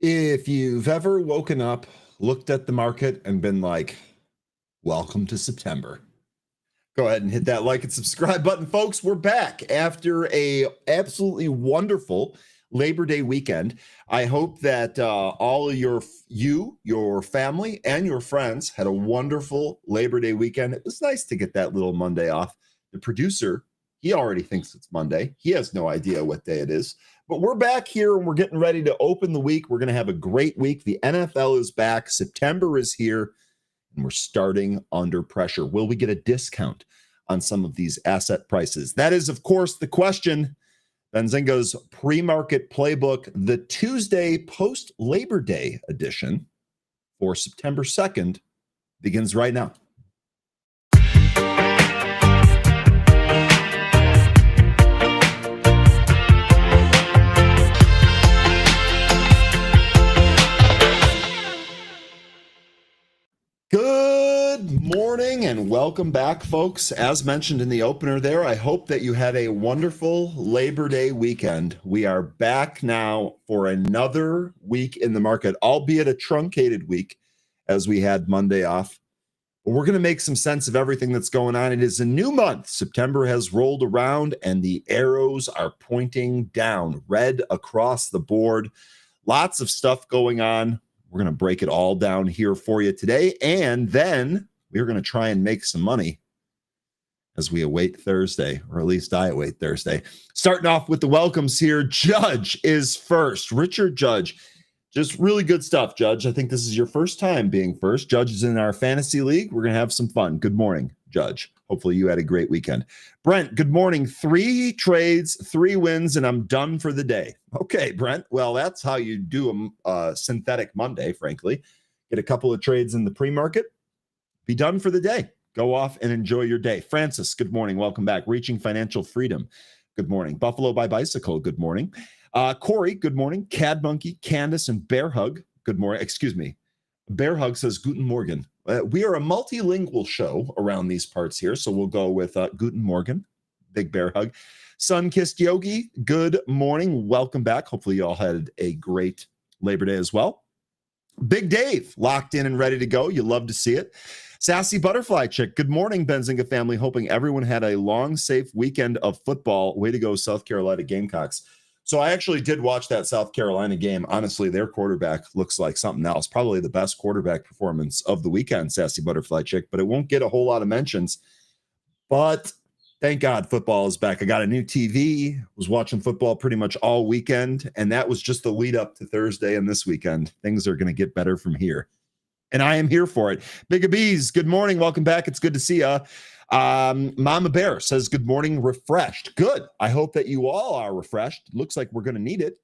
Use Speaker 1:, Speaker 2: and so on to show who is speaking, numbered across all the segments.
Speaker 1: If you've ever woken up, looked at the market, and been like, welcome to September, go ahead and hit that like and subscribe button, folks. We're back after a absolutely wonderful Labor Day weekend. I hope that all of your family, and your friends had a wonderful Labor Day weekend. It was nice to get that little Monday off. The producer, he already thinks it's Monday. He has no idea what day it is. But we're back here and we're getting ready to open the week. We're going to have a great week. The NFL is back. September is here, and we're starting under pressure. Will we get a discount on some of these asset prices? That is, of course, the question. Benzinga's pre-market playbook, the Tuesday post-Labor Day edition for September 2nd, begins right now. Good morning and welcome back, folks. As mentioned in the opener there, I hope that you had a wonderful Labor Day weekend. We are back now for another week in the market, albeit a truncated week as we had Monday off. But we're going to make some sense of everything that's going on. It is a new month. September has rolled around and the arrows are pointing down, red across the board. Lots of stuff going on. We're going to break it all down here for you today. And then we're going to try and make some money as we await Thursday, or at least I await Thursday. Starting off with the welcomes here. Judge is first. Richard Judge. Just really good stuff, Judge. I think this is your first time being first. Judge is in our fantasy league. We're going to have some fun. Good morning, Judge. Hopefully you had a great weekend. Brent, good morning. 3 trades, 3 wins, and I'm done for the day. Okay, Brent. Well, that's how you do a synthetic Monday, frankly. Get a couple of trades in the pre-market. Be done for the day. Go off and enjoy your day. Francis, good morning. Welcome back. Reaching Financial Freedom. Good morning. Buffalo by Bicycle. Good morning. Corey, good morning. Cad Monkey, Candace, and Bear Hug. Good morning. Excuse me. Bear Hug says Guten Morgen. We are a multilingual show around these parts here, so we'll go with Guten Morgen. Big Bear Hug. Sun-Kissed Yogi, good morning. Welcome back. Hopefully you all had a great Labor Day as well. Big Dave, locked in and ready to go. You love to see it. Sassy Butterfly Chick, good morning, Benzinga family. Hoping everyone had a long, safe weekend of football. Way to go, South Carolina Gamecocks. So I actually did watch that South Carolina game. Honestly, their quarterback looks like something else. Probably the best quarterback performance of the weekend, Sassy Butterfly Chick, but it won't get a whole lot of mentions. But thank God football is back. I got a new TV, was watching football pretty much all weekend, and that was just the lead up to Thursday and this weekend. Things are going to get better from here. And I am here for it. Big Bees, good morning. Welcome back. It's good to see you. Mama Bear says, good morning, refreshed. Good. I hope that you all are refreshed. Looks like we're going to need it.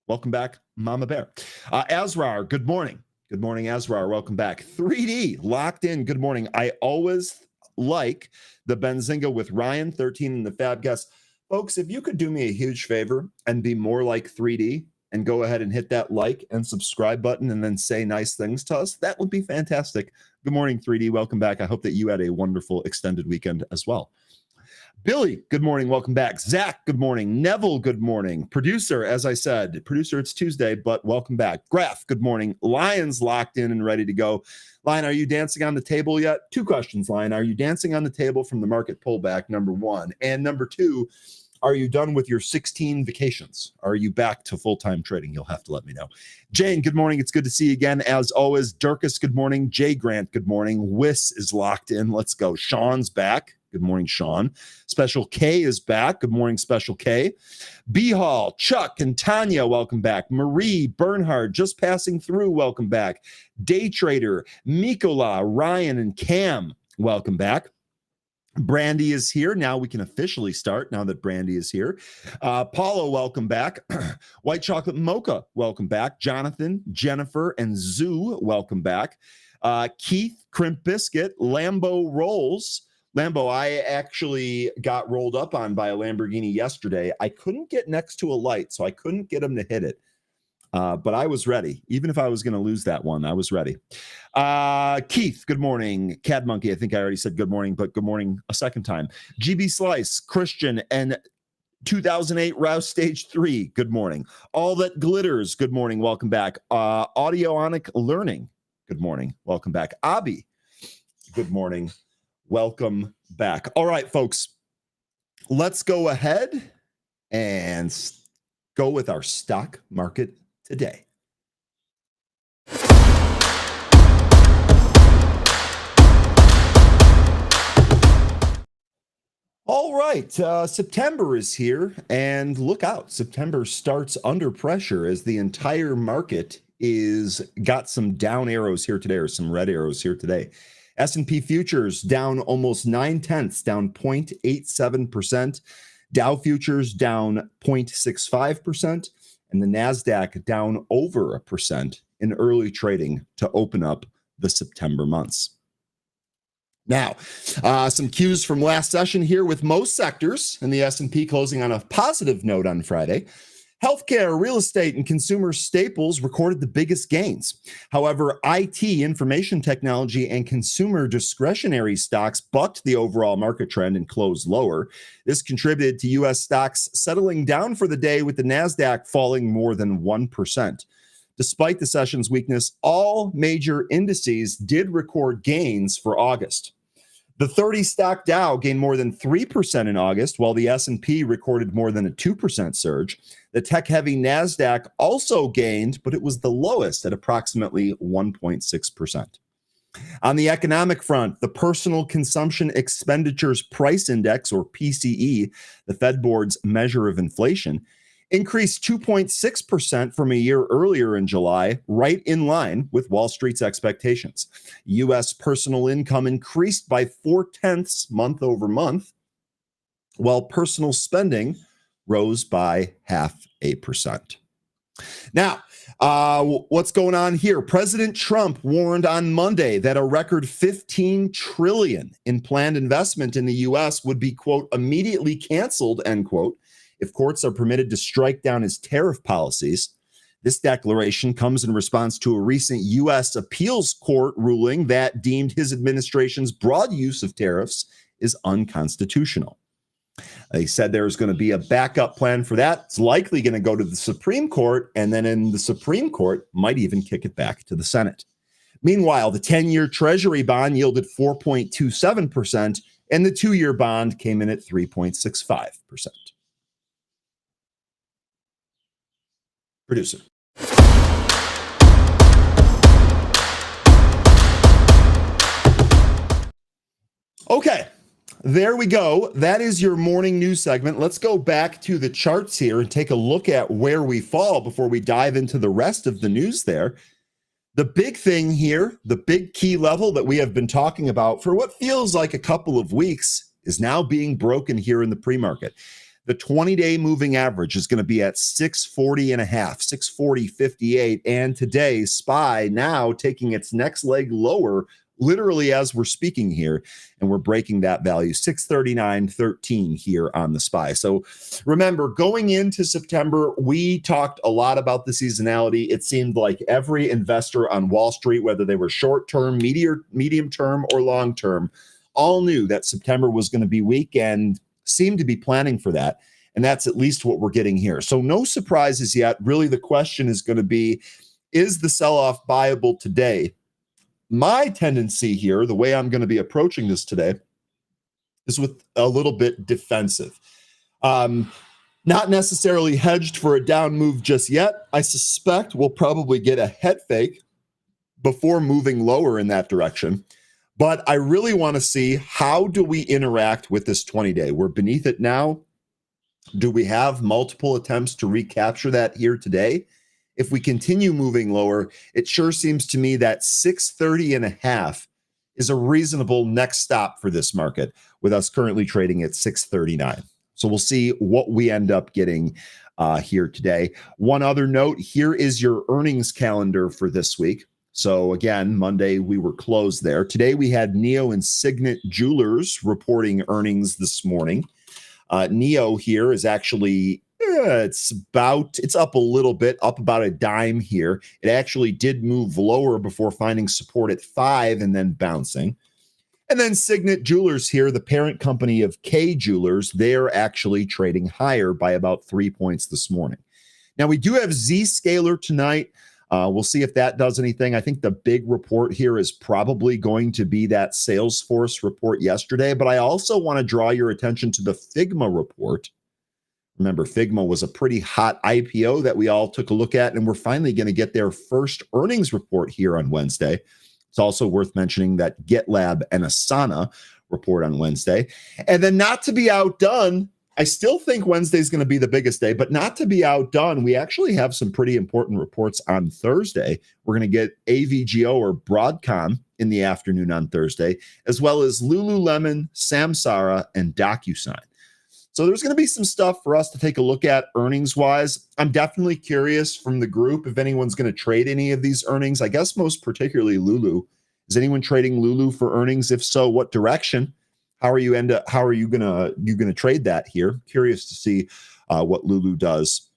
Speaker 1: Welcome back, Mama Bear. Azrar, good morning. Good morning, Azrar. Welcome back. 3D, locked in. Good morning. I always like the Benzinga with Ryan, 13 in the Fab Guest. Folks, if you could do me a huge favor and be more like 3D and go ahead and hit that like and subscribe button and then say nice things to us, that would be fantastic. Good morning, 3D. Welcome back. I hope that you had a wonderful extended weekend as well. Billy, good morning. Welcome back. Zach, good morning. Neville, good morning. Producer, as I said, producer, it's Tuesday, but welcome back. Graf, good morning. Lion's locked in and ready to go. Lion, are you dancing on the table yet? 2 questions, Lion. Are you dancing on the table from the market pullback, number 1? And number 2, are you done with your 16 vacations? Are you back to full-time trading? You'll have to let me know. Jane, good morning. It's good to see you again. As always, Durkus, good morning. Jay Grant, good morning. Wiss is locked in. Let's go. Sean's back. Good morning, Sean. Special K is back. Good morning, Special K. B Hall, Chuck, and Tanya, welcome back. Marie, Bernhard, just passing through, welcome back. Day Trader, Mikola, Ryan, and Cam, welcome back. Brandy is here. Now we can officially start now that Brandy is here. Paulo, welcome back. White Chocolate Mocha, welcome back. Jonathan, Jennifer, and Zoo, welcome back. Keith, Crimp Biscuit, Lambo Rolls. Lambo, I actually got rolled up on by a Lamborghini yesterday. I couldn't get next to a light, so I couldn't get him to hit it. But I was ready. Even if I was going to lose that one, I was ready. Keith, good morning. Cad Monkey, I think I already said good morning, but good morning a second time. GB Slice, Christian, and 2008 Rouse Stage 3, good morning. All That Glitters, good morning, welcome back. Audionic Learning, good morning, welcome back. Abby, good morning, welcome back. All right, folks, let's go ahead and go with our stock market today. All right, September is here, and look out. September starts under pressure as the entire market is got some down arrows here today, or some red arrows here today. S&P futures down almost 9/10, down 0.87%. Dow futures down 0.65%, and the Nasdaq down over 1% in early trading to open up the September months. Now, some cues from last session here with most sectors and the S&P closing on a positive note on Friday. Healthcare, real estate, and consumer staples recorded the biggest gains. However, IT, information technology, and consumer discretionary stocks bucked the overall market trend and closed lower. This contributed to U.S. stocks settling down for the day, with the Nasdaq falling more than 1%. Despite the session's weakness, all major indices did record gains for August. The 30-stock Dow gained more than 3% in August, while the S&P recorded more than a 2% surge. The tech-heavy Nasdaq also gained, but it was the lowest at approximately 1.6%. On the economic front, the Personal Consumption Expenditures Price Index, or PCE, the Fed Board's measure of inflation, increased 2.6% from a year earlier in July, right in line with Wall Street's expectations. U.S. personal income increased by 0.4 month over month, while personal spending rose by 0.5%. Now, what's going on here? President Trump warned on Monday that a record $15 trillion in planned investment in the U.S. would be, quote, immediately canceled, end quote, if courts are permitted to strike down his tariff policies. This declaration comes in response to a recent U.S. appeals court ruling that deemed his administration's broad use of tariffs is unconstitutional. They said there's going to be a backup plan for that. It's likely going to go to the Supreme Court, and then in the Supreme Court, might even kick it back to the Senate. Meanwhile, the 10-year Treasury bond yielded 4.27%, and the 2-year bond came in at 3.65%. Producer. Okay, there we go. That is your morning news segment. Let's go back to the charts here and take a look at where we fall before we dive into the rest of the news there. The big thing here, the big key level that we have been talking about for what feels like a couple of weeks, is now being broken here in the pre-market. The 20-day moving average is going to be at 640.5, 640.58. And today, SPY now taking its next leg lower, literally as we're speaking here, and we're breaking that value, 639.13 here on the SPY. So remember, going into September, we talked a lot about the seasonality. It seemed like every investor on Wall Street, whether they were short-term, medium-term, or long-term, all knew that September was going to be weak and seem to be planning for that. And that's at least what we're getting here. So no surprises yet. Really, the question is going to be, is the sell-off buyable today? My tendency here, the way I'm going to be approaching this today, is with a little bit defensive. Not necessarily hedged for a down move just yet. I suspect we'll probably get a head fake before moving lower in that direction. But I really want to see, how do we interact with this 20-day? We're beneath it now. Do we have multiple attempts to recapture that here today? If we continue moving lower, it sure seems to me that 630.5 is a reasonable next stop for this market, with us currently trading at 639. So we'll see what we end up getting here today. One other note, here is your earnings calendar for this week. So again, Monday we were closed there. Today we had Neo and Signet Jewelers reporting earnings this morning. Neo here is actually, it's up a little bit, up about a dime here. It actually did move lower before finding support at 5 and then bouncing. And then Signet Jewelers here, the parent company of K Jewelers, they're actually trading higher by about 3 points this morning. Now, we do have Zscaler tonight. We'll see if that does anything. I think the big report here is probably going to be that Salesforce report yesterday, but I also want to draw your attention to the Figma report. Remember, Figma was a pretty hot IPO that we all took a look at, and we're finally going to get their first earnings report here on Wednesday. It's also worth mentioning that GitLab and Asana report on Wednesday. And then not to be outdone, I still think Wednesday is going to be the biggest day, but not to be outdone, we actually have some pretty important reports on Thursday. We're going to get AVGO or Broadcom in the afternoon on Thursday, as well as Lululemon, Samsara, and DocuSign. So there's going to be some stuff for us to take a look at earnings-wise. I'm definitely curious from the group if anyone's going to trade any of these earnings. I guess most particularly Lulu. Is anyone trading Lulu for earnings? If so, what direction? How are you gonna trade that here? Curious to see what Lulu does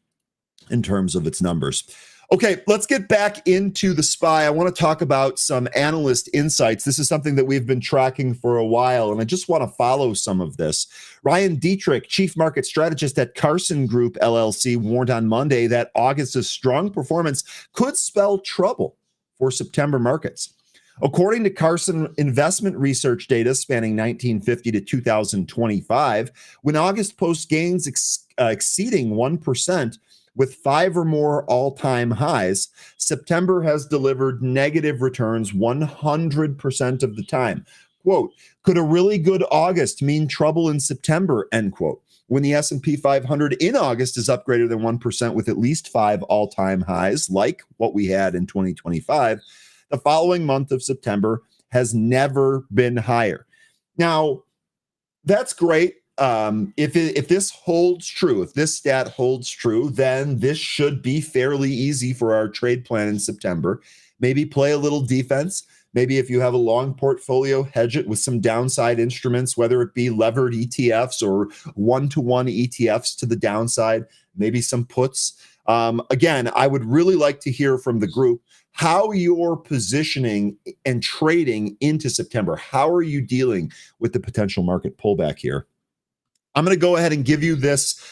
Speaker 1: in terms of its numbers. Okay, let's get back into the SPY. I want to talk about some analyst insights. This is something that we've been tracking for a while, and I just want to follow some of this. Ryan Dietrich, chief market strategist at Carson Group LLC, warned on Monday that August's strong performance could spell trouble for September markets. According to Carson investment research data spanning 1950 to 2025, when August posts gains exceeding 1%, with 5 or more all-time highs, September has delivered negative returns 100% of the time. Quote, could a really good August mean trouble in September, end quote. When the S&P 500 in August is up greater than 1% with at least 5 all-time highs, like what we had in 2025, the following month of September has never been higher. Now, that's great. If this holds true, if this stat holds true, then this should be fairly easy for our trade plan in September. Maybe play a little defense. Maybe if you have a long portfolio, hedge it with some downside instruments, whether it be levered ETFs or one-to-one ETFs to the downside, maybe some puts. Again, I would really like to hear from the group how you're positioning and trading into September. How are you dealing with the potential market pullback here? I'm going to go ahead and give you this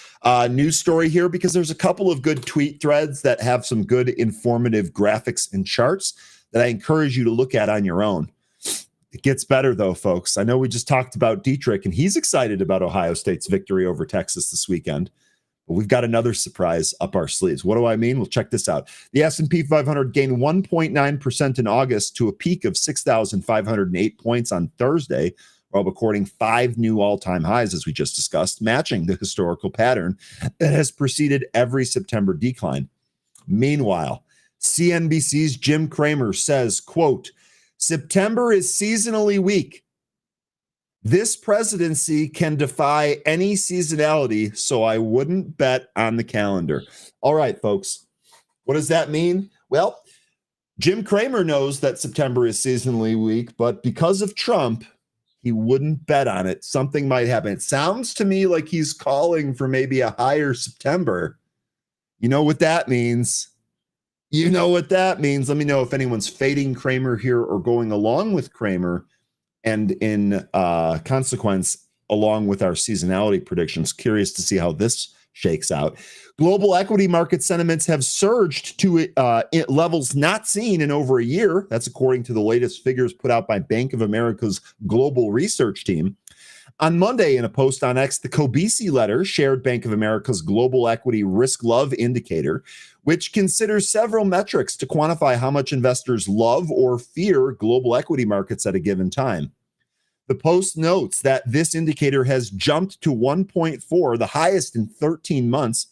Speaker 1: news story here because there's a couple of good tweet threads that have some good informative graphics and charts that I encourage you to look at on your own. It gets better though, folks. I know we just talked about Dietrich and he's excited about Ohio State's victory over Texas this weekend. But we've got another surprise up our sleeves. What do I mean? Well, check this out. The S&P 500 gained 1.9% in August to a peak of 6,508 points on Thursday, while recording 5 new all-time highs, as we just discussed, matching the historical pattern that has preceded every September decline. Meanwhile, CNBC's Jim Cramer says, quote, September is seasonally weak. This presidency can defy any seasonality, so I wouldn't bet on the calendar. All right, folks, what does that mean? Well, Jim Cramer knows that September is seasonally weak, but because of Trump, he wouldn't bet on it. Something might happen. It sounds to me like he's calling for maybe a higher September. You know what that means? You know what that means. Let me know if anyone's fading Cramer here or going along with Cramer. And in consequence, along with our seasonality predictions, curious to see how this shakes out. Global equity market sentiments have surged to levels not seen in over a year. That's according to the latest figures put out by Bank of America's global research team. On Monday, in a post on X, the Kobisi letter shared Bank of America's global equity risk love indicator, which considers several metrics to quantify how much investors love or fear global equity markets at a given time. The post notes that this indicator has jumped to 1.4, the highest in 13 months,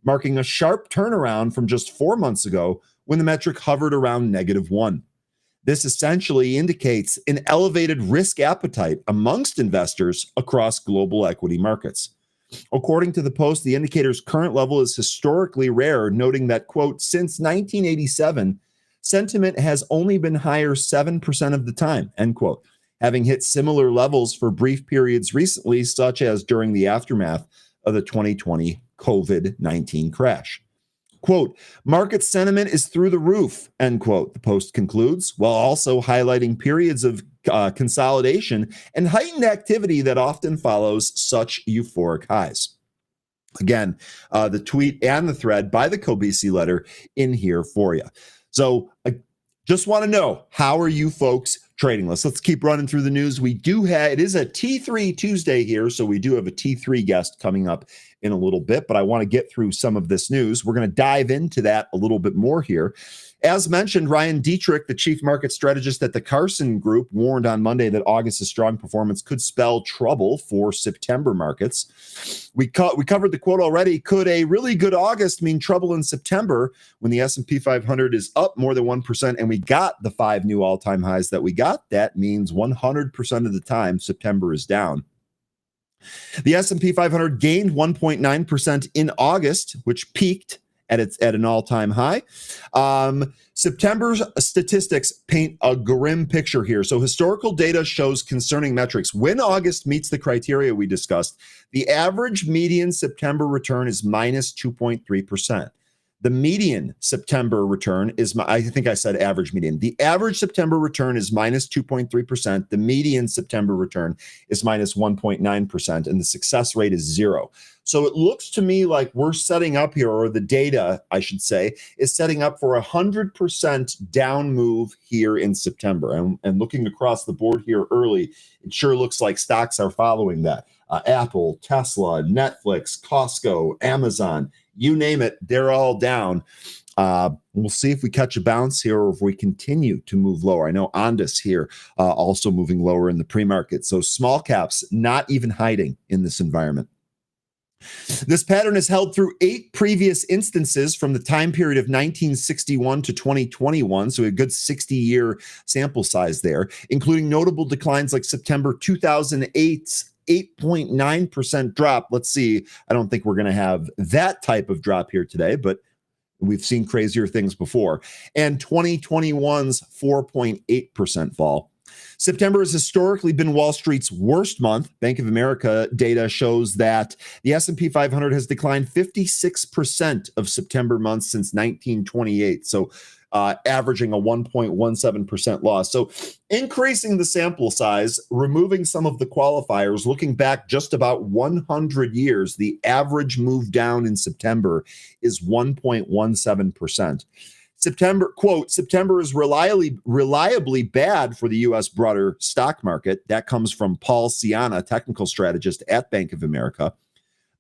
Speaker 1: marking a sharp turnaround from just 4 months ago when the metric hovered around -1. This essentially indicates an elevated risk appetite amongst investors across global equity markets. According to the post, the indicator's current level is historically rare, noting that, quote, since 1987, sentiment has only been higher 7% of the time, end quote, having hit similar levels for brief periods recently, such as during the aftermath of the 2020 COVID-19 crash. Quote, market sentiment is through the roof, end quote, the post concludes, while also highlighting periods of consolidation and heightened activity that often follows such euphoric highs. Again, the tweet and the thread by the Kobisi letter in here for you. So I just want to know, how are you folks trading? Let's keep running through the news. We do have, it is a T3 Tuesday here, so we do have a T3 guest coming up in a little bit, but I want to get through some of this news. We're going to dive into that a little bit more here. As mentioned, Ryan Dietrich, the chief market strategist at the Carson Group, warned on Monday that August's strong performance could spell trouble for September markets. We covered the quote already. Could a really good August mean trouble in September when the S&P 500 is up more than 1% and we got the 5 new all-time highs that we got? That means 100% of the time September is down. The S&P 500 gained 1.9% in August, which peaked at an all-time high. September's statistics paint a grim picture here. So historical data shows concerning metrics. When August meets the criteria we discussed, the average median September return is minus 2.3%. The median September return is, I think I said average median. The average September return is minus 2.3%. The median September return is minus 1.9%, and the success rate is 0. So it looks to me like we're setting up here, or the data, I should say, is setting up for 100% down move here in September. And looking across the board here early, it sure looks like stocks are following that. Apple, Tesla, Netflix, Costco, Amazon, you name it, they're all down. We'll see if we catch a bounce here or if we continue to move lower. I know Ondas here also moving lower in the pre-market. So small caps not even hiding in this environment. This pattern is held through 8 previous instances from the time period of 1961 to 2021, so a good 60-year sample size there, including notable declines like September 2008's 8.9% drop. Let's see, I don't think we're going to have that type of drop here today, but we've seen crazier things before. And 2021's 4.8% fall. September has historically been Wall Street's worst month. Bank of America data shows that the S&P 500 has declined 56% of September months since 1928. So averaging a 1.17% loss. So increasing the sample size, removing some of the qualifiers, looking back just about 100 years, the average move down in September is 1.17%. September, quote, September is reliably bad for the U.S. broader stock market. That comes from Paul Ciana, technical strategist at Bank of America.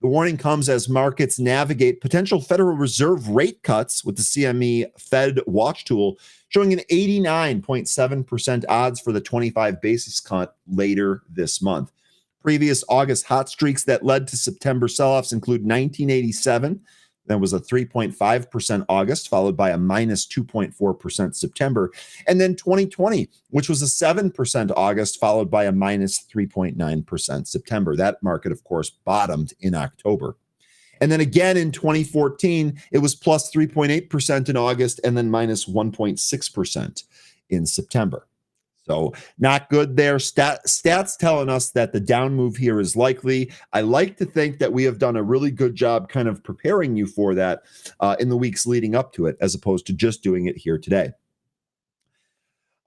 Speaker 1: The warning comes as markets navigate potential Federal Reserve rate cuts, with the CME Fed Watch tool showing an 89.7% odds for the 25 basis cut later this month. Previous August hot streaks that led to September sell-offs include 1987. There was a 3.5% August, followed by a minus 2.4% September. And then 2020, which was a 7% August, followed by a minus 3.9% September. That market, of course, bottomed in October. And then again in 2014, it was plus 3.8% in August and then minus 1.6% in September. So not good there. Stats telling us that the down move here is likely. I like to think that we have done a really good job kind of preparing you for that in the weeks leading up to it, as opposed to just doing it here today.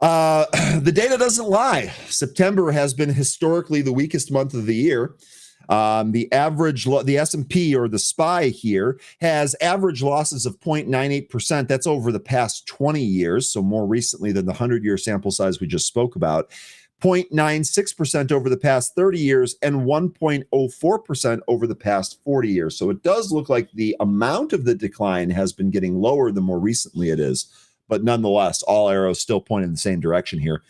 Speaker 1: The data doesn't lie. September has been historically the weakest month of the year. The S&P, or the SPY here, has average losses of 0.98%. That's over the past 20 years, so more recently than the 100-year sample size we just spoke about. 0.96% over the past 30 years and 1.04% over the past 40 years. So it does look like the amount of the decline has been getting lower the more recently it is. But nonetheless, all arrows still point in the same direction here.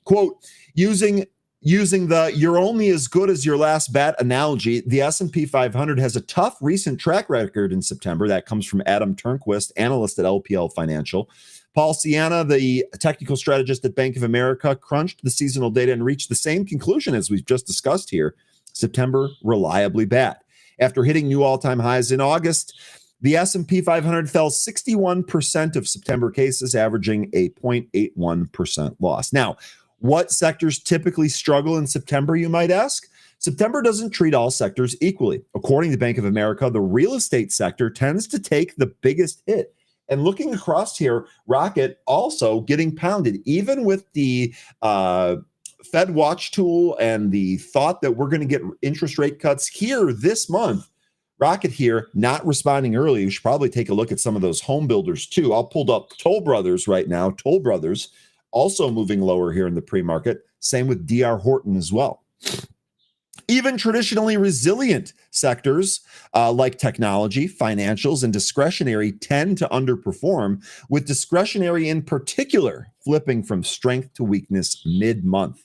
Speaker 1: Quote, using the "you're only as good as your last bet" analogy, the S&P 500 has a tough recent track record in September. That comes from Adam Turnquist, analyst at LPL Financial. Paul Ciana, the technical strategist at Bank of America, crunched the seasonal data and reached the same conclusion as we've just discussed here. September, reliably bad. After hitting new all-time highs in August, the S&P 500 fell 61% of September cases, averaging a 0.81% loss. Now, what sectors typically struggle in September, you might ask? September doesn't treat all sectors equally. According to Bank of America, the real estate sector tends to take the biggest hit. And looking across here, Rocket also getting pounded, even with the Fed watch tool and the thought that we're going to get interest rate cuts here this month. Rocket here, not responding early. You should probably take a look at some of those home builders too. I'll pull up Toll Brothers right now. Toll Brothers also moving lower here in the pre-market. Same with DR Horton as well. Even traditionally resilient sectors like technology, financials, and discretionary tend to underperform, with discretionary in particular flipping from strength to weakness mid-month.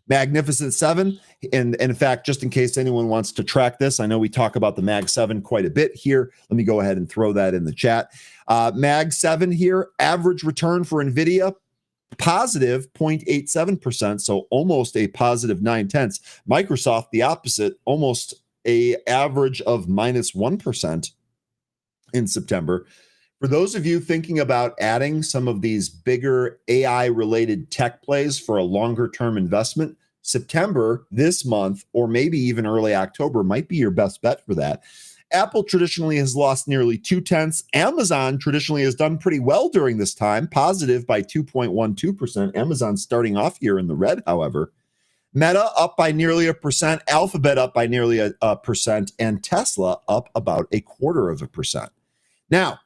Speaker 1: Magnificent Seven, and in fact, just in case anyone wants to track this, I know we talk about the Mag 7 quite a bit here. Let me go ahead and throw that in the chat. Mag 7 here, average return for NVIDIA, positive 0.87%, so almost a positive 0.9. Microsoft, the opposite, almost a average of minus 1% in September. For those of you thinking about adding some of these bigger AI-related tech plays for a longer-term investment, September, this month, or maybe even early October might be your best bet for that. Apple traditionally has lost nearly 0.2. Amazon traditionally has done pretty well during this time, positive by 2.12%. Amazon starting off here in the red, however. Meta up by nearly 1%, Alphabet up by nearly 1%, and Tesla up about 0.25%. Now,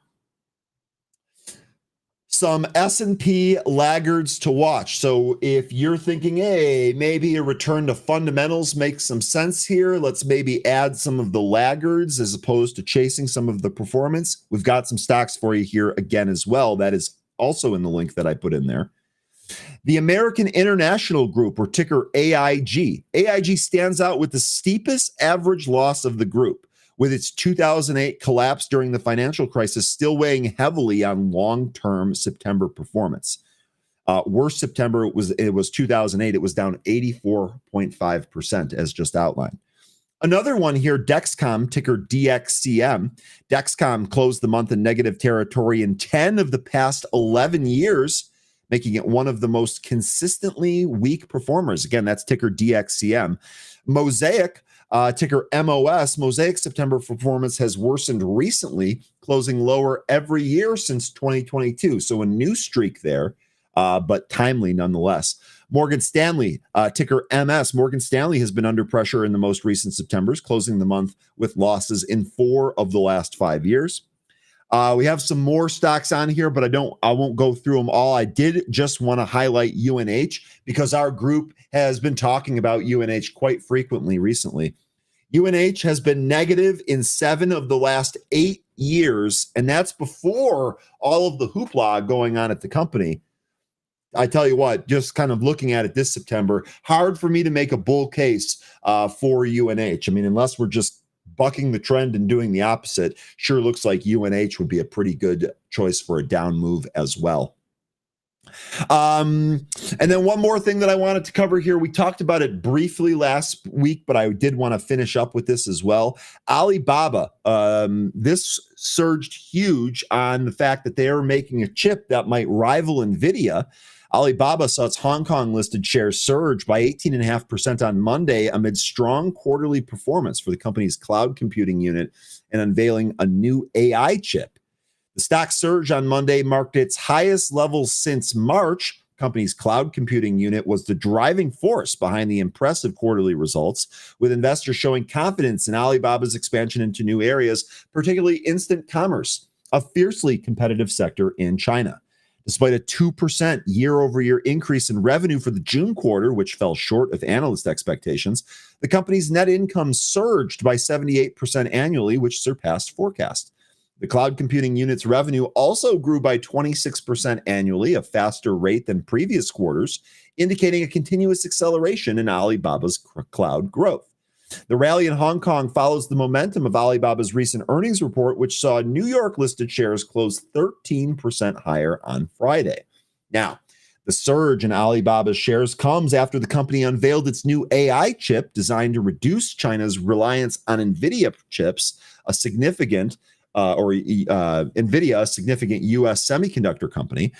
Speaker 1: some S&P laggards to watch. So if you're thinking, hey, maybe a return to fundamentals makes some sense here, let's maybe add some of the laggards as opposed to chasing some of the performance. We've got some stocks for you here again as well. That is also in the link that I put in there. The American International Group, or ticker AIG. AIG stands out with the steepest average loss of the group, with its 2008 collapse during the financial crisis still weighing heavily on long-term September performance. Worst September, it was 2008. It was down 84.5%, as just outlined. Another one here, Dexcom, ticker DXCM. Dexcom closed the month in negative territory in 10 of the past 11 years, making it one of the most consistently weak performers. Again, that's ticker DXCM. Mosaic, ticker MOS, Mosaic September performance has worsened recently, closing lower every year since 2022. So a new streak there, but timely nonetheless. Morgan Stanley, ticker MS. Morgan Stanley has been under pressure in the most recent Septembers, closing the month with losses in 4 of the last 5 years. We have some more stocks on here, but I won't go through them all. I did just want to highlight UNH because our group has been talking about UNH quite frequently recently. UNH has been negative in 7 of the last 8 years, and that's before all of the hoopla going on at the company. I tell you what, just kind of looking at it this September, hard for me to make a bull case for UNH. I mean, unless we're just bucking the trend and doing the opposite, sure looks like UNH would be a pretty good choice for a down move as well. And then one more thing that I wanted to cover here. We talked about it briefly last week, but I did want to finish up with this as well. Alibaba, this surged huge on the fact that they are making a chip that might rival NVIDIA. Alibaba saw its Hong Kong listed shares surge by 18.5% on Monday amid strong quarterly performance for the company's cloud computing unit and unveiling a new AI chip. The stock surge on Monday marked its highest level since March. The company's cloud computing unit was the driving force behind the impressive quarterly results, with investors showing confidence in Alibaba's expansion into new areas, particularly instant commerce, a fiercely competitive sector in China. Despite a 2% year-over-year increase in revenue for the June quarter, which fell short of analyst expectations, the company's net income surged by 78% annually, which surpassed forecast. The cloud computing unit's revenue also grew by 26% annually, a faster rate than previous quarters, indicating a continuous acceleration in Alibaba's cloud growth. The rally in Hong Kong follows the momentum of Alibaba's recent earnings report, which saw New York-listed shares close 13% higher on Friday. Now, the surge in Alibaba's shares comes after the company unveiled its new AI chip designed to reduce China's reliance on NVIDIA chips, a significant NVIDIA, a significant U.S. semiconductor company.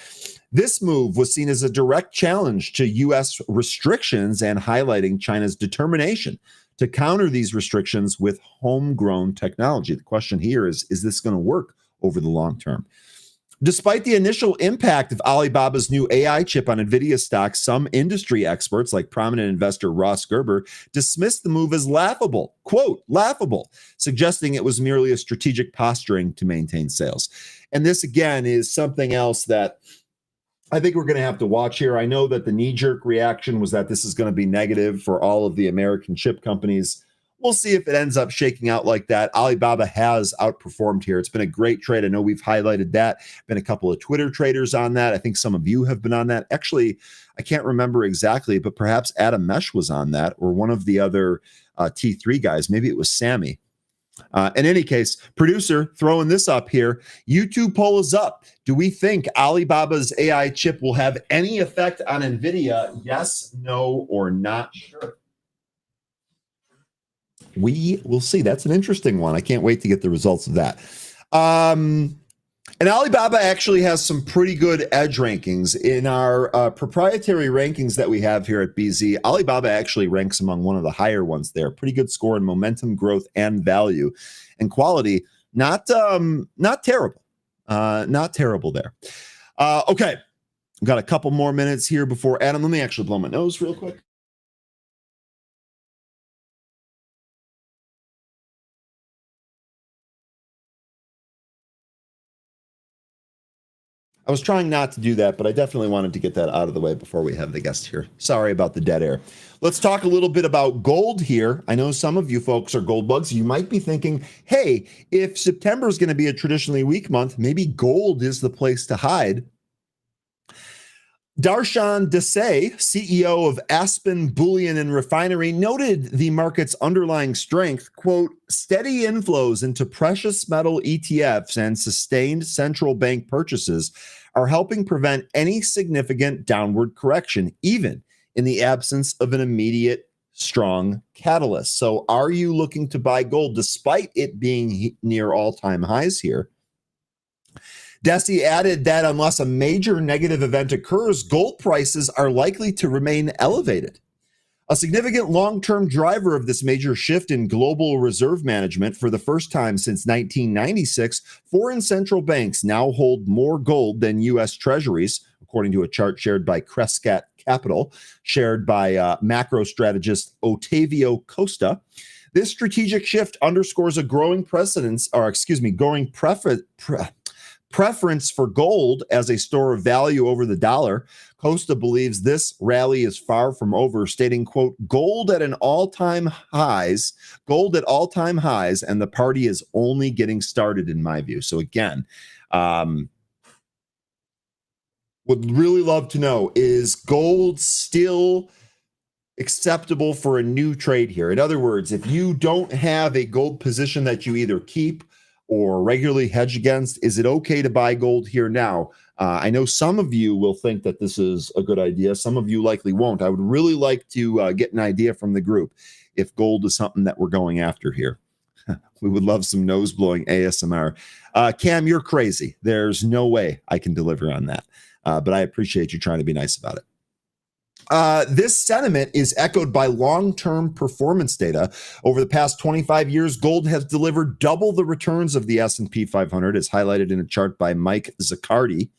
Speaker 1: This move was seen as a direct challenge to U.S. restrictions and highlighting China's determination to counter these restrictions with homegrown technology. The question here is this going to work over the long term? Despite the initial impact of Alibaba's new AI chip on NVIDIA stocks, some industry experts, like prominent investor Ross Gerber, dismissed the move as laughable, quote, laughable, suggesting it was merely a strategic posturing to maintain sales. And this, again, is something else that I think we're going to have to watch here. I know that the knee-jerk reaction was that this is going to be negative for all of the American chip companies. We'll see if it ends up shaking out like that. Alibaba has outperformed here. It's been a great trade. I know we've highlighted that. Been a couple of Twitter traders on that. I think some of you have been on that. Actually, I can't remember exactly, but perhaps Adam Mesh was on that, or one of the other T3 guys. Maybe it was Sammy. In any case, producer throwing this up here. YouTube poll is up. Do we think Alibaba's AI chip will have any effect on NVIDIA? Yes, no, or not sure. We will see. That's an interesting one. I can't wait to get the results of that. And Alibaba actually has some pretty good edge rankings. In our proprietary rankings that we have here at BZ, Alibaba actually ranks among one of the higher ones there. Pretty good score in momentum, growth, and value. And quality, not terrible. Not terrible there. Okay. We've got a couple more minutes here before Adam. Let me actually blow my nose real quick. I was trying not to do that, but I definitely wanted to get that out of the way before we have the guest here. Sorry about the dead air. Let's talk a little bit about gold here. I know some of you folks are gold bugs. You might be thinking, hey, if September is going to be a traditionally weak month, maybe gold is the place to hide. Darshan Desai, CEO of Aspen Bullion and Refinery, noted the market's underlying strength, quote, steady inflows into precious metal ETFs and sustained central bank purchases are helping prevent any significant downward correction, even in the absence of an immediate strong catalyst. So are you looking to buy gold despite it being near all-time highs here? Desi added that unless a major negative event occurs, gold prices are likely to remain elevated. A significant long-term driver of this major shift in global reserve management, for the first time since 1996, foreign central banks now hold more gold than U.S. Treasuries, according to a chart shared by Crescat Capital, shared by macro strategist Otavio Costa. This strategic shift underscores a growing preference for gold as a store of value over the dollar. Costa believes this rally is far from over, stating, quote, gold at all-time highs, and the party is only getting started, in my view. So again, would really love to know, is gold still acceptable for a new trade here? In other words, if you don't have a gold position that you either keep or regularly hedge against, is it okay to buy gold here now? I know some of you will think that this is a good idea. Some of you likely won't. I would really like to get an idea from the group if gold is something that we're going after here. We would love some nose-blowing ASMR. Cam, you're crazy. There's no way I can deliver on that. But I appreciate you trying to be nice about it. This sentiment is echoed by long-term performance data. Over the past 25 years, gold has delivered double the returns of the S&P 500, as highlighted in a chart by Mike Zaccardi.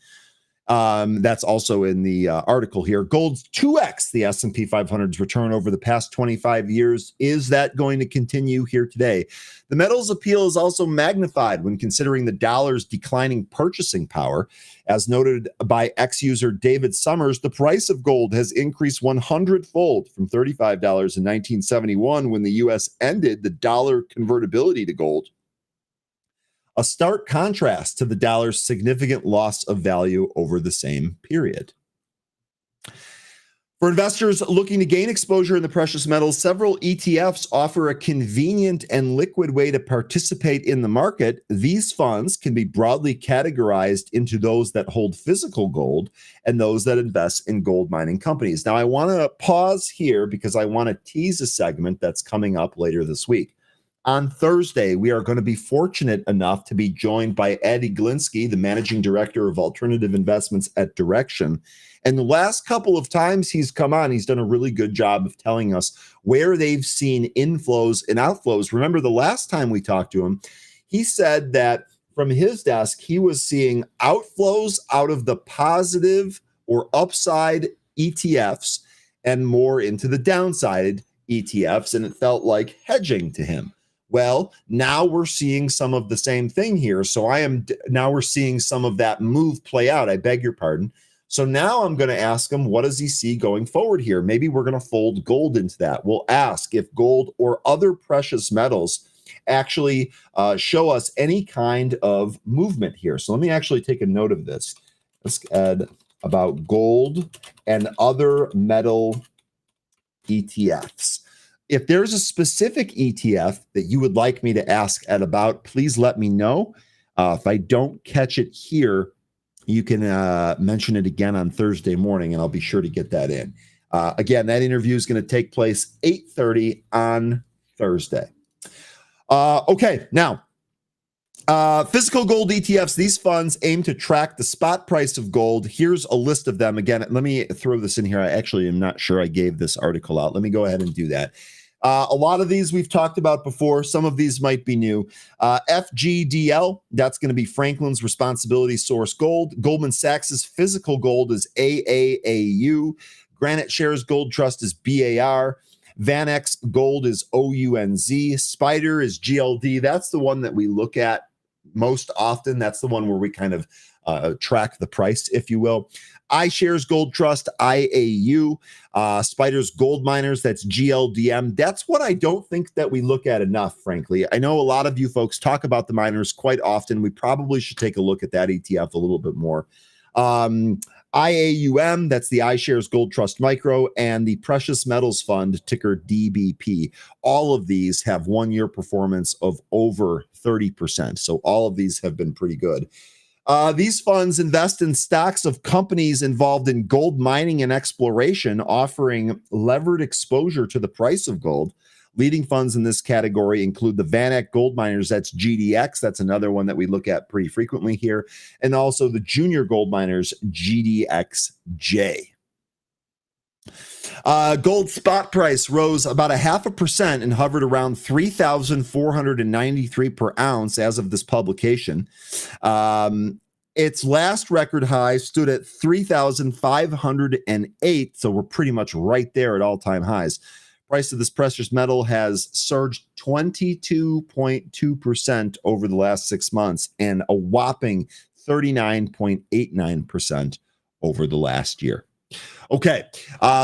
Speaker 1: That's also in the article here. Gold's 2x the S&P 500's return over the past 25 years. Is that going to continue here today? The metal's appeal is also magnified when considering the dollar's declining purchasing power. As noted by ex-user David Summers, the price of gold has increased 100-fold from $35 in 1971 when the U.S. ended the dollar convertibility to gold. A stark contrast to the dollar's significant loss of value over the same period. For investors looking to gain exposure in the precious metals, several ETFs offer a convenient and liquid way to participate in the market. These funds can be broadly categorized into those that hold physical gold and those that invest in gold mining companies. Now, I want to pause here because I want to tease a segment that's coming up later this week. On Thursday, we are going to be fortunate enough to be joined by Eddie Glinsky, the managing director of alternative investments at Direction. And the last couple of times he's come on, he's done a really good job of telling us where they've seen inflows and outflows. Remember, the last time we talked to him, he said that from his desk, he was seeing outflows out of the positive or upside ETFs and more into the downside ETFs, and it felt like hedging to him. Well, now we're seeing some of the same thing here. So now we're seeing some of that move play out. I beg your pardon. So now I'm going to ask him, what does he see going forward here? Maybe we're going to fold gold into that. We'll ask if gold or other precious metals actually show us any kind of movement here. So let me actually take a note of this. Let's add about gold and other metal ETFs. If there's a specific ETF that you would like me to ask Ed about, please let me know. If I don't catch it here, you can mention it again on Thursday morning, and I'll be sure to get that in. Again, that interview is going to take place 8:30 on Thursday. Okay, now, physical gold ETFs, these funds aim to track the spot price of gold. Here's a list of them. Again, let me throw this in here. I actually am not sure I gave this article out. Let me go ahead and do that. A lot of these we've talked about before. Some of these might be new. FGDL, that's going to be Franklin's Responsibility Source Gold. Goldman Sachs's physical gold is AAAU. Granite Shares Gold Trust is BAR. VanEck Gold is OUNZ. Spider is GLD. That's the one that we look at most often. That's the one where we kind of track the price, if you will. iShares Gold Trust, IAU. Spider's Gold Miners, that's GLDM. That's what I don't think that we look at enough, frankly. I know a lot of you folks talk about the miners quite often. We probably should take a look at that ETF a little bit more. IAUM, that's the iShares Gold Trust Micro, and the Precious Metals Fund, ticker DBP. All of these have 1 year performance of over 30%. So all of these have been pretty good. These funds invest in stocks of companies involved in gold mining and exploration, offering levered exposure to the price of gold. Leading funds in this category include the VanEck Gold Miners, that's GDX. That's another one that we look at pretty frequently here. And also the Junior Gold Miners, GDXJ. Gold spot price rose about 0.5% and hovered around 3,493 per ounce as of this publication. Its last record high stood at 3,508, so we're pretty much right there at all-time highs. Price of this precious metal has surged 22.2% over the last 6 months and a whopping 39.89% over the last year. Okay,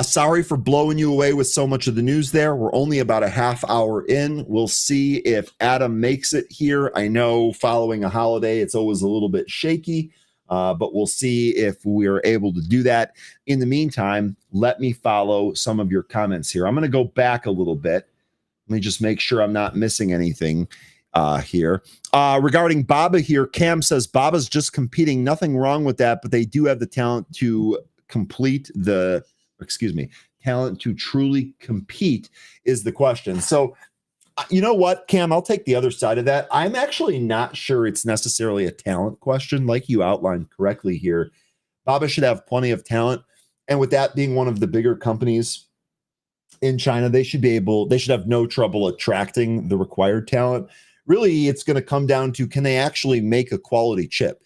Speaker 1: sorry for blowing you away with so much of the news there. We're only about a half hour in. We'll see if Adam makes it here. I know following a holiday, it's always a little bit shaky, but we'll see if we're able to do that. In the meantime, let me follow some of your comments here. I'm going to go back a little bit. Let me just make sure I'm not missing anything here. Regarding Baba here, Cam says Baba's just competing. Nothing wrong with that, but they do have the talent to talent to truly compete is the question. So, you know what, Cam, I'll take the other side of that. I'm actually not sure it's necessarily a talent question, like you outlined correctly here. Baba should have plenty of talent. And with that being one of the bigger companies in China, they should have no trouble attracting the required talent. Really, it's going to come down to, can they actually make a quality chip?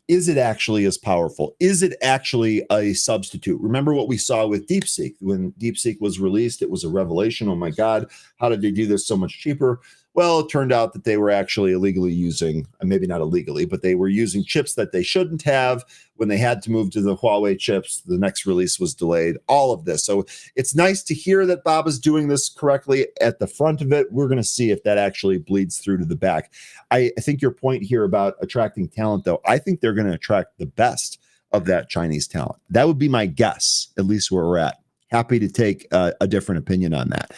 Speaker 1: Is it actually as powerful? Is it actually a substitute? Remember what we saw with DeepSeek. When DeepSeek was released, it was a revelation. Oh my God, how did they do this so much cheaper? Well, it turned out that they were actually illegally using, maybe not illegally, but they were using chips that they shouldn't have. When they had to move to the Huawei chips, the next release was delayed, all of this. So it's nice to hear that Bob is doing this correctly at the front of it. We're going to see if that actually bleeds through to the back. I think your point here about attracting talent, though, I think they're going to attract the best of that Chinese talent. That would be my guess, at least where we're at. Happy to take a different opinion on that.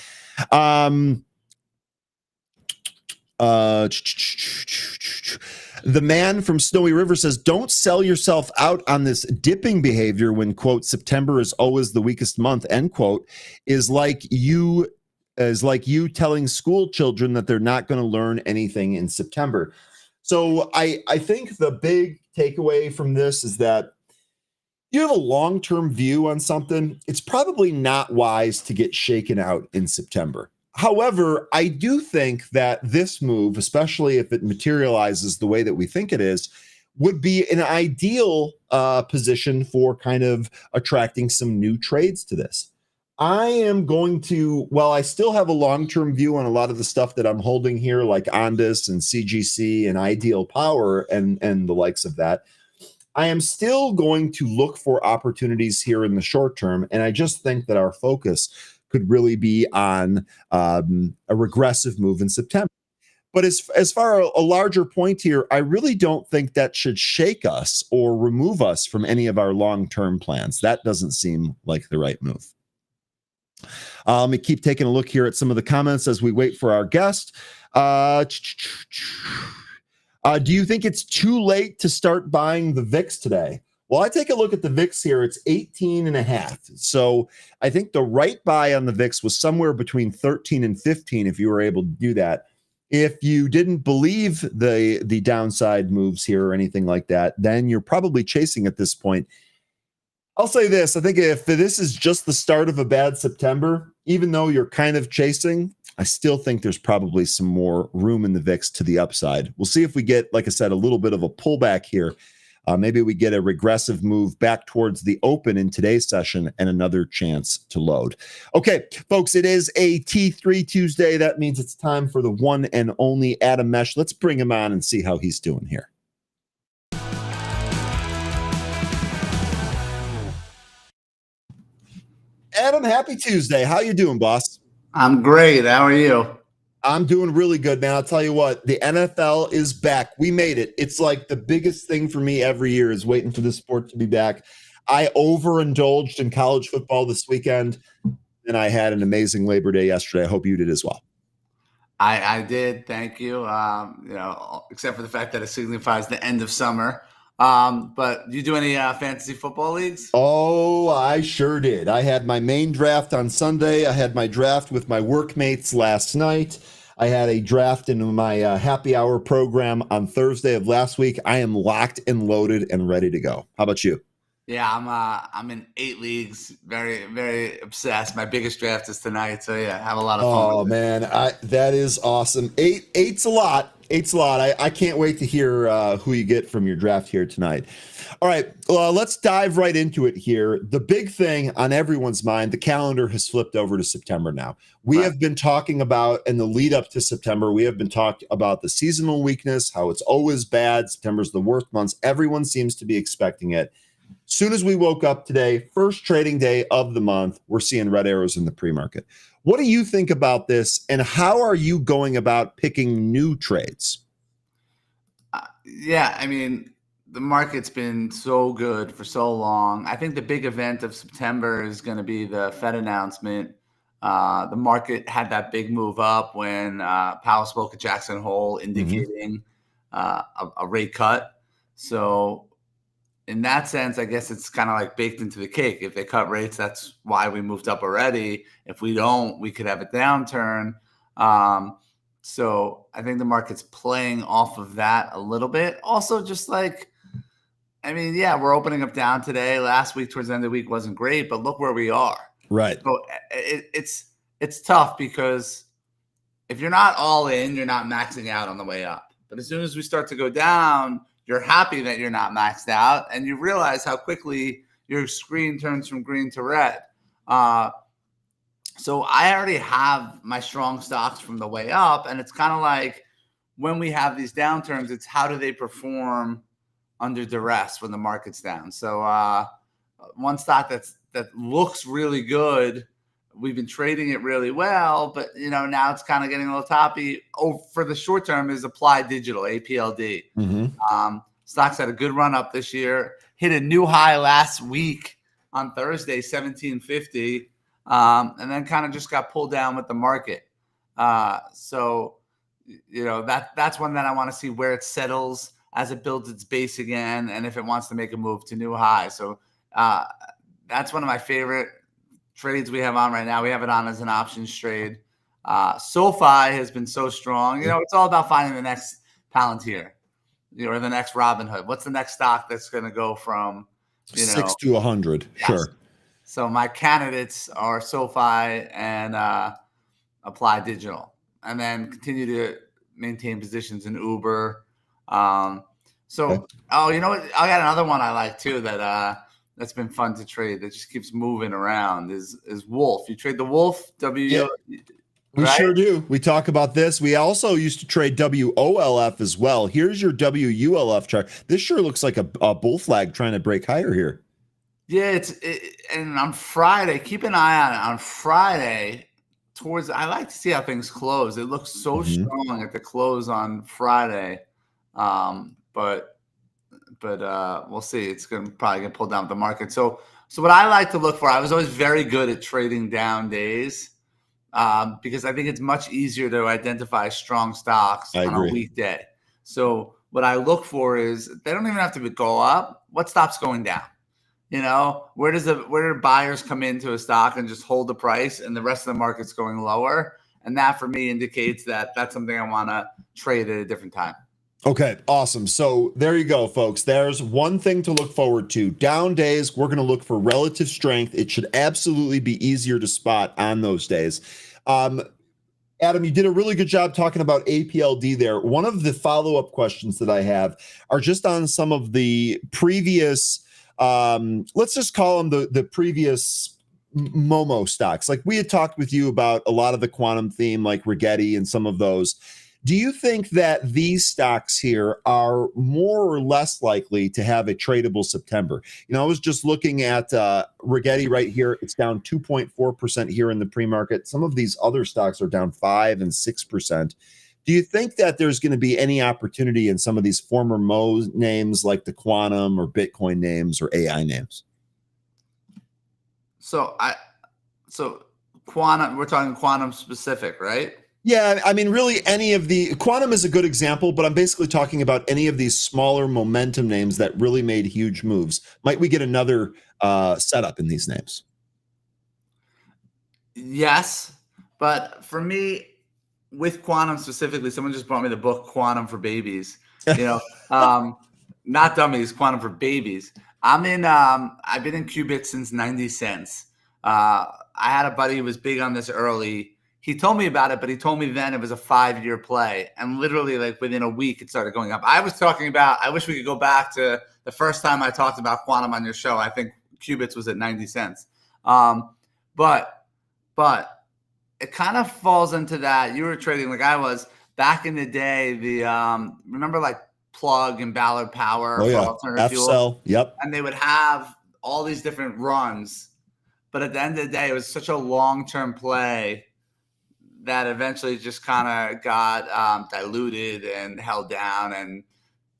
Speaker 1: The man from Snowy River says, don't sell yourself out on this dipping behavior when, quote, September is always the weakest month, end quote, is like you telling school children that they're not going to learn anything in September. So I think the big takeaway from this is that you have a long-term view on something. It's probably not wise to get shaken out in September. However, I do think that this move, especially if it materializes the way that we think it is, would be an ideal position for kind of attracting some new trades to this. I am going to, well, I still have a long-term view on a lot of the stuff that I'm holding here, like Ondas and CGC and Ideal Power and the likes of that. I am still going to look for opportunities here in the short term, and I just think that our focus could really be on a regressive move in September. But as far a larger point here, I really don't think that should shake us or remove us from any of our long-term plans. That doesn't seem like the right move. Let me keep taking a look here at some of the comments as we wait for our guest. Do you think it's too late to start buying the VIX today? Well, I take a look at the VIX here. It's 18.5. So I think the right buy on the VIX was somewhere between 13 and 15 if you were able to do that. If you didn't believe the downside moves here or anything like that, then you're probably chasing at this point. I'll say this. I think if this is just the start of a bad September, even though you're kind of chasing, I still think there's probably some more room in the VIX to the upside. We'll see if we get, like I said, a little bit of a pullback here. Maybe we get a regressive move back towards the open in today's session and another chance to load. Okay, folks, it is a T3 Tuesday. That means it's time for the one and only Adam Mesh. Let's bring him on and see how he's doing here. Adam, happy Tuesday. How you doing, boss?
Speaker 2: I'm great. How are you?
Speaker 1: I'm doing really good, man. I'll tell you what, the NFL is back. We made it. It's like the biggest thing for me every year is waiting for the sport to be back. I overindulged in college football this weekend, and I had an amazing Labor Day yesterday. I hope you did as well.
Speaker 2: I did. Thank you. Except for the fact that it signifies the end of summer. But do you do any fantasy football leagues?
Speaker 1: Oh, I sure did. I had my main draft on Sunday. I had my draft with my workmates last night. I had a draft in my happy hour program on Thursday of last week. I am locked and loaded and ready to go. How about you?
Speaker 2: Yeah, I'm in 8 leagues. Very, very obsessed. My biggest draft is tonight, so yeah, have a lot of fun.
Speaker 1: Oh man, that is awesome. Eight's a lot. I can't wait to hear who you get from your draft here tonight. All right, let's dive right into it here. The big thing on everyone's mind, the calendar has flipped over to September now. We have been talking about, in the lead up to September, we have been talking about the seasonal weakness, how it's always bad. September's the worst month. Everyone seems to be expecting it. Soon as we woke up today, first trading day of the month, we're seeing red arrows in the pre-market. What do you think about this, and how are you going about picking new trades?
Speaker 2: Yeah, I mean, the market's been so good for so long. I think the big event of September is going to be the Fed announcement. The market had that big move up when Powell spoke at Jackson Hole indicating a rate cut. So in that sense, I guess it's kind of like baked into the cake. If they cut rates, that's why we moved up already. If we don't, we could have a downturn. So I think the market's playing off of that a little bit. Also, just like, I mean, yeah, we're opening up down today. Last week, towards the end of the week, wasn't great, but look where we are.
Speaker 1: Right.
Speaker 2: So it's tough because if you're not all in, you're not maxing out on the way up. But as soon as we start to go down, you're happy that you're not maxed out, and you realize how quickly your screen turns from green to red. So I already have my strong stocks from the way up, and it's kind of like when we have these downturns, it's how do they perform under duress when the market's down. So one stock that looks really good, we've been trading it really well, but now it's kind of getting a little toppy. Oh, for the short term is Applied Digital, APLD. Stocks had a good run up this year, hit a new high last week on Thursday, 1750, and then kind of just got pulled down with the market. So that's one that I want to see where it settles as it builds its base again, and if it wants to make a move to new high. So that's one of my favorite trades we have on right now. We have it on as an options trade. SoFi has been so strong. It's all about finding the next Palantir, or the next Robinhood. What's the next stock that's going to go from
Speaker 1: 6 to 100? Yes. Sure.
Speaker 2: So my candidates are SoFi and apply digital, and then continue to maintain positions in Uber. So, oh, you know what? I got another one I like too that's been fun to trade that just keeps moving around is Wolf. You trade the Wolf,
Speaker 1: Yeah. We sure do. We talk about this. We also used to trade WOLF as well. Here's your WULF chart. This sure looks like a bull flag trying to break higher here.
Speaker 2: Yeah, and on Friday, keep an eye on it. On Friday, I like to see how things close. It looks so strong at the close on Friday, but we'll see. It's probably gonna pull down the market. So what I like to look for, I was always very good at trading down days. Because I think it's much easier to identify strong stocks on a weekday. So what I look for is they don't even have to go up. What stops going down? You know, where do buyers come into a stock and just hold the price, and the rest of the market's going lower? And that for me indicates that that's something I want to trade at a different time.
Speaker 1: Okay, awesome. So there you go, folks. There's one thing to look forward to. Down days, we're going to look for relative strength. It should absolutely be easier to spot on those days. Adam, you did a really good job talking about APLD there. One of the follow-up questions that I have are just on some of the previous, let's just call them the previous Momo stocks. Like we had talked with you about a lot of the quantum theme, like Rigetti and some of those. Do you think that these stocks here are more or less likely to have a tradable September? You know, I was just looking at Rigetti right here. It's down 2.4% here in the pre-market. Some of these other stocks are down 5 and 6%. Do you think that there's going to be any opportunity in some of these former Mo names like the quantum or Bitcoin names or AI names?
Speaker 2: So quantum, we're talking quantum specific, right?
Speaker 1: Yeah, I mean, really, any of the quantum is a good example, but I'm basically talking about any of these smaller momentum names that really made huge moves. Might we get another setup in these names?
Speaker 2: Yes, but for me, with quantum specifically, someone just brought me the book Quantum for Babies. You know, not dummies, Quantum for Babies. I've been in qubits since 90 cents. I had a buddy who was big on this early. He told me about it, but he told me then it was a 5-year play. And literally, like within a week, it started going up. I was talking about, I wish we could go back to the first time I talked about quantum on your show. I think qubits was at 90 cents. But it kind of falls into that. You were trading like I was back in the day. Remember like Plug and Ballard Power for alternative fuel?
Speaker 1: Yep.
Speaker 2: And they would have all these different runs. But at the end of the day, it was such a long-term play that eventually just kind of got diluted and held down and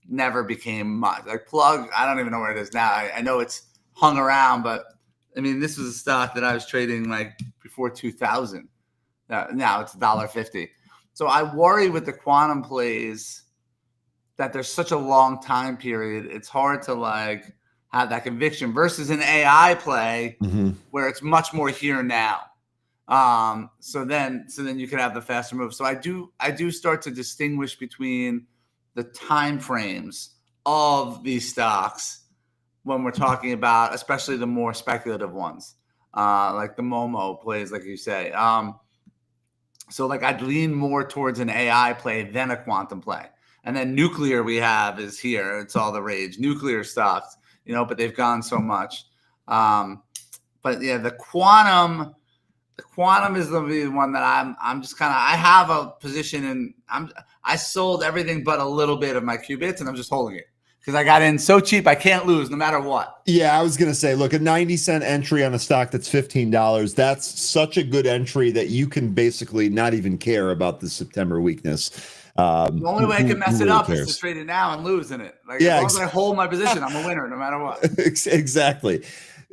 Speaker 2: never became much. Like Plug, I don't even know where it is now. I know it's hung around, but I mean, this was a stock that I was trading like before 2000. Now it's $1.50. So I worry with the quantum plays that there's such a long time period. It's hard to like have that conviction versus an AI play where it's much more here and now. So then you can have the faster move. So I do start to distinguish between the time frames of these stocks when we're talking about, especially the more speculative ones, like the Momo plays, like you say. So like I'd lean more towards an AI play than a quantum play. And then nuclear we have is here. It's all the rage. Nuclear stocks, you know, but they've gone so much. But yeah, the quantum is the one that I'm just kind of, I have a position and I sold everything but a little bit of my qubits and I'm just holding it because I got in so cheap. I can't lose no matter what.
Speaker 1: Yeah, I was going to say, look, a 90-cent entry on a stock that's $15. That's such a good entry that you can basically not even care about the September weakness.
Speaker 2: The only way I can mess it up is to trade it now and lose in it. Like as long as I hold my position, I'm a winner no matter what.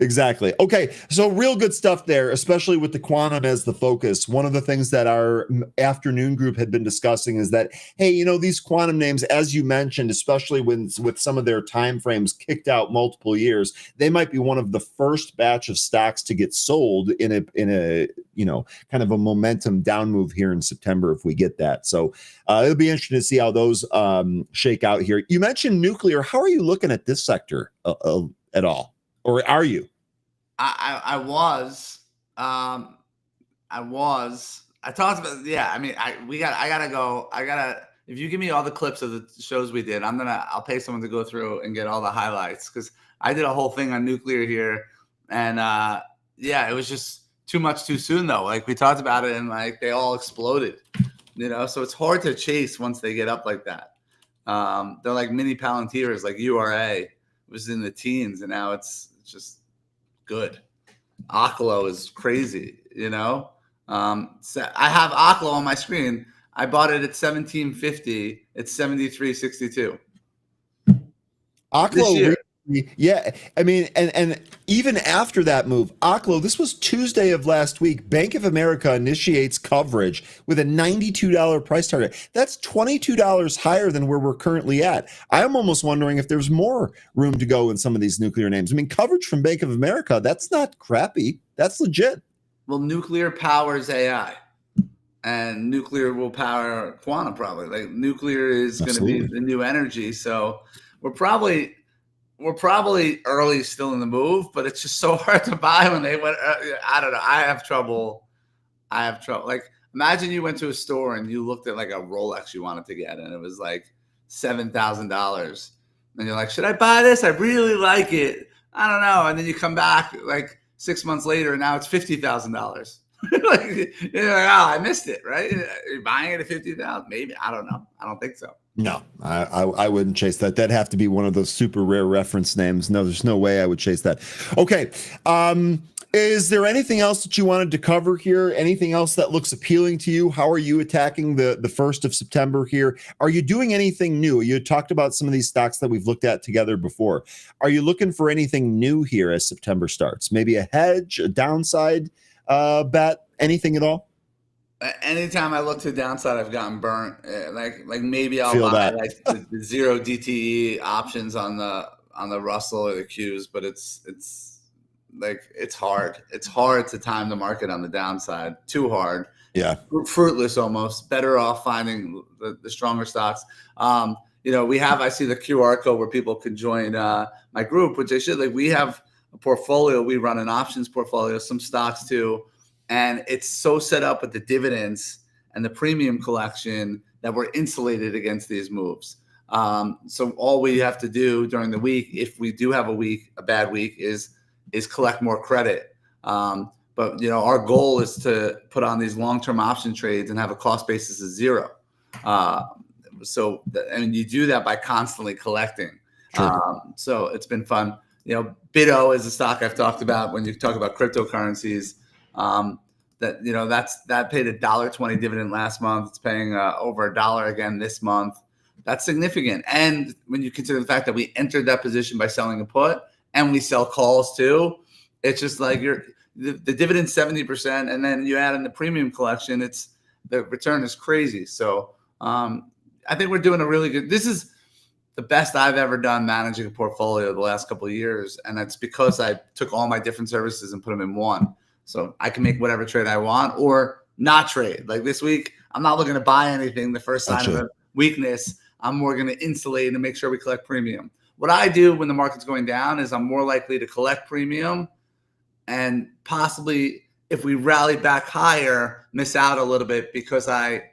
Speaker 1: Exactly. Okay, so real good stuff there, especially with the quantum as the focus. One of the things that our afternoon group had been discussing is that, hey, you know, these quantum names, as you mentioned, especially with some of their time frames kicked out multiple years, they might be one of the first batch of stocks to get sold in a you know, kind of a momentum down move here in September if we get that. So it'll be interesting to see how those shake out here. You mentioned nuclear. How are you looking at this sector at all? Or are you?
Speaker 2: I was I talked about, yeah. I mean, if you give me all the clips of the shows we did, I'll pay someone to go through and get all the highlights, because I did a whole thing on nuclear here, and yeah, it was just too much too soon though. Like we talked about it, and like they all exploded, so it's hard to chase once they get up like that. They're like mini Palantirs, like URA was in the teens, and now it's just good. Oklo is crazy, So I have Oklo on my screen. I bought it at 1750. It's 73.62. This year.
Speaker 1: Yeah, I mean, and even after that move, Oklo, this was Tuesday of last week. Bank of America initiates coverage with a $92 price target. That's $22 higher than where we're currently at. I'm almost wondering if there's more room to go in some of these nuclear names. I mean, coverage from Bank of America, that's not crappy. That's legit.
Speaker 2: Well, nuclear powers AI, and nuclear will power quantum probably. Like nuclear is going to be the new energy. So we're probably early still in the move, but it's just so hard to buy when they went. I don't know. I have trouble. Like imagine you went to a store and you looked at like a Rolex you wanted to get, and it was like $7,000, and you're like, should I buy this? I really like it. I don't know. And then you come back like 6 months later, and now it's $50,000. Like, you're like, oh, I missed it, right? You're buying it at $50,000? Maybe. I don't know. I don't think so.
Speaker 1: No, I wouldn't chase that. That'd have to be one of those super rare reference names. No, there's no way I would chase that. Okay. Is there anything else that you wanted to cover here? Anything else that looks appealing to you? How are you attacking the 1st of September here? Are you doing anything new? You talked about some of these stocks that we've looked at together before. Are you looking for anything new here as September starts? Maybe a hedge, a downside bet, anything at all?
Speaker 2: Anytime I look to the downside, I've gotten burnt. Like maybe I'll buy like the 0 DTE options on the Russell or the Qs, but it's like it's hard. It's hard to time the market on the downside. Too hard.
Speaker 1: Yeah,
Speaker 2: fruitless almost. Better off finding the stronger stocks. I see the QR code where people can join my group, which they should. Like we have a portfolio. We run an options portfolio, some stocks too. And it's so set up with the dividends and the premium collection that we're insulated against these moves. So all we have to do during the week, if we do have a bad week, is collect more credit. But our goal is to put on these long-term option trades and have a cost basis of 0. And you do that by constantly collecting.
Speaker 1: Sure.
Speaker 2: So it's been fun. BITO is a stock I've talked about when you talk about cryptocurrencies. That paid $1.20 dividend last month. It's paying over $1 again this month. That's significant. And when you consider the fact that we entered that position by selling a put, and we sell calls too, it's just like the dividend 70%, and then you add in the premium collection, the return is crazy. So I think we're doing a really good. This is the best I've ever done managing a portfolio the last couple of years, and that's because I took all my different services and put them in one. So I can make whatever trade I want or not trade. Like this week, I'm not looking to buy anything. The first sign of a weakness, I'm more going to insulate and make sure we collect premium. What I do when the market's going down is I'm more likely to collect premium and possibly, if we rally back higher, miss out a little bit because I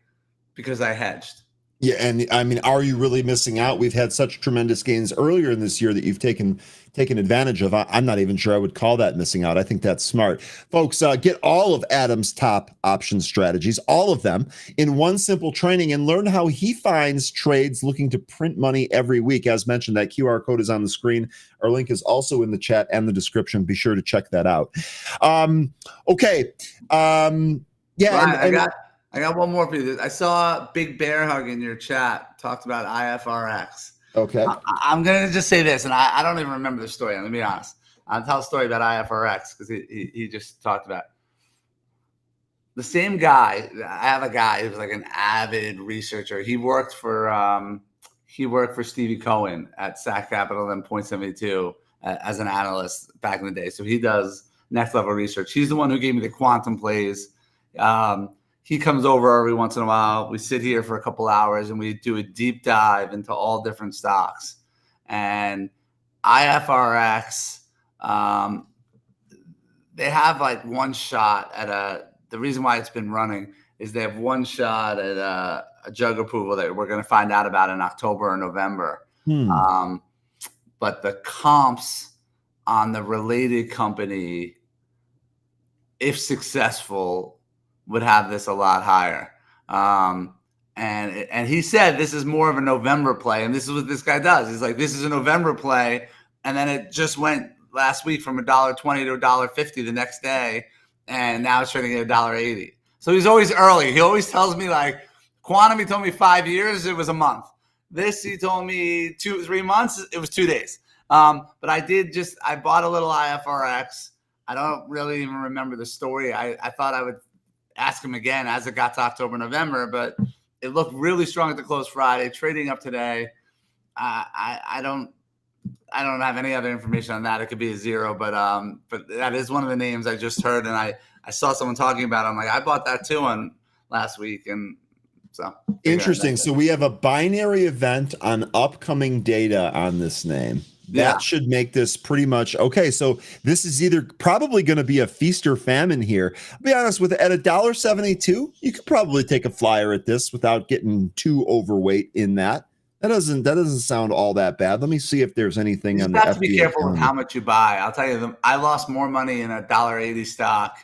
Speaker 2: hedged.
Speaker 1: Yeah, and I mean, are you really missing out? We've had such tremendous gains earlier in this year that you've taken advantage of. I'm not even sure I would call that missing out. I think that's smart. Folks, get all of Adam's top option strategies, all of them, in one simple training, and learn how he finds trades looking to print money every week. As mentioned, that QR code is on the screen. Our link is also in the chat and the description. Be sure to check that out. Okay.
Speaker 2: Yeah, I got one more for you. I saw Big Bear Hug in your chat, talked about IFRX.
Speaker 1: Okay.
Speaker 2: I'm going to just say this, and I don't even remember the story. Let me be honest. I'll tell a story about IFRX because he just talked about it. The same guy. I have a guy who's like an avid researcher. He worked for Stevie Cohen at SAC Capital and Point72 as an analyst back in the day. So he does next level research. He's the one who gave me the quantum plays. He comes over every once in a while. We sit here for a couple hours and we do a deep dive into all different stocks. And IFRX, they have like one shot at the reason why it's been running. is they have one shot at a jug approval that we're going to find out about in October or November. But the comps on the related company, if successful, would have this a lot higher. And he said this is more of a November play, and this is what this guy does. He's like, this is a November play, and then it just went last week from $1.20 to $1.50 the next day, and now it's trading at $1.80. So he's always early. He always tells me, like, Quantum, he told me 5 years, it was a month. This, he told me 3 months, it was 2 days. But I bought a little IFRX. I don't really even remember the story. I thought I would ask him again as it got to October, November, but it looked really strong at the close Friday, trading up today. I don't have any other information on that. It could be a zero, but that is one of the names I just heard, and I saw someone talking about it. I'm like, I bought that too on last week, and so
Speaker 1: interesting. So we have a binary event on upcoming data on this name. That should make this pretty much okay. So this is either probably going to be a feast or famine here. I'll be honest with it, at $1.72, you could probably take a flyer at this without getting too overweight in that. That doesn't sound all that bad. Let me see if there's anything on the FBA.
Speaker 2: You have to be careful with how much you buy. I'll tell you, I lost more money in a $1.80 stock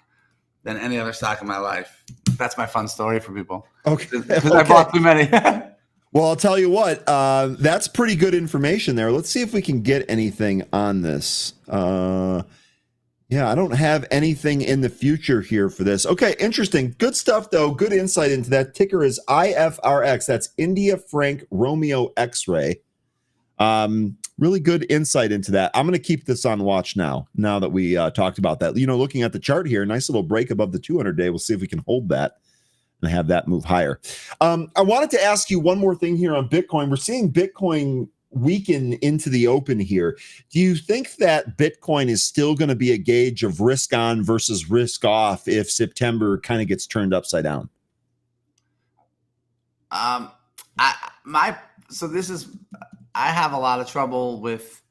Speaker 2: than any other stock in my life. That's my fun story for people.
Speaker 1: Okay.
Speaker 2: Because I bought too many.
Speaker 1: Well, I'll tell you what, that's pretty good information there. Let's see if we can get anything on this. Yeah, I don't have anything in the future here for this. Okay, interesting. Good stuff, though. Good insight into that. Ticker is IFRX. That's India Frank Romeo X-ray. Really good insight into that. I'm going to keep this on watch now that we talked about that. You know, looking at the chart here, nice little break above the 200-day. We'll see if we can hold that and have that move higher. I wanted to ask you one more thing here on Bitcoin. We're seeing Bitcoin weaken into the open here. Do you think that Bitcoin is still going to be a gauge of risk on versus risk off if September kind of gets turned upside down?
Speaker 2: I have a lot of trouble with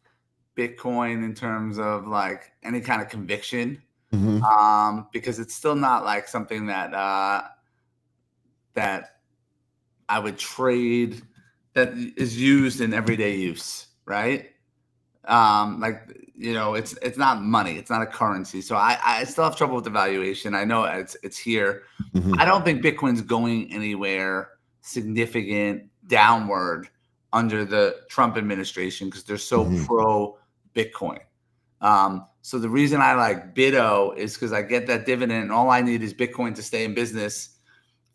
Speaker 2: Bitcoin in terms of like any kind of conviction, because it's still not like something that I would trade that is used in everyday use, right? It's not money, it's not a currency. So I still have trouble with the valuation. I know it's here. I don't think Bitcoin's going anywhere significant downward under the Trump administration because they're so pro Bitcoin. So the reason I like BITO is because I get that dividend, and all I need is Bitcoin to stay in business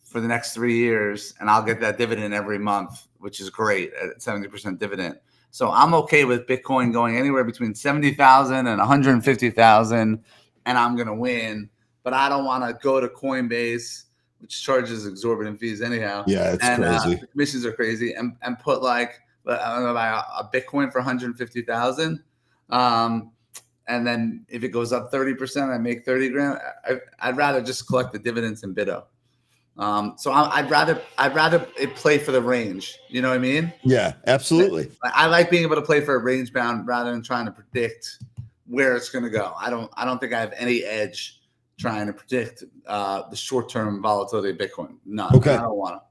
Speaker 2: for the next 3 years, and I'll get that dividend every month, which is great at 70% dividend. So I'm okay with Bitcoin going anywhere between 70,000 and 150,000, and I'm going to win. But I don't want to go to Coinbase, which charges exorbitant fees anyhow.
Speaker 1: Yeah, it's crazy.
Speaker 2: The commissions are crazy, and put like I don't know, buy a Bitcoin for 150,000. And then if it goes up 30%, I make 30 grand. I'd rather just collect the dividends in BITO. So I'd rather it play for the range. You know what I mean?
Speaker 1: Yeah, absolutely.
Speaker 2: I like being able to play for a range bound rather than trying to predict where it's going to go. I don't think I have any edge trying to predict the short term volatility of Bitcoin. None.
Speaker 1: Okay.
Speaker 2: I don't want to.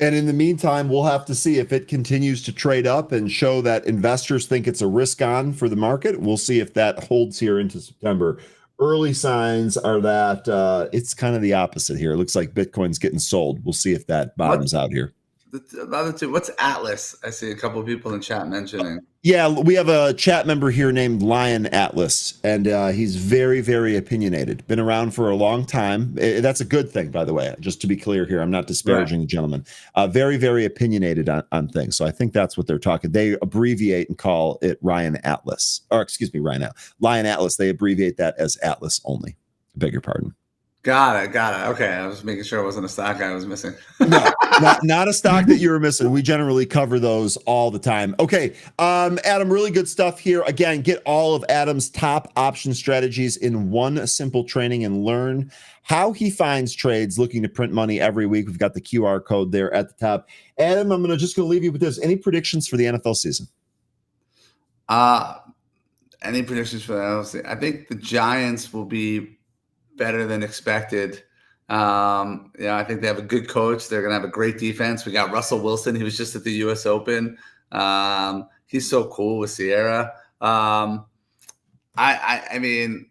Speaker 1: And in the meantime, we'll have to see if it continues to trade up and show that investors think it's a risk on for the market. We'll see if that holds here into September. Early signs are that it's kind of the opposite here. It looks like Bitcoin's getting sold. We'll see if that bottoms out here.
Speaker 2: The other two, what's Atlas? I see a couple of people in chat mentioning.
Speaker 1: Yeah, we have a chat member here named Lion Atlas, and he's very, very opinionated. Been around for a long time. That's a good thing, by the way, just to be clear here. I'm not disparaging the gentleman. Very, very opinionated on things. So I think that's what they're talking. They abbreviate and call it Lion Atlas. Lion Atlas. They abbreviate that as Atlas only. I beg your pardon.
Speaker 2: Got it. Okay, I was making sure it wasn't a stock I was missing.
Speaker 1: No, not a stock that you were missing. We generally cover those all the time. Okay, Adam, really good stuff here. Again, get all of Adam's top option strategies in one simple training and learn how he finds trades looking to print money every week. We've got the QR code there at the top. Adam, I'm just going to leave you with this. Any predictions for the NFL season?
Speaker 2: Any predictions for the NFL season? I think the Giants will be better than expected. I think they have a good coach. They're going to have a great defense. We got Russell Wilson. He was just at the U.S. Open. He's so cool with Sierra. I mean,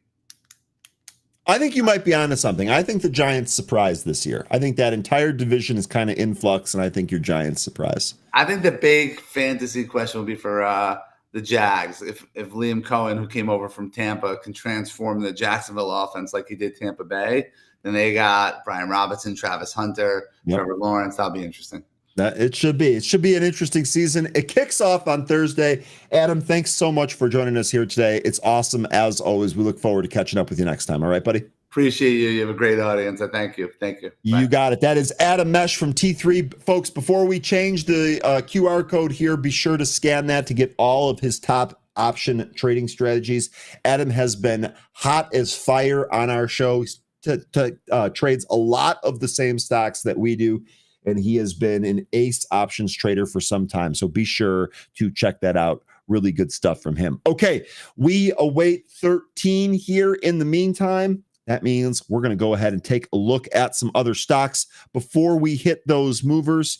Speaker 1: I think you might be onto something. I think the Giants surprised this year. I think that entire division is kind of in flux, and I think your Giants surprise.
Speaker 2: I think the big fantasy question will be for the Jags. If Liam Cohen, who came over from Tampa, can transform the Jacksonville offense like he did Tampa Bay, then they got Brian Robinson, Travis Hunter, Trevor Lawrence. That'll be interesting.
Speaker 1: It should be. It should be an interesting season. It kicks off on Thursday. Adam, thanks so much for joining us here today. It's awesome as always. We look forward to catching up with you next time. All right, buddy?
Speaker 2: Appreciate you. You have a great audience. Thank you. Thank you.
Speaker 1: Bye. You got it. That is Adam Mesh from T3. Folks, before we change the QR code here, be sure to scan that to get all of his top option trading strategies. Adam has been hot as fire on our show. Trades a lot of the same stocks that we do, and he has been an ace options trader for some time. So be sure to check that out. Really good stuff from him. Okay, we await 13 here. In the meantime, that means we're going to go ahead and take a look at some other stocks before we hit those movers.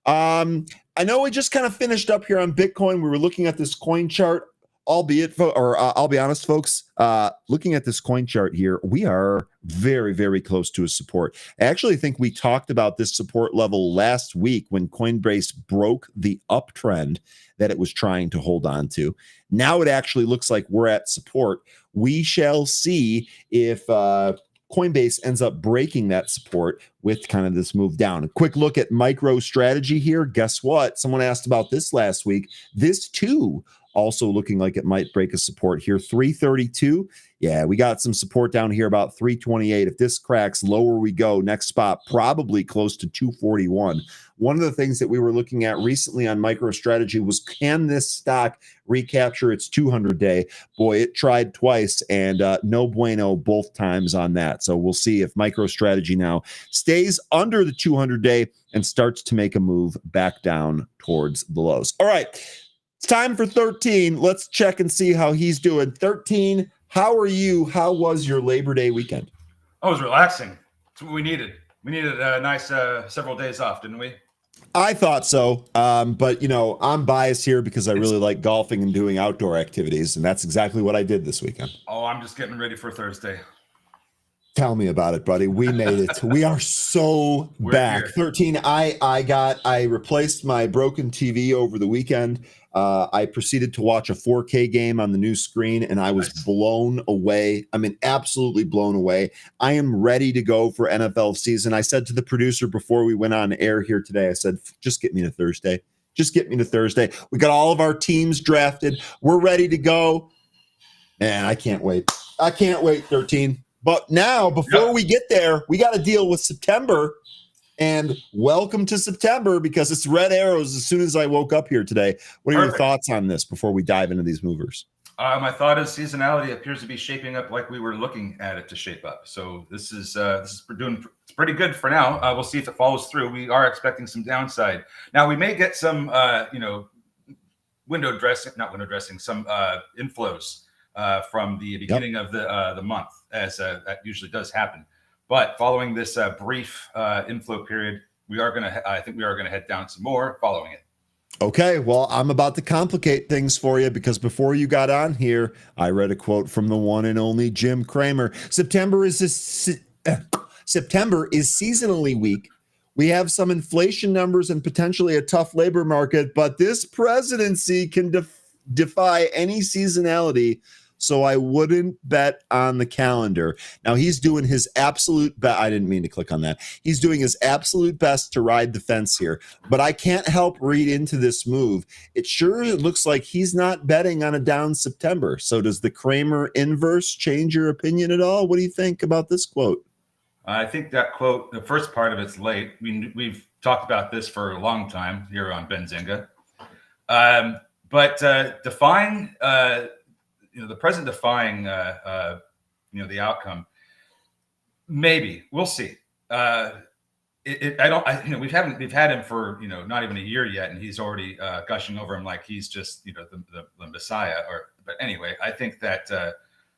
Speaker 1: I know we just kind of finished up here on Bitcoin. We were looking at this coin chart. I'll be honest, folks, looking at this coin chart here, we are very, very close to a support. I actually think we talked about this support level last week when Coinbase broke the uptrend that it was trying to hold on to. Now it actually looks like we're at support. We shall see if Coinbase ends up breaking that support with kind of this move down. A quick look at MicroStrategy here. Guess what? Someone asked about this last week. This too also looking like it might break a support here. 332. Yeah, we got some support down here about 328. If this cracks, lower we go. Next spot, probably close to 241. One of the things that we were looking at recently on MicroStrategy was, can this stock recapture its 200-day? Boy, it tried twice, and no bueno both times on that. So we'll see if MicroStrategy now stays under the 200-day and starts to make a move back down towards the lows. All right. It's time for 13. Let's check and see how he's doing. 13, how are you? How was your Labor Day weekend?
Speaker 3: Oh, it was relaxing. That's what we needed. We needed a nice several days off, didn't we?
Speaker 1: I thought so. But, I'm biased here because I really like golfing and doing outdoor activities, and that's exactly what I did this weekend.
Speaker 3: Oh, I'm just getting ready for Thursday.
Speaker 1: Tell me about it, buddy. We made it. We are so back. Here. 13, I replaced my broken TV over the weekend. I proceeded to watch a 4K game on the new screen, and I was blown away. I mean, absolutely blown away. I am ready to go for NFL season. I said to the producer before we went on air here today, I said, just get me to Thursday. Just get me to Thursday. We got all of our teams drafted. We're ready to go. And I can't wait. I can't wait, 13. But now, before we get there, we got to deal with September. And welcome to September, because it's red arrows as soon as I woke up here today. What are your thoughts on this before we dive into these movers?
Speaker 3: My thought is seasonality appears to be shaping up like we were looking at it to shape up. So this is doing it's pretty good for now. We'll see if it follows through. We are expecting some downside. Now we may get some some inflows from the beginning of the month, as that usually does happen. But following this brief inflow period, I think we are gonna head down some more following it.
Speaker 1: Okay, well, I'm about to complicate things for you, because before you got on here, I read a quote from the one and only Jim Cramer. September is seasonally weak. We have some inflation numbers and potentially a tough labor market, but this presidency can defy any seasonality. So I wouldn't bet on the calendar. Now, he's doing his absolute best. I didn't mean to click on that. He's doing his absolute best to ride the fence here. But I can't help read into this move. It looks like he's not betting on a down September. So does the Cramer inverse change your opinion at all? What do you think about this quote?
Speaker 3: I think that quote, the first part of it's late. We've talked about this for a long time here on Benzinga. But defying... the president defying, the outcome. Maybe we'll see. We've had him for not even a year yet, and he's already gushing over him like he's just the Messiah. But anyway, I think that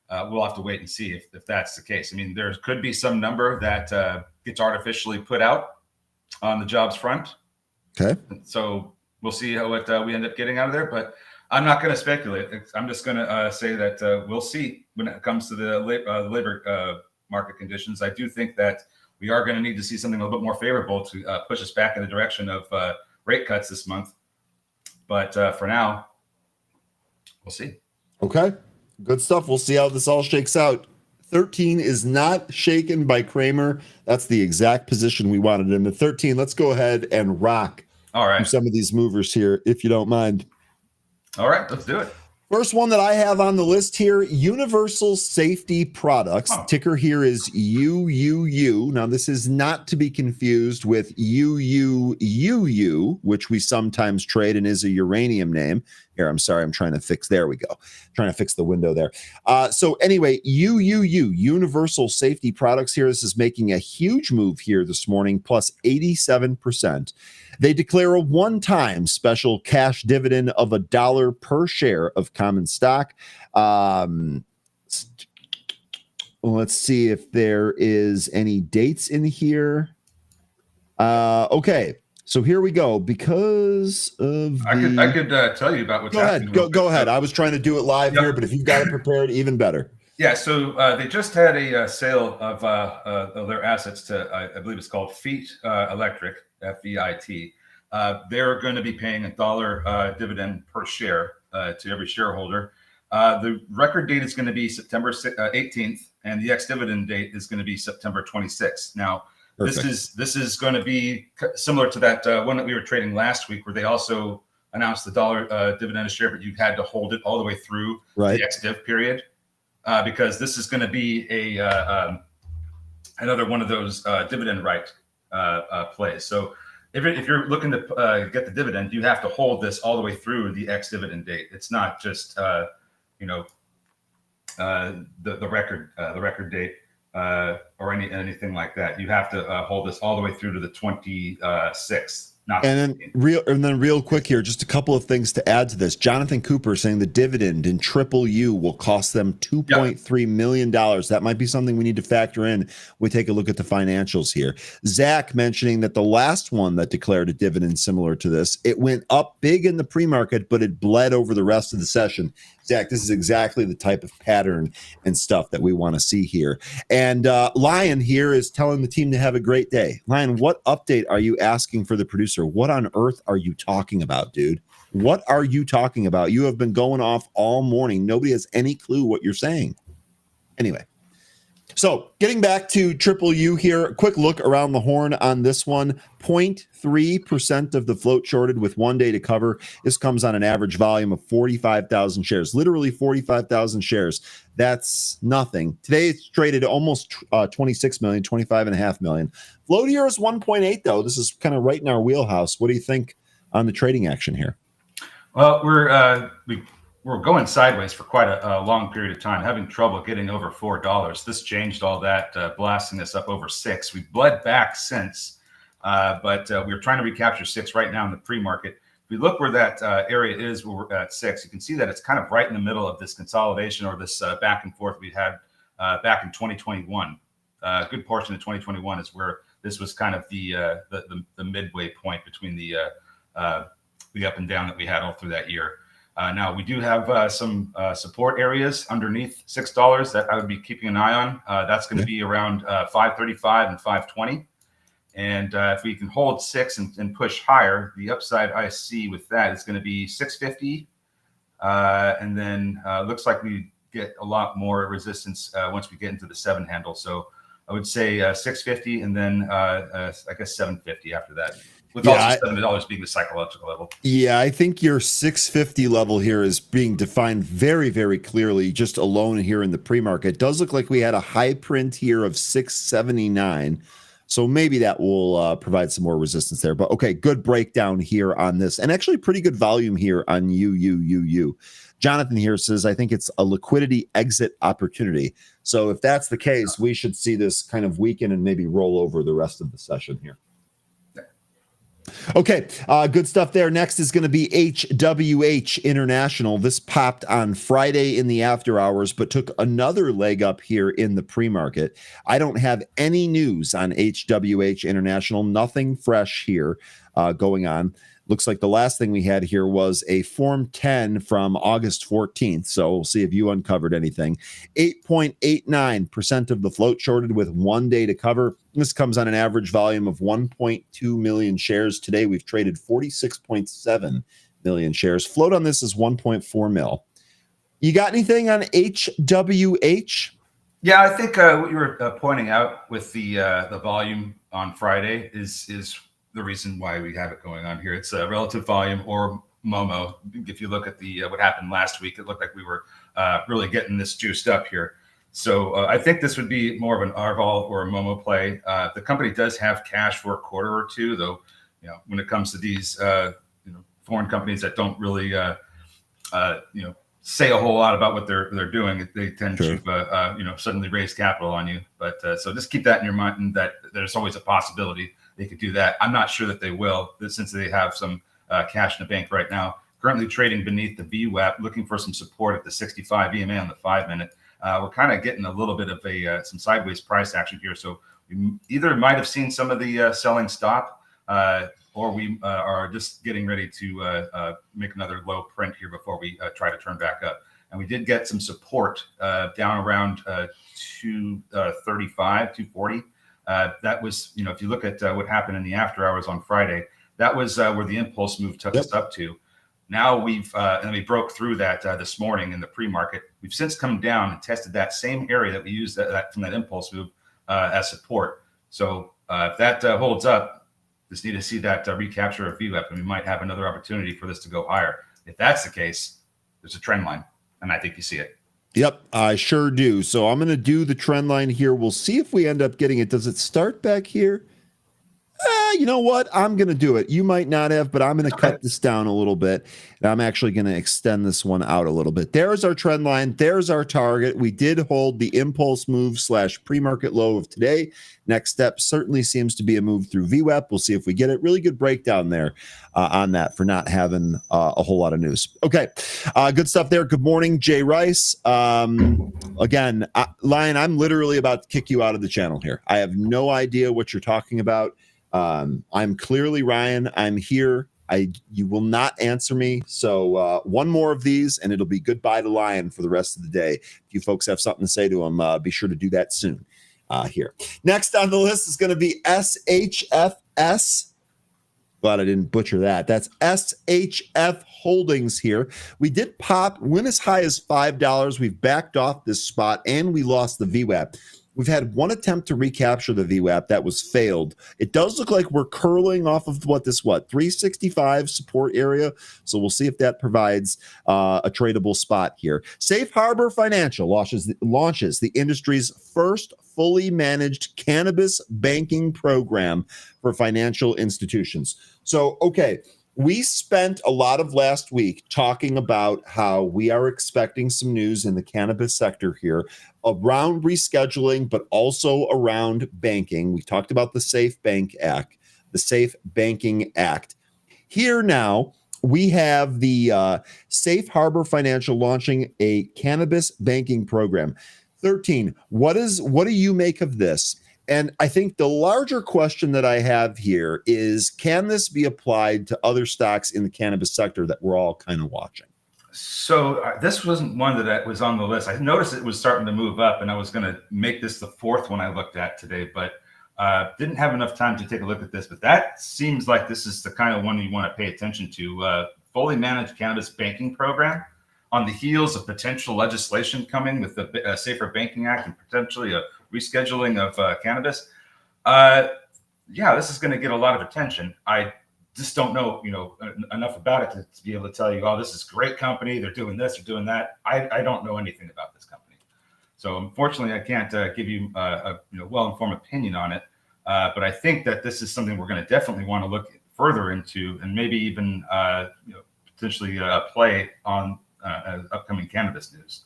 Speaker 3: we'll have to wait and see if that's the case. I mean, there could be some number that gets artificially put out on the jobs front.
Speaker 1: Okay.
Speaker 3: So we'll see what we end up getting out of there. But I'm not going to speculate. I'm just going to say that we'll see when it comes to the labor market conditions. I do think that we are going to need to see something a little bit more favorable to push us back in the direction of rate cuts this month. But for now, we'll see.
Speaker 1: Okay. Good stuff. We'll see how this all shakes out. 13 is not shaken by Kramer. That's the exact position we wanted him at 13. Let's go ahead and rock
Speaker 3: All right.
Speaker 1: some of these movers here, if you don't mind.
Speaker 3: All right, let's do it.
Speaker 1: First one that I have on the list here, Universal Safety Products.
Speaker 3: Oh.
Speaker 1: Ticker here is UUU. Now, this is not to be confused with UUUU, which we sometimes trade and is a uranium name. Here, I'm sorry, I'm trying to fix, there we go. Trying to fix the window there. So anyway, UUU, Universal Safety Products here. This is making a huge move here this morning, plus 87%. They declare a one-time special cash dividend of $1 per share of common stock. Let's see if there is any dates in here. Okay. So here we go. Because of
Speaker 3: I could tell you about what's happening.
Speaker 1: Go ahead. I was trying to do it live here, but if you've got it prepared, even better.
Speaker 3: Yeah. So they just had a sale of their assets to, I believe it's called Feet Electric, FEIT. They're going to be paying $1 dividend per share to every shareholder. The record date is going to be September 18th, and the ex-dividend date is going to be September 26th. Now, Perfect. This is going to be similar to that one that we were trading last week, where they also announced the $1 dividend a share, but you had to hold it all the way through the ex-div period, because this is going to be another one of those dividend right plays. So if you're looking to get the dividend, you have to hold this all the way through the ex-dividend date. It's not just the record date. Or anything like that. You have to hold this all the way through to the 26th. And
Speaker 1: then real quick here, just a couple of things to add to this. Jonathan Cooper saying the dividend in Triple U will cost them $2.3 million. That might be something we need to factor in. We take a look at the financials here. Zach mentioning that the last one that declared a dividend similar to this, it went up big in the pre-market, but it bled over the rest of the session. Zach, this is exactly the type of pattern and stuff that we want to see here. And Lion here is telling the team to have a great day. Lion, what update are you asking for the producer? What on earth are you talking about, dude? What are you talking about? You have been going off all morning. Nobody has any clue what you're saying. Anyway. So getting back to Triple U here, a quick look around the horn on this one. 0.3% of the float shorted with 1 day to cover. This comes on an average volume of 45,000 shares, literally 45,000 shares. That's nothing. Today it's traded almost 26 million, 25.5 million. Float here is 1.8 though. This is kind of right in our wheelhouse. What do you think on the trading action here?
Speaker 3: Well, we're going sideways for quite a long period of time, having trouble getting over $4. This changed all that, blasting us up over $6. We bled back since, but we're trying to recapture $6 right now in the pre-market. If we look where that area is, where we're at $6, you can see that it's kind of right in the middle of this consolidation or this back and forth we had back in 2021. A good portion of 2021 is where this was kind of the midway point between the up and down that we had all through that year. Now, we do have some support areas underneath $6 that I would be keeping an eye on. That's going to be around 535 and 520. And if we can hold 6 and push higher, the upside I see with that is going to be 650. And then looks like we get a lot more resistance once we get into the 7 handle. So I would say 650 and then I guess 750 after that. With also $7 being the psychological level. Yeah,
Speaker 1: I think your 650 level here is being defined very, very clearly just alone here in the pre-market. It does look like we had a high print here of 679. So maybe that will provide some more resistance there. But okay, good breakdown here on this. And actually pretty good volume here on UUUU. Jonathan here says, I think it's a liquidity exit opportunity. So if that's the case, we should see this kind of weaken and maybe roll over the rest of the session here. Okay, good stuff there. Next is going to be HWH International. This popped on Friday in the after hours, but took another leg up here in the pre-market. I don't have any news on HWH International. Nothing fresh here going on. Looks like the last thing we had here was a Form 10 from August 14th. So we'll see if you uncovered anything. 8.89% of the float shorted with 1 day to cover. This comes on an average volume of 1.2 million shares. Today we've traded 46.7 million shares. Float on this is 1.4 mil. You got anything on HWH?
Speaker 3: Yeah, I think what you were pointing out with the volume on Friday is the reason why we have it going on here. It's a relative volume or Momo. If you look at the what happened last week, it looked like we were really getting this juiced up here. So I think this would be more of an RVOL or a Momo play. The company does have cash for a quarter or two, though. You know, when it comes to these foreign companies that don't really say a whole lot about what they're doing, they tend to suddenly raise capital on you. But so just keep that in your mind, and that there's always a possibility they could do that. I'm not sure that they will, since they have some cash in the bank right now. Currently trading beneath the VWAP, looking for some support at the 65 EMA on the 5-minute. We're kind of getting a little bit of some sideways price action here. So we either might have seen some of the selling stop, or we are just getting ready to make another low print here before we try to turn back up. And we did get some support down around 235, 240. That was, if you look at what happened in the after hours on Friday, that was where the impulse move took us up to. Now and we broke through that this morning in the pre-market. We've since come down and tested that same area that we used from that impulse move as support. So if that holds up, just need to see that recapture of VWAP, and we might have another opportunity for this to go higher. If that's the case, there's a trend line, and I think you see it.
Speaker 1: Yep, I sure do. So I'm going to do the trend line here. We'll see if we end up getting it. Does it start back here? You know what? I'm going to do it. You might not have, but I'm going to cut this down a little bit. And I'm actually going to extend this one out a little bit. There's our trend line. There's our target. We did hold the impulse move / pre-market low of today. Next step certainly seems to be a move through VWAP. We'll see if we get it. Really good breakdown there on that for not having a whole lot of news. Okay, good stuff there. Good morning, Jay Rice. Again, Lion, I'm literally about to kick you out of the channel here. I have no idea what you're talking about. I'm clearly Ryan. I'm here. You will not answer me. So one more of these and it'll be goodbye to Lion for the rest of the day. If you folks have something to say to him, be sure to do that soon here. Next on the list is going to be SHFS. Glad I didn't butcher that. That's SHF Holdings here. We did win as high as $5. We've backed off this spot and we lost the VWAP. We've had one attempt to recapture the VWAP that was failed. It does look like we're curling off of 365 support area. So we'll see if that provides a tradable spot here. Safe Harbor Financial launches the industry's first fully managed cannabis banking program for financial institutions. So, okay. We spent a lot of last week talking about how we are expecting some news in the cannabis sector here around rescheduling, but also around banking. We talked about the Safe Banking Act. Here now, we have the Safe Harbor Financial launching a cannabis banking program. 13, what do you make of this? And I think the larger question that I have here is, can this be applied to other stocks in the cannabis sector that we're all kind of watching?
Speaker 3: So this wasn't one that was on the list. I noticed it was starting to move up, and I was going to make this the fourth one I looked at today, but didn't have enough time to take a look at this. But that seems like this is the kind of one you want to pay attention to. Fully managed cannabis banking program on the heels of potential legislation coming with the Safer Banking Act and potentially a rescheduling of cannabis. This is going to get a lot of attention. I just don't know, enough about it to be able to tell you, oh, this is a great company. They're doing this, they're doing that. I don't know anything about this company. So unfortunately, I can't give you a well-informed opinion on it. But I think that this is something we're going to definitely want to look further into, and maybe even potentially play on upcoming cannabis news.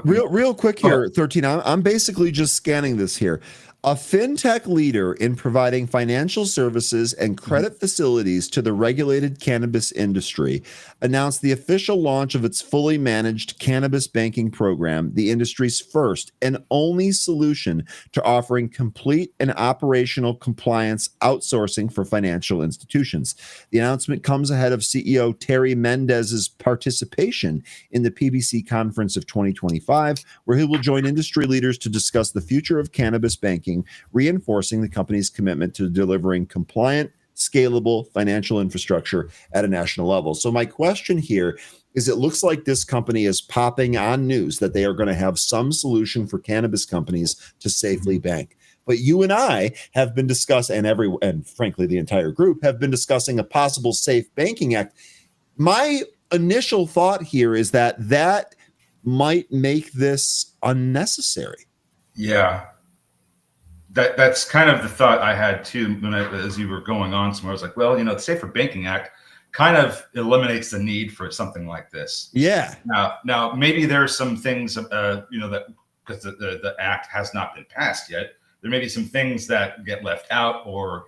Speaker 1: Real quick here, 13. I'm basically just scanning this here. A fintech leader in providing financial services and credit facilities to the regulated cannabis industry announced the official launch of its fully managed cannabis banking program, the industry's first and only solution to offering complete and operational compliance outsourcing for financial institutions. The announcement comes ahead of CEO Terry Mendez's participation in the PBC conference of 2025, where he will join industry leaders to discuss the future of cannabis banking, reinforcing the company's commitment to delivering compliant, scalable financial infrastructure at a national level. So my question here is, it looks like this company is popping on news that they are going to have some solution for cannabis companies to safely bank. But you and I have been discussing, and frankly, the entire group have been discussing a possible Safe Banking Act. My initial thought here is that might make this unnecessary.
Speaker 3: Yeah. That's kind of the thought I had too as you were going on somewhere. I was like, well, the Safer Banking Act kind of eliminates the need for something like this.
Speaker 1: Yeah.
Speaker 3: Now maybe there's some things, that because the act has not been passed yet, there may be some things that get left out, or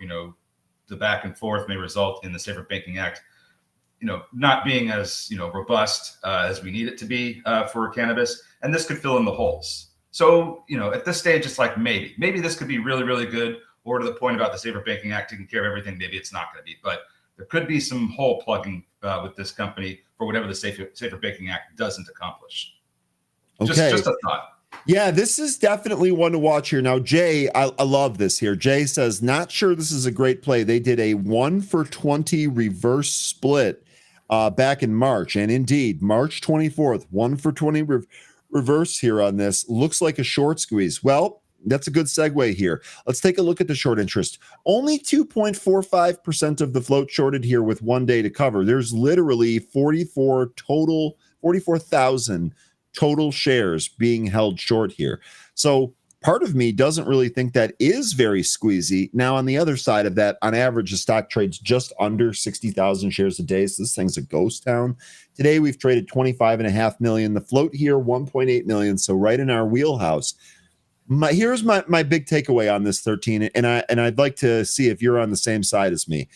Speaker 3: the back and forth may result in the Safer Banking Act, not being as robust as we need it to be for cannabis, and this could fill in the holes. So, at this stage, it's like maybe this could be really, really good, or to the point about the Safer Banking Act taking care of everything, maybe it's not going to be. But there could be some hole plugging with this company for whatever the Safer Banking Act doesn't accomplish.
Speaker 1: Okay.
Speaker 3: Just a thought.
Speaker 1: Yeah, this is definitely one to watch here. Now, Jay, I love this here. Jay says, not sure this is a great play. They did a 1-for-20 reverse split back in March. And indeed, March 24th, 1-for-20 reverse here on this. Looks like a short squeeze. Well, that's a good segue here. Let's take a look at the short interest. Only 2.45% of the float shorted here with 1 day to cover. There's literally 44,000 total shares being held short here. So part of me doesn't really think that is very squeezy. Now, on the other side of that, on average, the stock trades just under 60,000 shares a day. So this thing's a ghost town. Today, we've traded 25.5 million. The float here, 1.8 million. So right in our wheelhouse. Here's my big takeaway on this 13. And I'd like to see if you're on the same side as me.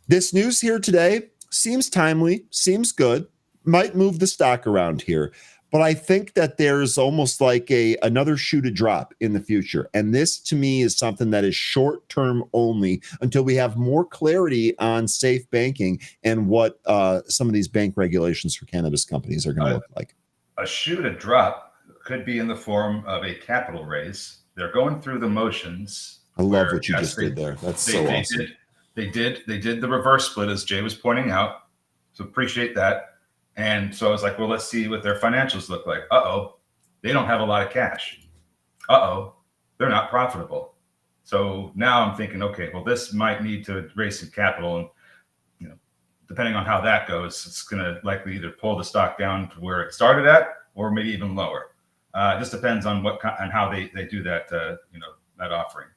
Speaker 1: This news here today seems timely, seems good, might move the stock around here. But I think that there's almost like another shoe to drop in the future. And this, to me, is something that is short-term only until we have more clarity on safe banking and what some of these bank regulations for cannabis companies are going to look like.
Speaker 3: A shoe to drop could be in the form of a capital raise. They're going through the motions.
Speaker 1: I love what you just did there. That's so awesome.
Speaker 3: They did the reverse split, as Jay was pointing out. So appreciate that. And so I was like, well, let's see what their financials look like. They don't have a lot of cash. They're not profitable. So now I'm thinking, okay, well, this might need to raise some capital. And, depending on how that goes, it's going to likely either pull the stock down to where it started at, or maybe even lower. It just depends on and how they do that, that offering.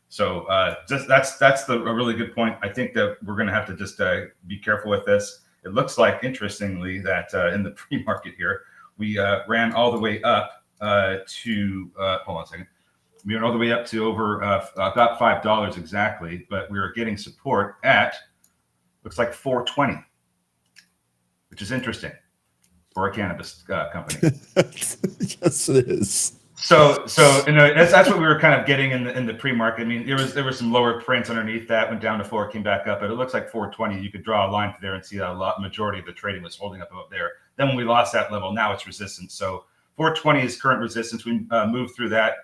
Speaker 3: So that's a really good point. I think that we're going to have to just be careful with this. It looks like, interestingly, that in the pre-market here, we ran all the way up to, hold on a second. We ran all the way up to over about $5 exactly, but we were getting support at, looks like 420, which is interesting for a cannabis company.
Speaker 1: Yes, it is.
Speaker 3: So that's what we were kind of getting in the pre-market. I mean, there was some lower prints underneath that, went down to 4, came back up, but it looks like 420. You could draw a line to there and see that majority of the trading was holding up above there. Then when we lost that level, now it's resistance. So 420 is current resistance. We moved through that.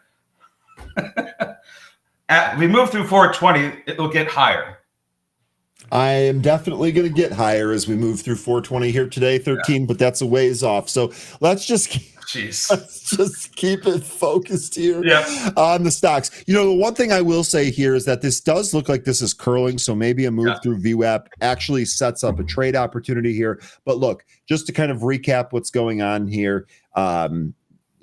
Speaker 3: We moved through 420. It will get higher.
Speaker 1: I am definitely going to get higher as we move through 420 here today, 13, yeah. But that's a ways off. So let's just keep it focused here on the stocks. The one thing I will say here is that this does look like this is curling. So maybe a move through VWAP actually sets up a trade opportunity here. But look, just to kind of recap what's going on here.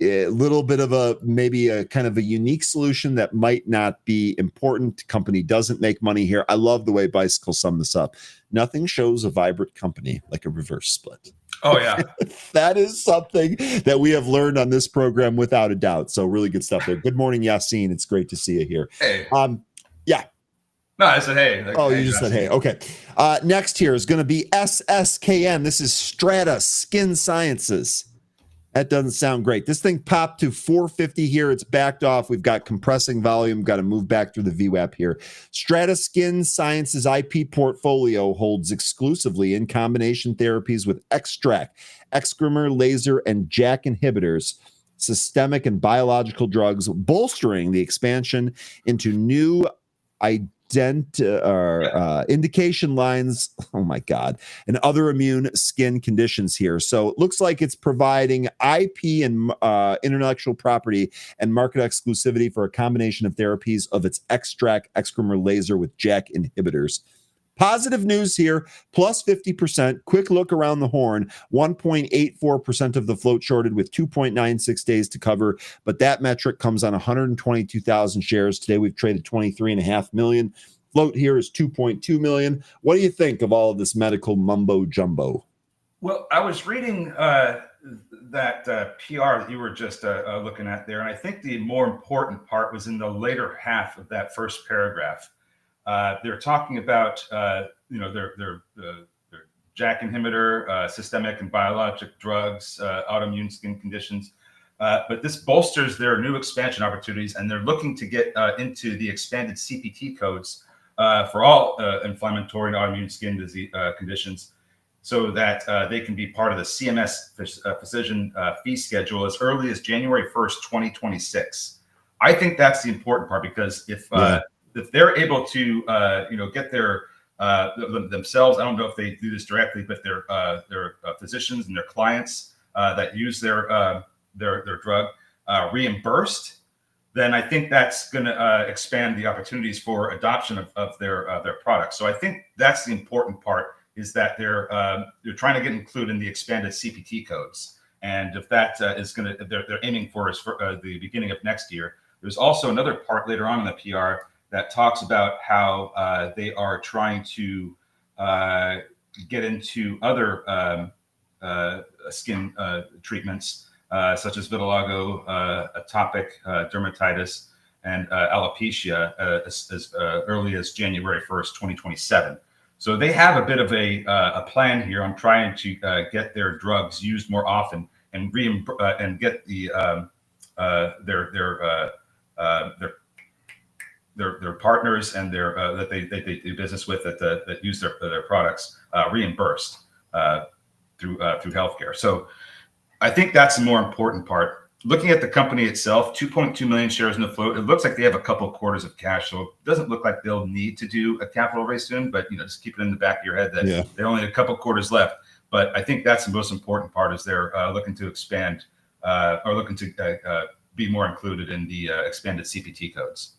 Speaker 1: a little bit of maybe a kind of a unique solution that might not be important. Company doesn't make money here. I love the way Bicycle summed this up. Nothing shows a vibrant company like a reverse split.
Speaker 3: Oh yeah.
Speaker 1: That is something that we have learned on this program without a doubt. So really good stuff there. Good morning, Yassine. It's great to see you here.
Speaker 3: Hey.
Speaker 1: Yeah.
Speaker 3: No, I said hey.
Speaker 1: Oh, you just said hey. Okay. Next here is going to be SSKN. This is Strata Skin Sciences. That doesn't sound great. This thing popped to 450 here. It's backed off. We've got compressing volume. Got to move back through the VWAP here. Strata Skin Sciences IP portfolio holds exclusively in combination therapies with extract, excimer, laser, and JAK inhibitors, systemic and biological drugs, bolstering the expansion into new indication lines, oh my God, and other immune skin conditions here. So it looks like it's providing IP and intellectual property and market exclusivity for a combination of therapies of its extract excimer laser with JAK inhibitors. Positive news here, plus 50%. Quick look around the horn, 1.84% of the float shorted with 2.96 days to cover, but that metric comes on 122,000 shares. Today we've traded 23.5 million. Float here is 2.2 million. What do you think of all of this medical mumbo jumbo?
Speaker 3: Well, I was reading that PR that you were just looking at there, and I think the more important part was in the later half of that first paragraph. They're talking about their JAK inhibitor, systemic and biologic drugs, autoimmune skin conditions. But this bolsters their new expansion opportunities, and they're looking to get into the expanded CPT codes for all inflammatory and autoimmune skin disease conditions, so that they can be part of the CMS physician fee schedule as early as January 1st, 2026. I think that's the important part, because if they're able to, get their themselves, I don't know if they do this directly, but their physicians and their clients that use their drug reimbursed, then I think that's going to expand the opportunities for adoption of their products. So I think that's the important part, is that they're trying to get included in the expanded CPT codes, and if that is going to, they're aiming for is for the beginning of next year. There's also another part later on in the PR that talks about how they are trying to get into other skin treatments, such as vitiligo, atopic dermatitis, and alopecia as early as January 1st, 2027. So they have a bit of a plan here on trying to get their drugs used more often and get their partners and their that they do business with that use their products reimbursed through healthcare. So I think that's the more important part. Looking at the company itself, 2.2 million shares in the float. It looks like they have a couple of quarters of cash, so it doesn't look like they'll need to do a capital raise soon. But just keep it in the back of your head that they only have a couple of quarters left. But I think that's the most important part, is they're looking to expand or looking to be more included in the expanded CPT codes.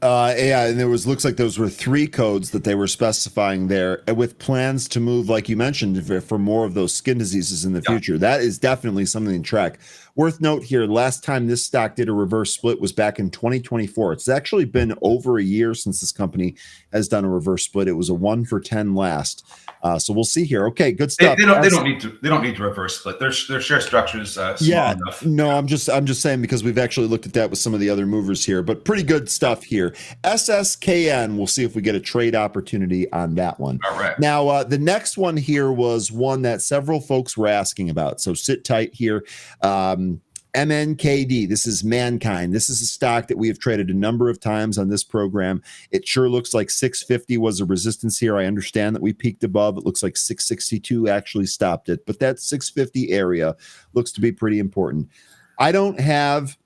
Speaker 1: And looks like those were 3 codes that they were specifying there, with plans to move, like you mentioned, for more of those skin diseases in the future. That is definitely something to track. Worth note here, last time this stock did a reverse split was back in 2024. It's actually been over a year since this company has done a reverse split. It was a 1-for-10 last. So we'll see here. Okay, good stuff.
Speaker 3: They don't need to reverse split. Their share structures small enough.
Speaker 1: No, I'm just saying, because we've actually looked at that with some of the other movers here, but pretty good stuff here. SSKN, we'll see if we get a trade opportunity on that one.
Speaker 3: All right.
Speaker 1: Now, the next one here was one that several folks were asking about, so sit tight here. MNKD, this is Mankind. This is a stock that we have traded a number of times on this program. It sure looks like 650 was a resistance here. I understand that we peaked above. It looks like 662 actually stopped it, but that 650 area looks to be pretty important. I don't have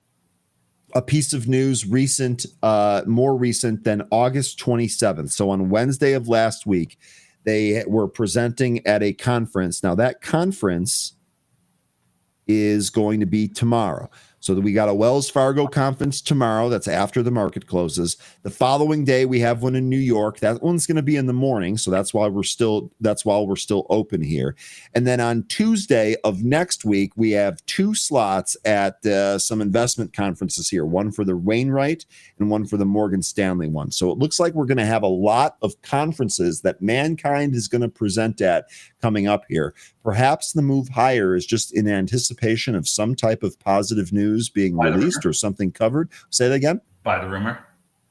Speaker 1: a piece of news more recent than August 27th. So on Wednesday of last week, they were presenting at a conference. Now that conference is going to be tomorrow. So that we got a Wells Fargo conference tomorrow. That's after the market closes. The following day, we have one in New York. That one's going to be in the morning. So that's while we're still open here. And then on Tuesday of next week, we have 2 slots at some investment conferences here, one for the Wainwright and one for the Morgan Stanley one. So it looks like we're going to have a lot of conferences that mankind is going to present at coming up here. Perhaps the move higher is just in anticipation of some type of positive news being released or something covered. Say that again.
Speaker 3: Buy the rumor.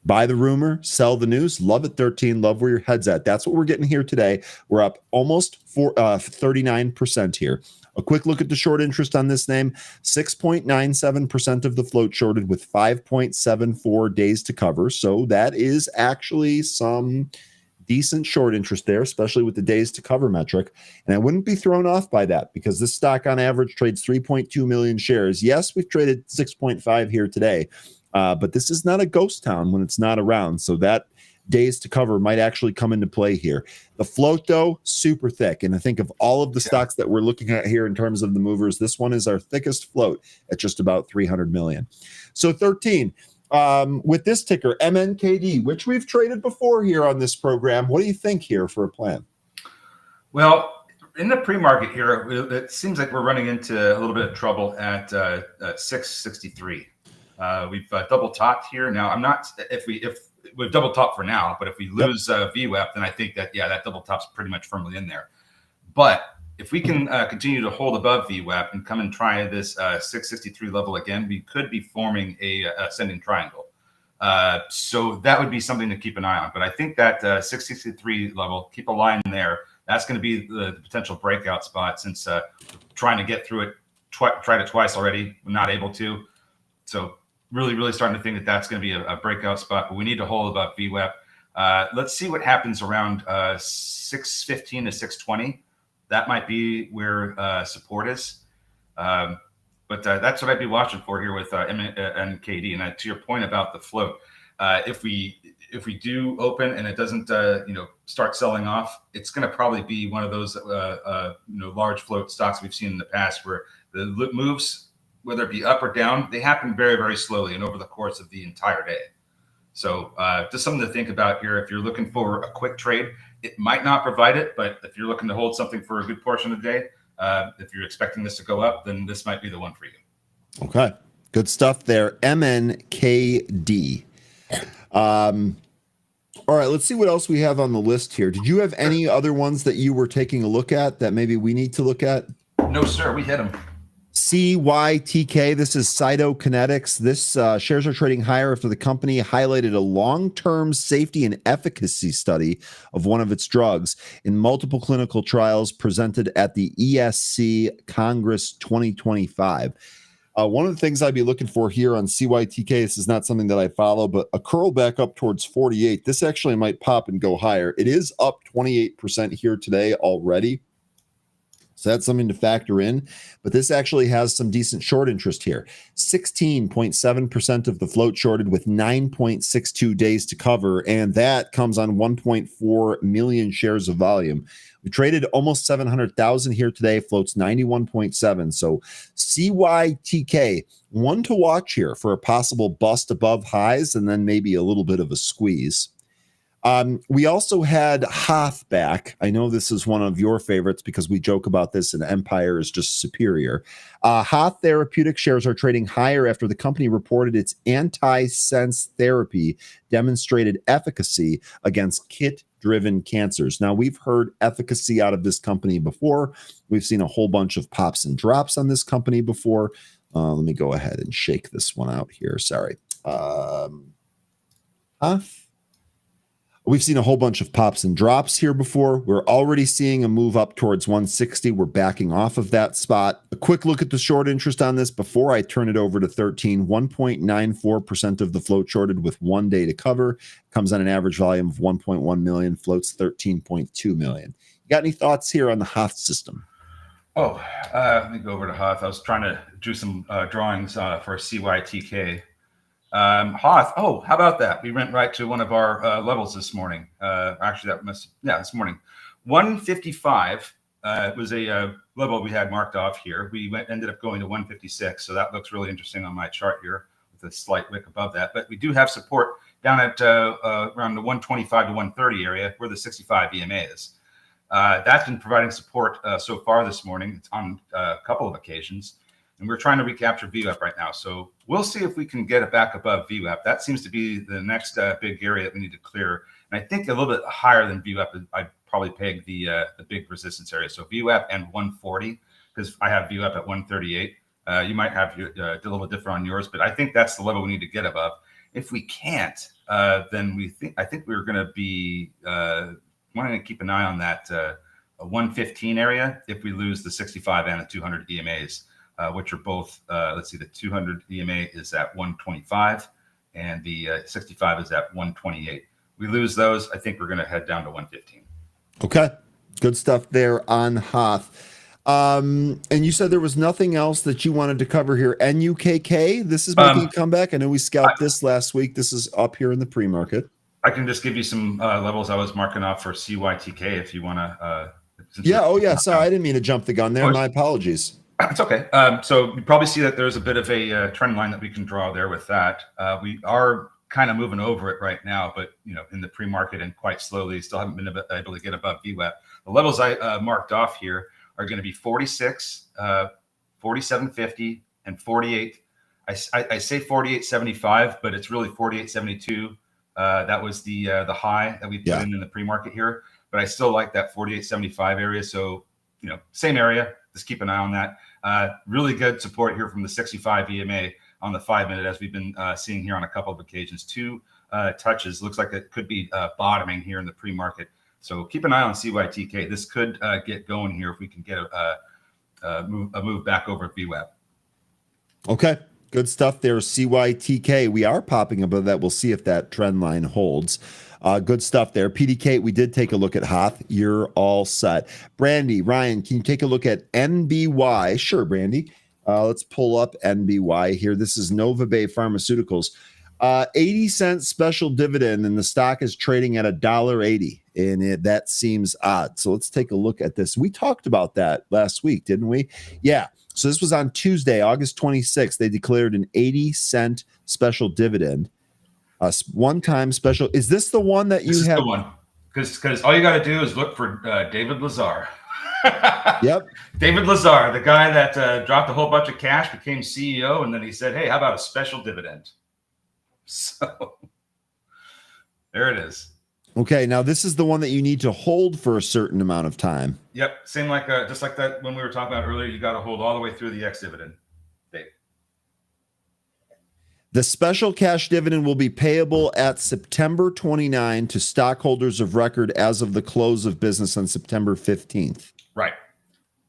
Speaker 1: Buy the rumor, sell the news. Love it, 13. Love where your head's at. That's what we're getting here today. We're up almost 39% here. A quick look at the short interest on this name. 6.97% of the float shorted with 5.74 days to cover. So that is actually some decent short interest there, especially with the days to cover metric. And I wouldn't be thrown off by that because this stock on average trades 3.2 million shares. Yes, we've traded 6.5 here today, but this is not a ghost town when it's not around. So that days to cover might actually come into play here. The float, though, super thick. And I think of all of the stocks that we're looking at here in terms of the movers, this one is our thickest float at just about 300 million. So 13. With this ticker, MNKD, which we've traded before here on this program, what do you think here for a plan?
Speaker 3: Well, in the pre-market here, it seems like we're running into a little bit of trouble at 663. We've double topped here. Now, I'm not if we've double topped for now, but if we lose VWAP, then I think that that double top's pretty much firmly in there. But if we can continue to hold above VWAP and come and try this 663 level again, we could be forming a ascending triangle. So that would be something to keep an eye on. But I think that 663 level, keep a line there. That's going to be the potential breakout spot since trying to get through it, tried it twice already, not able to. So really starting to think that that's going to be a breakout spot. But we need to hold above VWAP. Let's see what happens around 615 to 620. That might be where support is. But that's what I'd be watching for here with NKD. And to your point about the float, if we do open and it doesn't start selling off, it's going to probably be one of those large float stocks we've seen in the past where the moves, whether it be up or down, they happen very, very slowly and over the course of the entire day. So just something to think about here. If you're looking for a quick trade, it might not provide it, but if you're looking to hold something for a good portion of the day, if you're expecting this to go up, then this might be the one for you.
Speaker 1: Okay. Good stuff there. MNKD. All right, let's see what else we have on the list here. Did you have any other ones that you were taking a look at that maybe we need to look at?
Speaker 3: No, sir. We hit them.
Speaker 1: CYTK, this is Cytokinetics. This shares are trading higher after the company highlighted a long-term safety and efficacy study of one of its drugs in multiple clinical trials presented at the ESC Congress 2025. One of the things I'd be looking for here on CYTK, this is not something that I follow, but a curl back up towards 48. This actually might pop and go higher. It is up 28% here today already. So that's something to factor in. But this actually has some decent short interest here. 16.7% of the float shorted with 9.62 days to cover. And that comes on 1.4 million shares of volume. We traded almost 700,000 here today. Floats 91.7. So CYTK, one to watch here for a possible bust above highs and then maybe a little bit of a squeeze. We also had Hoth back. I know this is one of your favorites because we joke about this and Empire is just superior. Hoth Therapeutic shares are trading higher after the company reported its anti-sense therapy demonstrated efficacy against KIT-driven cancers. Now, we've heard efficacy out of this company before. We've seen a whole bunch of pops and drops on this company before. Let me go ahead and shake this one out here. Sorry. Hoth. We've seen a whole bunch of pops and drops here before. We're already seeing a move up towards 160. We're backing off of that spot. A quick look at the short interest on this before I turn it over to 13. 1.94% of the float shorted with 1 day to cover. Comes on an average volume of 1.1 million. Floats 13.2 million. You got any thoughts here on the Hoth system?
Speaker 3: Oh, let me go over to Hoth. I was trying to do some drawings for CYTK. Hoth, how about that? We went right to one of our levels this morning. Actually, this morning. 155 was a level we had marked off here. We ended up going to 156. So that looks really interesting on my chart here with a slight wick above that. But we do have support down at around the 125 to 130 area where the 65 EMA is. That's been providing support so far this morning. It's on a couple of occasions. And we're trying to recapture VWAP right now. So we'll see if we can get it back above VWAP. That seems to be the next big area that we need to clear. And I think a little bit higher than VWAP, I'd probably peg the big resistance area. So VWAP and 140, because I have VWAP at 138. You might have a little bit different on yours, but I think that's the level we need to get above. If we can't, then I think we're going to be wanting to keep an eye on that 115 area if we lose the 65 and the 200 EMAs. Which are both, let's see, the 200 EMA is at 125 and the 65 is at 128. We lose those, I think we're going to head down to 115.
Speaker 1: Okay. Good stuff there on Hoth. And you said there was nothing else that you wanted to cover here. NUKK, this is making a comeback. I know we scalped this last week. This is up here in the pre-market.
Speaker 3: I can just give you some levels I was marking off for CYTK if you want to.
Speaker 1: Sorry, I didn't mean to jump the gun there. My apologies.
Speaker 3: It's okay. So you probably see that there's a bit of a trend line that we can draw there with that. We are kind of moving over it right now, but in the pre-market and quite slowly, still haven't been able to get above VWAP. The levels I marked off here are going to be 46, 47.50, and 48. I say 48.75, but it's really 48.72. That was the high that we put in the pre-market here, but I still like that 48.75 area. So same area. Just keep an eye on that. Really good support here from the 65 EMA on the 5-minute, as we've been seeing here on a couple of occasions. 2 touches. Looks like it could be bottoming here in the pre-market. So keep an eye on CYTK. This could get going here if we can get a move back over VWAP. Okay.
Speaker 1: Good stuff there, CYTK. We are popping above that. We'll see if that trend line holds. Good stuff there. PDK, we did take a look at Hoth. You're all set. Brandy, Ryan, can you take a look at NBY? Sure, Brandy. Let's pull up NBY here. This is Nova Bay Pharmaceuticals. 80-cent special dividend, and the stock is trading at $1.80, and that seems odd. So let's take a look at this. We talked about that last week, didn't we? Yeah. So this was on Tuesday, August 26th. They declared an 80-cent special dividend. One-time special. Is this the one that you have?
Speaker 3: This is the one. Because all you got to do is look for David Lazar.
Speaker 1: Yep.
Speaker 3: David Lazar, the guy that dropped a whole bunch of cash, became CEO, and then he said, hey, how about a special dividend? So there it is.
Speaker 1: Okay, now this is the one that you need to hold for a certain amount of time.
Speaker 3: Yep. Same like just like that when we were talking about earlier, you got to hold all the way through the ex-dividend date.
Speaker 1: The special cash dividend will be payable at September 29 to stockholders of record as of the close of business on September 15th.
Speaker 3: Right.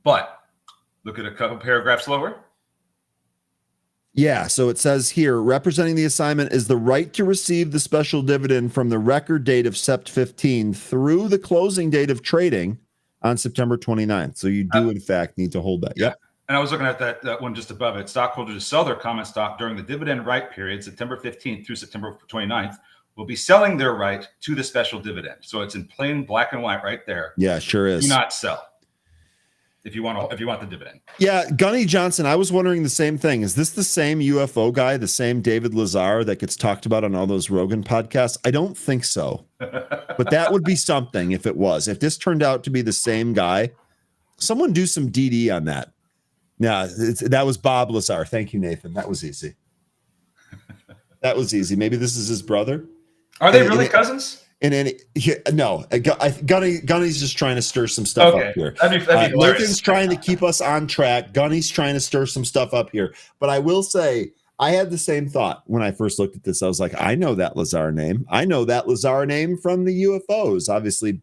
Speaker 3: But look at a couple paragraphs lower.
Speaker 1: Yeah, so it says here, representing the assignment is the right to receive the special dividend from the record date of Sept 15 through the closing date of trading on September 29th. So you do, in fact, need to hold that.
Speaker 3: Yeah. And I was looking at that one just above it. Stockholders who sell their common stock during the dividend right period, September 15th through September 29th, will be selling their right to the special dividend. So it's in plain black and white right there.
Speaker 1: Yeah, sure is.
Speaker 3: Do not sell if you want the dividend.
Speaker 1: Yeah, Gunny Johnson, I was wondering the same thing. Is this the same UFO guy, the same David Lazar that gets talked about on all those Rogan podcasts? I don't think so. But that would be something if it was. If this turned out to be the same guy, someone do some DD on that. Yeah, that was Bob Lazar. Thank you, Nathan. That was easy. That was easy. Maybe this is his brother.
Speaker 3: Are they really cousins?
Speaker 1: No, Gunny's just trying to stir some stuff up here.
Speaker 3: That'd be
Speaker 1: Nathan's trying to keep us on track. Gunny's trying to stir some stuff up here. But I will say, I had the same thought when I first looked at this. I was like, I know that Lazar name. I know that Lazar name from the UFOs. Obviously,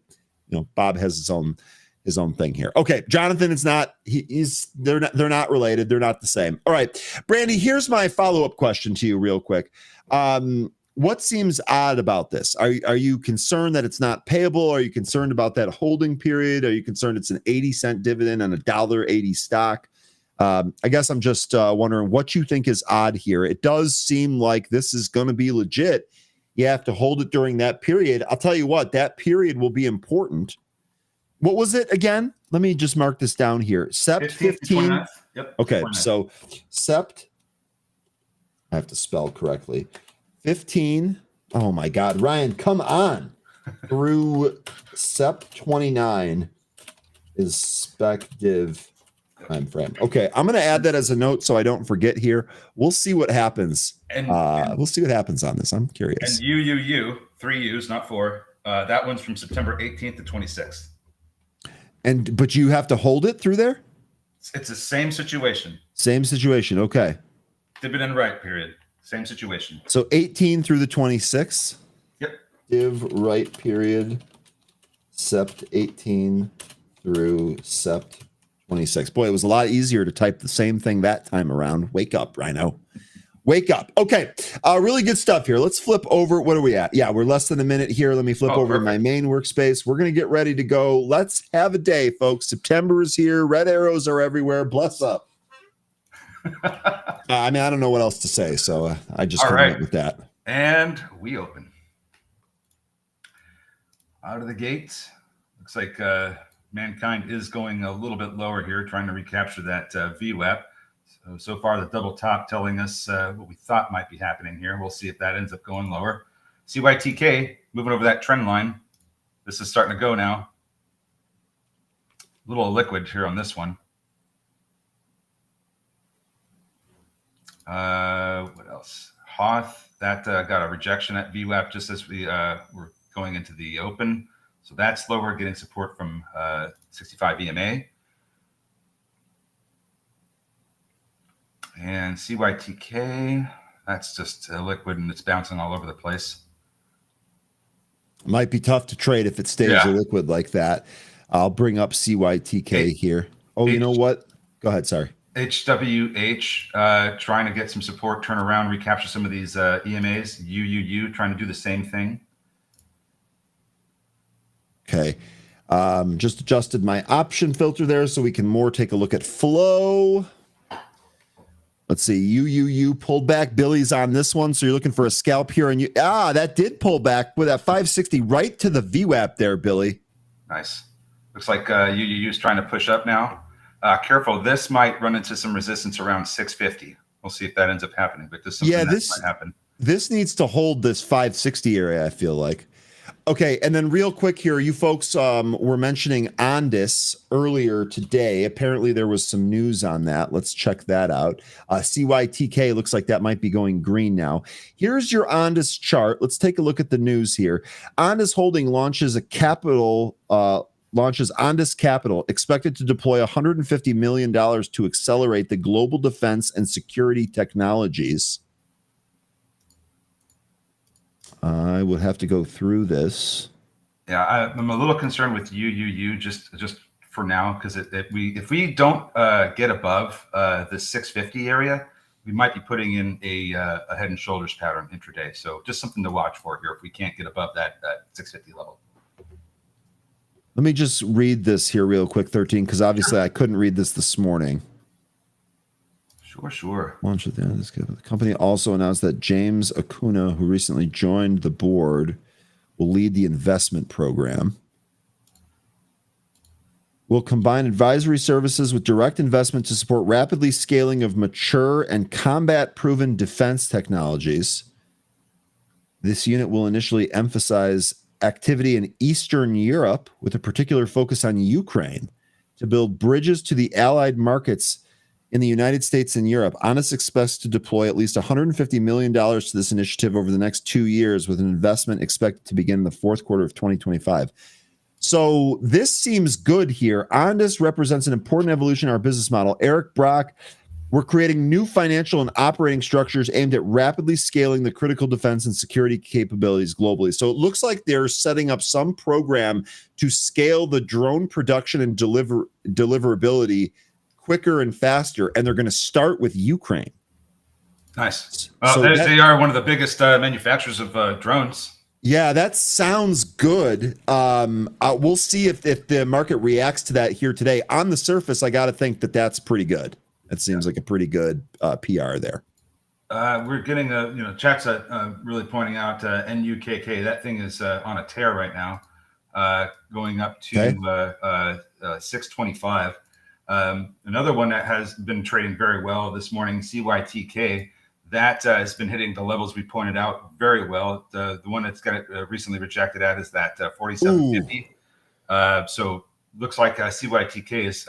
Speaker 1: Bob has his own thing here. Okay, Jonathan is not. They're not related. They're not the same. All right, Brandy. Here's my follow-up question to you, real quick. What seems odd about this? Are you concerned that it's not payable? Are you concerned about that holding period? Are you concerned it's an 80-cent dividend on a $1.80 stock? I guess I'm just wondering what you think is odd here. It does seem like this is going to be legit. You have to hold it during that period. I'll tell you what, that period will be important What was it again? Let me just mark this down here. Sept 15.
Speaker 3: Yep.
Speaker 1: Okay,
Speaker 3: 29th.
Speaker 1: so Sept, I have to spell correctly. 15. Oh my God, Ryan, come on. Through Sept 29 is spective time frame. Okay, I'm going to add that as a note so I don't forget here. We'll see what happens. We'll see what happens on this. I'm curious.
Speaker 3: And UUU, 3 U's, not 4. That one's from September 18th to 26th.
Speaker 1: But you have to hold it through there?
Speaker 3: It's the same situation.
Speaker 1: Same situation. Okay.
Speaker 3: Dividend right period. Same situation.
Speaker 1: So 18 through the 26th.
Speaker 3: Yep.
Speaker 1: Div right period. Sept 18 through Sept 26. Boy, it was a lot easier to type the same thing that time around. Wake up, Rhino. Wake up. Okay. Really good stuff here. Let's flip over. What are we at? Yeah, we're less than a minute here. Let me flip over to my main workspace. We're going to get ready to go. Let's have a day, folks. September is here. Red arrows are everywhere. Bless up. I mean, I don't know what else to say, so I just come up with that.
Speaker 3: And we open. Out of the gate. Looks like mankind is going a little bit lower here, trying to recapture that VWAP. So far, the double top telling us what we thought might be happening here. We'll see if that ends up going lower. CYTK moving over that trend line. This is starting to go now. A little liquid here on this one. What else? Hoth, that got a rejection at VWAP just as we were going into the open. So that's lower, getting support from 65 EMA. And CYTK, that's just liquid and it's bouncing all over the place.
Speaker 1: Might be tough to trade if it stays a liquid like that. I'll bring up CYTK here. Oh, you know what? Go ahead. Sorry.
Speaker 3: HWH trying to get some support, turn around, recapture some of these EMAs. UUU trying to do the same thing.
Speaker 1: Okay. Just adjusted my option filter there so we can more take a look at flow. Let's see. UUU pulled back. Billy's on this one. So you're looking for a scalp here. And that did pull back with that 560 right to the VWAP there, Billy.
Speaker 3: Nice. Looks like UUU is trying to push up now. Careful. This might run into some resistance around 650. We'll see if that ends up happening. But this might happen.
Speaker 1: This needs to hold this 560 area, I feel like. Okay, and then real quick here, you folks were mentioning Ondis earlier today. Apparently there was some news on that. Let's check that out. CYTK looks like that might be going green now. Here's your Ondis chart. Let's take a look at the news here. Ondis Holding launches Ondis Capital, expected to deploy $150 million to accelerate the global defense and security technologies. I would have to go through this.
Speaker 3: Yeah, I'm a little concerned with UUU just for now, because if we don't get above the 650 area, we might be putting in a head and shoulders pattern intraday. So just something to watch for here if we can't get above that 650 level.
Speaker 1: Let me just read this here real quick, 13, because obviously I couldn't read this morning.
Speaker 3: Sure.
Speaker 1: Launch at the end of this. The company also announced that James Acuna, who recently joined the board, will lead the investment program. Will combine advisory services with direct investment to support rapidly scaling of mature and combat-proven defense technologies. This unit will initially emphasize activity in Eastern Europe with a particular focus on Ukraine to build bridges to the allied markets in the United States and Europe. Ondis expects to deploy at least $150 million to this initiative over the next 2 years, with an investment expected to begin in the fourth quarter of 2025. So this seems good here. Ondis represents an important evolution in our business model. Eric Brock, we're creating new financial and operating structures aimed at rapidly scaling the critical defense and security capabilities globally. So it looks like they're setting up some program to scale the drone production and deliverability quicker and faster, and they're going to start with Ukraine.
Speaker 3: Nice.
Speaker 1: So
Speaker 3: they are one of the biggest manufacturers of drones.
Speaker 1: Yeah, that sounds good. We'll see if the market reacts to that here today. On the surface, I got to think that that's pretty good. That seems like a pretty good PR there.
Speaker 3: We're getting chat's really pointing out NUKK. That thing is on a tear right now. going up to 625. Another one that has been trading very well this morning, CYTK, that has been hitting the levels we pointed out very well. The one that's got it recently rejected at is that 4750. So looks like CYTK is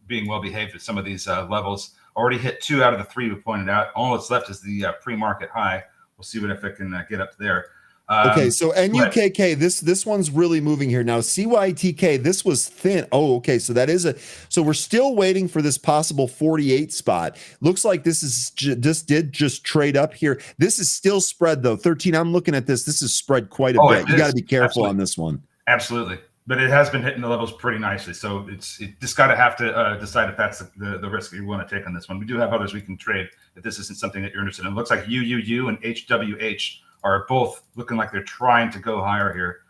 Speaker 3: being well behaved at some of these levels. Already hit 2 out of the 3 we pointed out. All that's left is the pre-market high. We'll see if it can get up there.
Speaker 1: Okay, so NUKK, this one's really moving here now. CYTK, this was thin. Oh, okay, so that is so we're still waiting for this possible 48 spot. Looks like this is just trade up here. This is still spread though. 13. I'm looking at this. This is spread quite a bit. You got to be careful on this one.
Speaker 3: Absolutely. But it has been hitting the levels pretty nicely. So it just got to have to decide if that's the risk you want to take on this one. We do have others we can trade if this isn't something that you're interested in. It looks like UUU and HWH are both looking like they're trying to go higher here.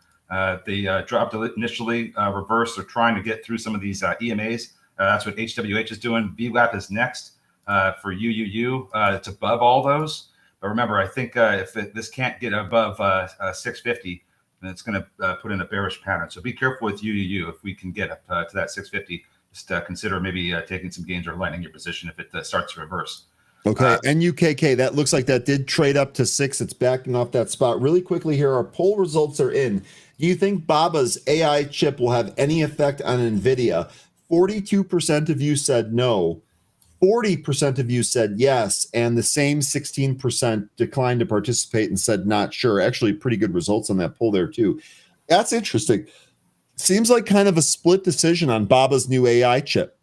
Speaker 3: They dropped initially, reversed. They're trying to get through some of these EMAs. That's what HWH is doing. VWAP is next for UUU. It's above all those. But remember, I think if this can't get above 650, then it's going to put in a bearish pattern. So be careful with UUU. If we can get up to that 650, just consider maybe taking some gains or lightening your position if it starts to reverse.
Speaker 1: Okay, NUKK, that looks like that did trade up to 6. It's backing off that spot. Really quickly here, our poll results are in. Do you think Baba's AI chip will have any effect on NVIDIA? 42% of you said no. 40% of you said yes, and the same 16% declined to participate and said not sure. Actually, pretty good results on that poll there, too. That's interesting. Seems like kind of a split decision on Baba's new AI chip.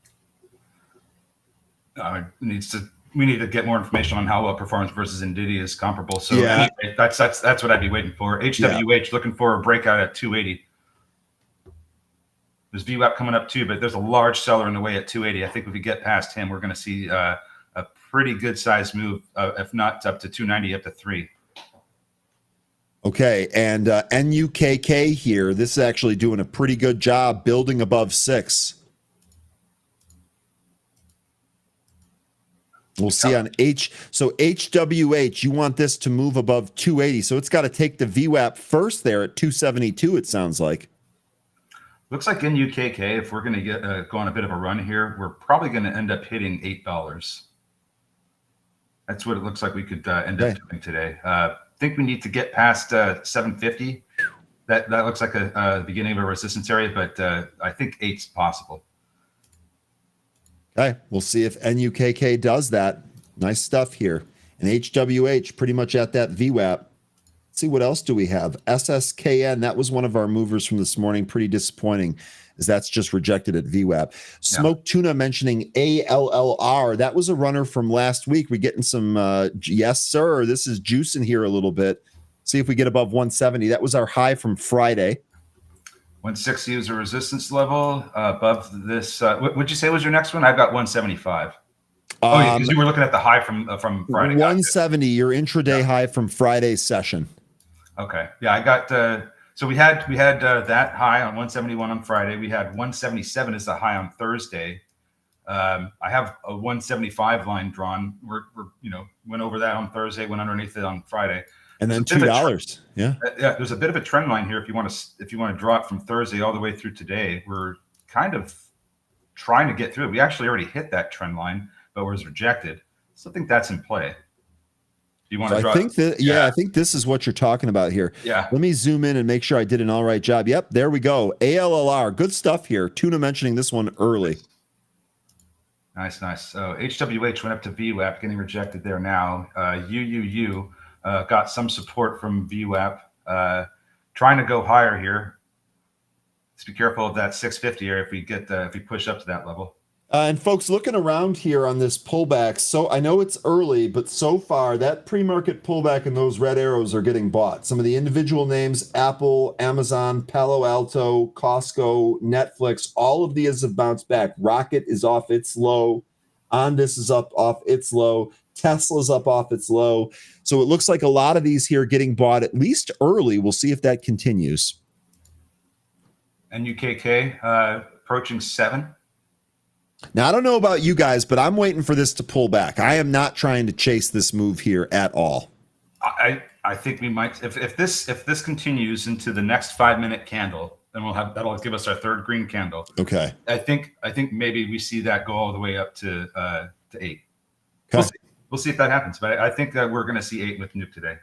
Speaker 3: We need to get more information on how well performance versus NVIDIA is comparable. So
Speaker 1: yeah.
Speaker 3: Anyway, that's what I'd be waiting for. HWH looking for a breakout at 280. There's VWAP coming up too, but there's a large seller in the way at 280. I think if we get past him, we're going to see a pretty good size move, if not up to 290, up to 3.
Speaker 1: Okay, and NUKK here, this is actually doing a pretty good job building above 6. We'll see on So HWH, you want this to move above 280. So it's got to take the VWAP first there at 272, it sounds like.
Speaker 3: Looks like in UKK, if we're going to get go on a bit of a run here, we're probably going to end up hitting $8. That's what it looks like we could end up doing today. I think we need to get past 750. That looks like a beginning of a resistance area, but I think 8's possible.
Speaker 1: Okay, we'll see if NUKK does that. Nice stuff here. And HWH pretty much at that VWAP. Let's see, what else do we have? SSKN, that was one of our movers from this morning. Pretty disappointing, as that's just rejected at VWAP. Smoked Tuna mentioning ALLR. That was a runner from last week. We're getting some, yes, sir. This is juicing here a little bit. See if we get above 170. That was our high from Friday.
Speaker 3: 160 is a resistance level above this. What would you say was your next one? I've got 175. Oh, yeah, because you were looking at the high from Friday.
Speaker 1: 170, your intraday high from Friday's session.
Speaker 3: Okay. Yeah, I got. So we had that high on 171 on Friday. We had 177 as the high on Thursday. I have a 175 line drawn. We're went over that on Thursday, went underneath it on Friday.
Speaker 1: And then $2. Yeah.
Speaker 3: There's a bit of a trend line here. If you want to draw it from Thursday all the way through today, we're kind of trying to get through it. We actually already hit that trend line, but was rejected. So I think that's in play. Do you want to draw?
Speaker 1: I think that I think this is what you're talking about here.
Speaker 3: Yeah.
Speaker 1: Let me zoom in and make sure I did an all right job. Yep, there we go. ALLR, good stuff here. Tuna mentioning this one early.
Speaker 3: Nice. So HWH went up to VWAP, getting rejected there now. UUU. Got some support from VWAP, trying to go higher here. Let's be careful of that 650 area if we push up to that level.
Speaker 1: And folks, looking around here on this pullback, so I know it's early, but so far that pre-market pullback and those red arrows are getting bought. Some of the individual names: Apple, Amazon, Palo Alto, Costco, Netflix, all of these have bounced back. Rocket is off its low. Ondas is up off its low. Tesla's up off its low. So it looks like a lot of these here getting bought at least early. We'll see if that continues.
Speaker 3: NUKK approaching 7.
Speaker 1: Now, I don't know about you guys, but I'm waiting for this to pull back. I am not trying to chase this move here at all.
Speaker 3: I think we might, if this continues into the next 5-minute candle, and that'll give us our third green candle.
Speaker 1: Okay.
Speaker 3: I think maybe we see that go all the way up to 8.
Speaker 1: Okay.
Speaker 3: We'll see if that happens, but I think that we're going to see 8 with Nuke today.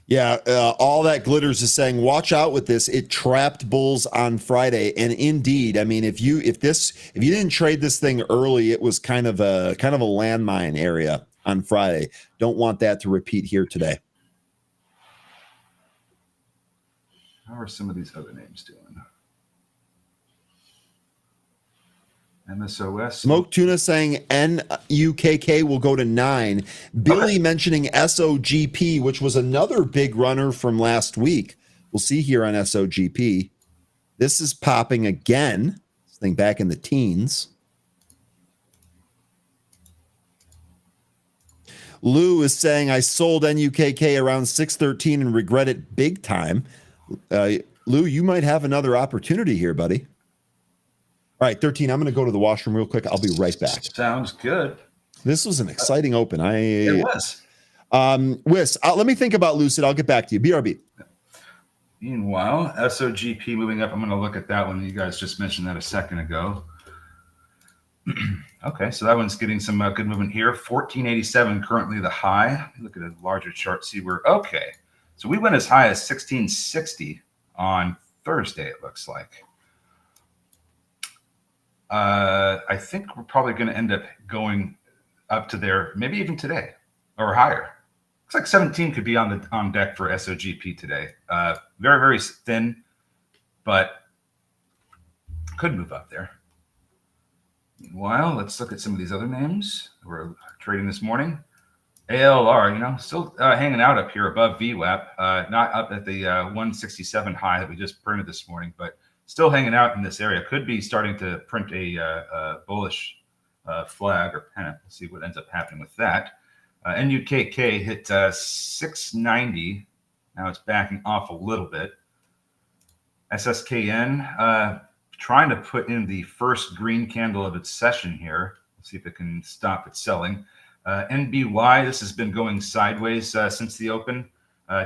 Speaker 1: Yeah, all that glitters is saying, watch out with this. It trapped bulls on Friday, and indeed, I mean, if you didn't trade this thing early, it was kind of a landmine area on Friday. Don't want that to repeat here today.
Speaker 3: How are some of these other names doing? MSOS.
Speaker 1: Smoke Tuna saying NUKK will go to 9. Billy mentioning SOGP, which was another big runner from last week. We'll see here on SOGP. This is popping again. This thing back in the teens. Lou is saying, I sold NUKK around 613 and regret it big time. Lou, you might have another opportunity here, buddy. All right, 13, I'm going to go to the washroom real quick. I'll be right back.
Speaker 3: Sounds good.
Speaker 1: This was an exciting open.
Speaker 3: It was.
Speaker 1: Wiss, let me think about Lucid. I'll get back to you. BRB.
Speaker 3: Meanwhile, SOGP moving up. I'm going to look at that one. You guys just mentioned that a second ago. Okay, so that one's getting some good movement here. 1487 currently the high. Look at a larger chart, see where. Okay, so we went as high as 1660 on Thursday, it looks like. I think we're probably going to end up going up to there, maybe even today or higher. Looks like 17 could be on deck for SOGP today. Very, very thin, but could move up there. Meanwhile, let's look at some of these other names we're trading this morning. ALR, still hanging out up here above VWAP, not up at the 167 high that we just printed this morning, but still hanging out in this area. Could be starting to print a bullish flag or pennant. We'll see what ends up happening with that. NUKK hit 690. Now it's backing off a little bit. SSKN trying to put in the first green candle of its session here. Let's see if it can stop it selling. NBY, this has been going sideways since the open.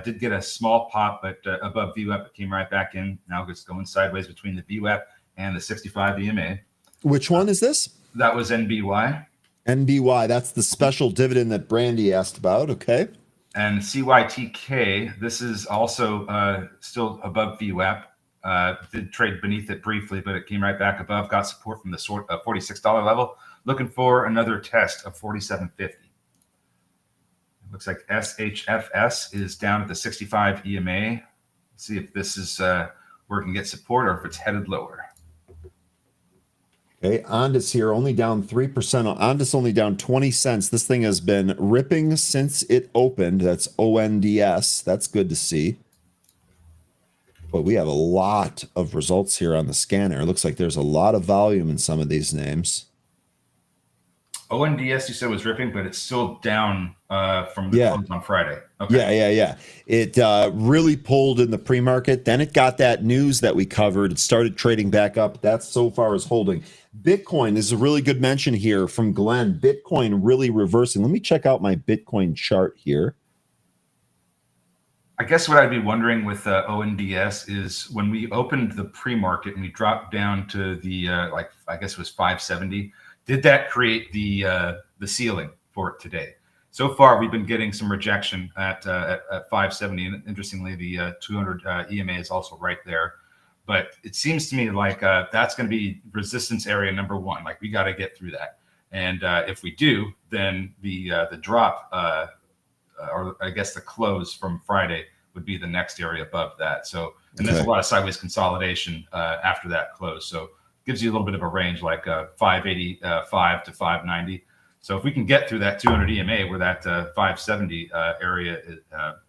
Speaker 3: Did get a small pop, but above VWAP, it came right back in. Now it's going sideways between the VWAP and the 65 EMA.
Speaker 1: Which one is this?
Speaker 3: That was NBY.
Speaker 1: NBY, that's the special dividend that Brandy asked about. Okay.
Speaker 3: And CYTK, this is also still above VWAP. Did trade beneath it briefly, but it came right back above. Got support from the $46 level. Looking for another test of $47.50. Looks like SHFS is down at the 65 EMA. Let's see if this is where it can get support or if it's headed lower.
Speaker 1: Okay, Ondas here only down 3%. Ondas only down 20 cents. This thing has been ripping since it opened. That's ONDS. That's good to see. But we have a lot of results here on the scanner. It looks like there's a lot of volume in some of these names.
Speaker 3: ONDS, you said was ripping, but it's still down from the close on Friday. Okay.
Speaker 1: Yeah. It really pulled in the pre-market. Then it got that news that we covered. It started trading back up. That so far is holding. Bitcoin is a really good mention here from Glenn. Bitcoin really reversing. Let me check out my Bitcoin chart here.
Speaker 3: I guess what I'd be wondering with ONDS is when we opened the pre-market and we dropped down to the I guess it was 570. Did that create the ceiling for it today? So far, we've been getting some rejection at 570, and interestingly, the 200 EMA is also right there. But it seems to me like that's going to be resistance area number one. Like we got to get through that, and if we do, then the drop, or I guess the close from Friday would be the next area above that. So, and there's a lot of sideways consolidation after that close. So. Gives you a little bit of a range, like 585 to 590. So if we can get through that 200 EMA where that 570 area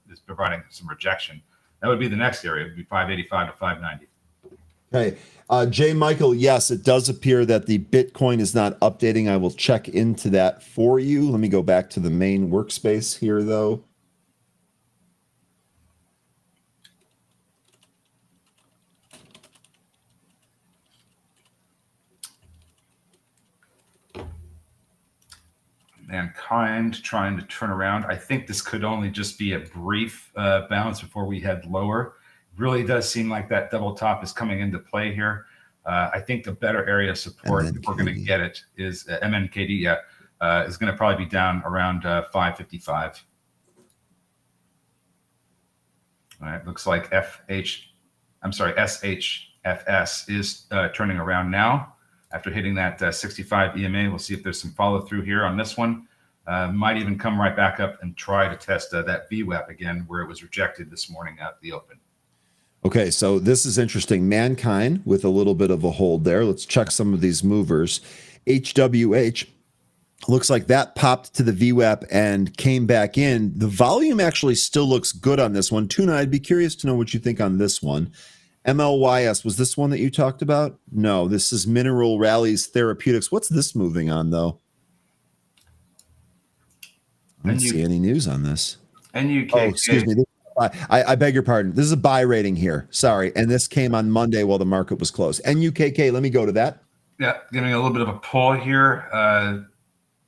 Speaker 3: is providing some rejection, that would be the next area. It would be 585 to 590.
Speaker 1: Okay. Jay Michael, yes, it does appear that the Bitcoin is not updating. I will check into that for you. Let me go back to the main workspace here, though.
Speaker 3: Mankind trying to turn around. I think this could only just be a brief bounce before we head lower. really does seem like that double top is coming into play here. I think the better area of support, if we're going to get it, is MNKD. Is going to probably be down around 555. All right, looks like SHFS is turning around now after hitting that 65 EMA. We'll see if there's some follow through here on this one. Might even come right back up and try to test that VWAP again, where it was rejected this morning at the open.
Speaker 1: Okay, so this is interesting. Mankind with a little bit of a hold there. Let's check some of these movers. HWH looks like that popped to the VWAP and came back in. The volume actually still looks good on this one. Tuna, I'd be curious to know what you think on this one. MLYS, was this one that you talked about? No, this is Mineral Rallies Therapeutics. What's this moving on, though? I don't see any news on this.
Speaker 3: NUK.
Speaker 1: Oh, excuse me. I beg your pardon. This is a buy rating here. Sorry. And this came on Monday while the market was closed. NUKK, let me go to that.
Speaker 3: Yeah, giving a little bit of a pull here.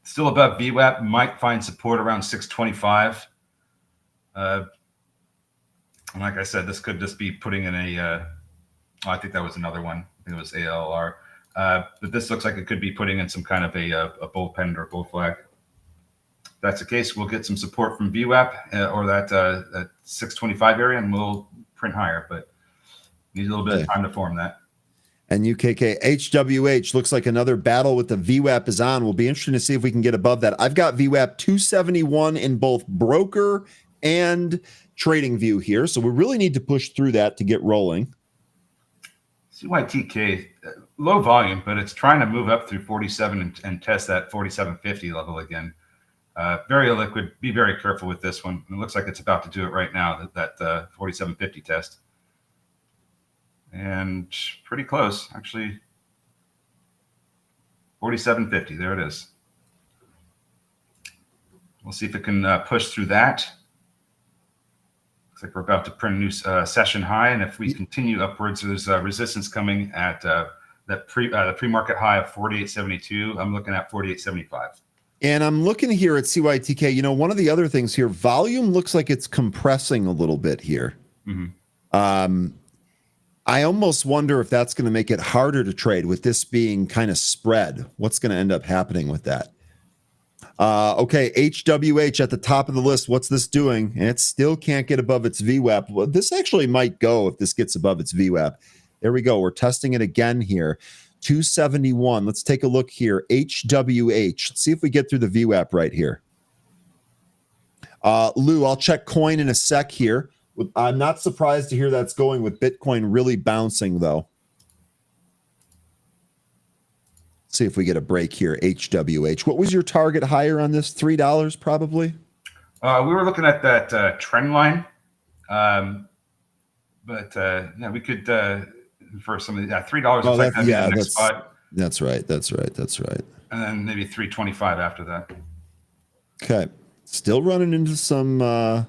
Speaker 3: Still above VWAP. Might find support around 625. And like I said, this could just be putting in a I think that was another one. I think it was ALR. But this looks like it could be putting in some kind of a bull pen or bull flag. If that's the case, we'll get some support from VWAP or that 625 area, and we'll print higher. But need a little bit of time to form that.
Speaker 1: And UKK HWH looks like another battle with the VWAP is on. We'll be interested to see if we can get above that. I've got VWAP 271 in both broker and trading view here. So we really need to push through that to get rolling.
Speaker 3: CYTK, low volume, but it's trying to move up through 47 and test that 4750 level again. Very illiquid. Be very careful with this one. It looks like it's about to do it right now, that 4750 test. And pretty close, actually. 4750, there it is. We'll see if it can push through that. Looks like we're about to print a new session high, and if we continue upwards, there's resistance coming at the pre-market high of 48.72. I'm looking at 48.75.
Speaker 1: And I'm looking here at CYTK. You know, one of the other things here, volume looks like it's compressing a little bit here. Mm-hmm. I almost wonder if that's going to make it harder to trade with this being kind of spread. What's going to end up happening with that? Okay, HWH at the top of the list. What's this doing? And it still can't get above its VWAP. Well, this actually might go if this gets above its VWAP. There we go. We're testing it again here. 271. Let's take a look here. HWH. Let's see if we get through the VWAP right here. Lou, I'll check coin in a sec here. I'm not surprised to hear that's going with Bitcoin really bouncing, though. See if we get a break here. HWH. What was your target higher on this? $3 probably?
Speaker 3: We were looking at that trend line. But yeah, we could for some of the $3.
Speaker 1: Oh,
Speaker 3: like
Speaker 1: yeah,
Speaker 3: next spot.
Speaker 1: That's right. That's right. That's right.
Speaker 3: And then maybe 325 after that.
Speaker 1: Okay. Still running into some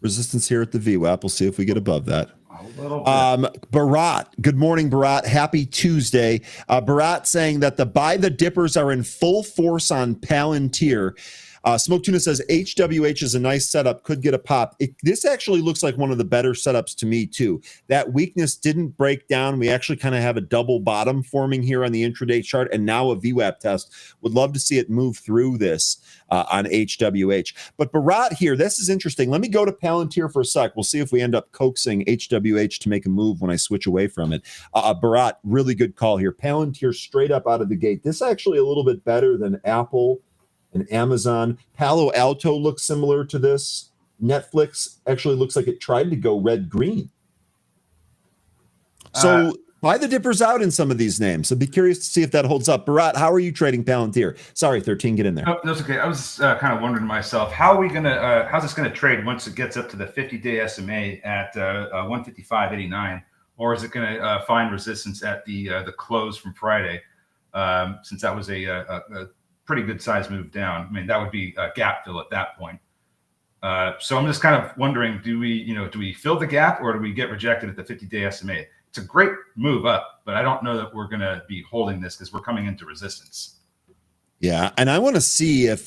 Speaker 1: resistance here at the VWAP. We'll see if we get above that.
Speaker 3: A little bit.
Speaker 1: Barat. Good morning, Barat. Happy Tuesday. Barat saying that the buy the dippers are in full force on Palantir. Smoke Tuna says HWH is a nice setup, could get a pop. This actually looks like one of the better setups to me too. That weakness didn't break down. We actually kind of have a double bottom forming here on the intraday chart, and now a VWAP test. Would love to see it move through this on HWH. But Barat here, this is interesting. Let me go to Palantir for a sec. We'll see if we end up coaxing HWH to make a move when I switch away from it. Barat, really good call here. Palantir straight up out of the gate. This actually a little bit better than Apple and Amazon. Palo Alto looks similar to this. Netflix actually looks like it tried to go red-green. So buy the dippers out in some of these names. So be curious to see if that holds up. Barat, how are you trading Palantir? Sorry, 13, get in there.
Speaker 3: No, that's okay. I was kind of wondering to myself, how's this gonna trade once it gets up to the 50-day SMA at 155.89, or is it gonna find resistance at the close from Friday? Since that was a pretty good size move down. I mean, that would be a gap fill at that point. So I'm just kind of wondering, do we fill the gap, or do we get rejected at the 50-day SMA? It's a great move up, but I don't know that we're going to be holding this because we're coming into resistance.
Speaker 1: Yeah, and I want to see if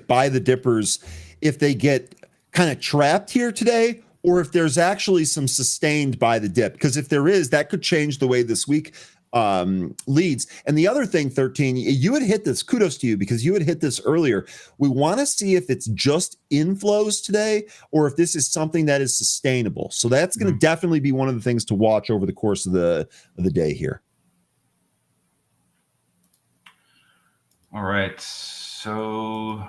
Speaker 1: buy the dippers, if they get kind of trapped here today, or if there's actually some sustained by the dip. Because if there is, that could change the way this week leads. And the other thing, 13, you had hit this. Kudos to you, because you had hit this earlier. We want to see if it's just inflows today or if this is something that is sustainable. So that's going to definitely be one of the things to watch over the course of the day here.
Speaker 3: All right. So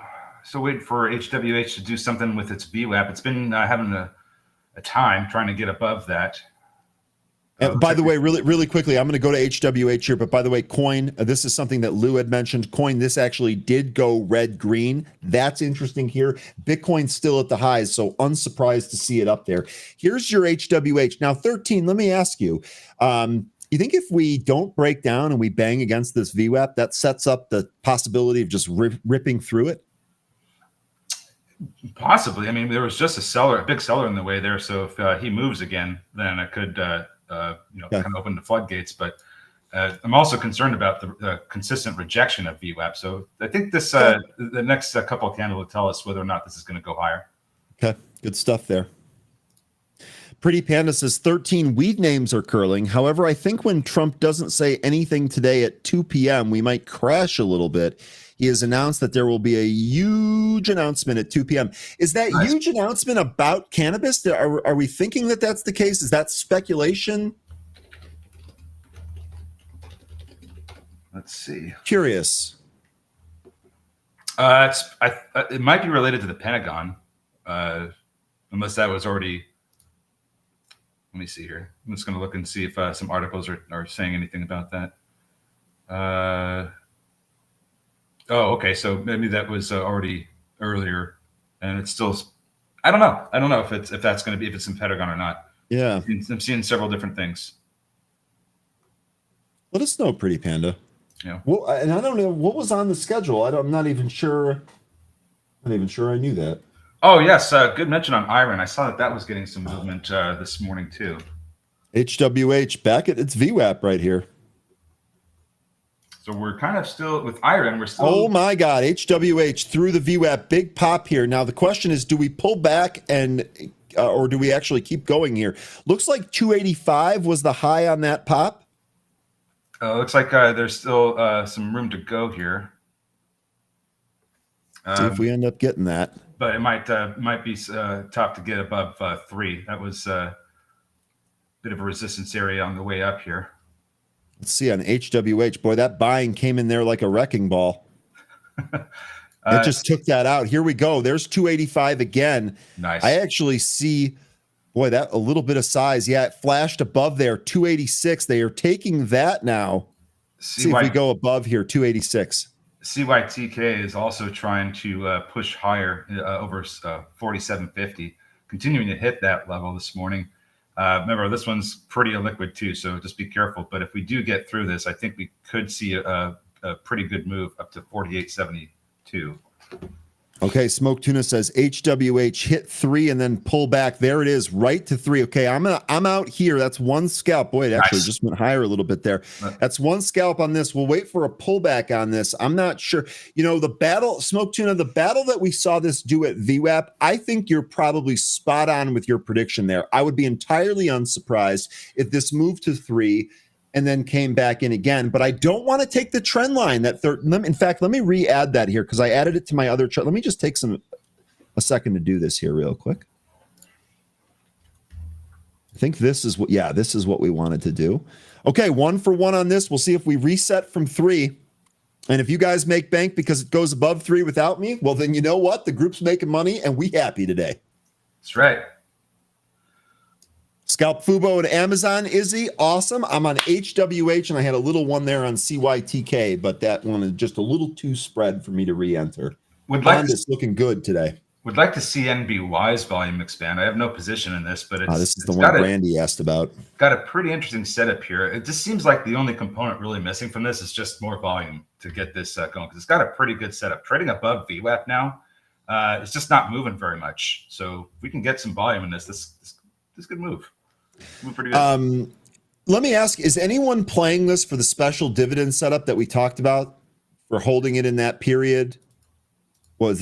Speaker 3: wait for HWH to do something with its VWAP. It's been having a time trying to get above that.
Speaker 1: By the way, really quickly, I'm going to go to HWH here. But by the way, coin, this is something that Lou had mentioned. Coin, this actually did go red-green. That's interesting here. Bitcoin's still at the highs, so unsurprised to see it up there. Here's your HWH. Now, 13, let me ask you, you think if we don't break down and we bang against this VWAP, that sets up the possibility of just ripping through it?
Speaker 3: Possibly. I mean, there was just a big seller in the way there. So if he moves again, then it could kind of open the floodgates. But I'm also concerned about the consistent rejection of VWAP. So I think this the next couple of candles will tell us whether or not this is going to go higher.
Speaker 1: Okay, good stuff there. Pretty Panda says 13 weed names are curling. However, I think when Trump doesn't say anything today at 2 p.m., we might crash a little bit. He has announced that there will be a huge announcement at 2 p.m. Is that huge announcement about cannabis? Are we thinking that that's the case? Is that speculation?
Speaker 3: Let's see.
Speaker 1: Curious.
Speaker 3: It might be related to the Pentagon, unless that was already. Let me see here. I'm just going to look and see if some articles are saying anything about that. Oh, okay. So maybe that was already earlier, and it's still. I don't know. I don't know if that's going to be if it's in Pentagon or not.
Speaker 1: Yeah,
Speaker 3: I'm seeing several different things.
Speaker 1: Let us know, Pretty Panda.
Speaker 3: Yeah.
Speaker 1: Well, and I don't know what was on the schedule. I'm not even sure. Not even sure I knew that.
Speaker 3: Oh yes, good mention on Iron. I saw that was getting some movement this morning too.
Speaker 1: HWH back at its VWAP right here.
Speaker 3: So we're kind of still with Iron. We're still.
Speaker 1: Oh my God, HWH through the VWAP, big pop here. Now the question is, do we pull back and or do we actually keep going here? Looks like 285 was the high on that pop.
Speaker 3: Looks like there's still some room to go here.
Speaker 1: See if we end up getting that.
Speaker 3: But it might be tough to get above 3. That was a bit of a resistance area on the way up here.
Speaker 1: Let's see on HWH. Boy, that buying came in there like a wrecking ball. It just took that out. Here we go. There's 285 again.
Speaker 3: Nice.
Speaker 1: I actually see, boy, that a little bit of size. Yeah, it flashed above there. 286. They are taking that now. See if we go above here. 286.
Speaker 3: CYTK is also trying to push higher over 4750, continuing to hit that level this morning. Remember, this one's pretty illiquid too, so just be careful. But if we do get through this, I think we could see a pretty good move up to 4872.
Speaker 1: Okay, Smoke Tuna says HWH hit 3 and then pull back. There it is, right to 3. Okay, I'm out here. That's one scalp. Boy, it actually just went higher a little bit there. That's one scalp on this. We'll wait for a pullback on this. I'm not sure. You know, the battle, Smoke Tuna, the battle that we saw this do at VWAP, I think you're probably spot on with your prediction there. I would be entirely unsurprised if this moved to 3 and then came back in again. But I don't want to take the trend line. In fact, let me re-add that here because I added it to my other chart. Let me just take a second to do this here real quick. I think this is what we wanted to do. Okay, 1 for 1 on this. We'll see if we reset from 3. And if you guys make bank because it goes above 3 without me, well, then you know what? The group's making money and we happy today.
Speaker 3: That's right.
Speaker 1: Scalp Fubo and Amazon, Izzy, awesome. I'm on HWH, and I had a little one there on CYTK, but that one is just a little too spread for me to re-enter. Honda's looking good today.
Speaker 3: Would like to see NBY's volume expand. I have no position in this, but
Speaker 1: this is the one Brandy asked about.
Speaker 3: Got a pretty interesting setup here. It just seems like the only component really missing from this is just more volume to get this going, because it's got a pretty good setup. Trading above VWAP now, it's just not moving very much. So if we can get some volume in this could move. Pretty good.
Speaker 1: Let me ask, is anyone playing this for the special dividend setup that we talked about for holding it in that period? Well,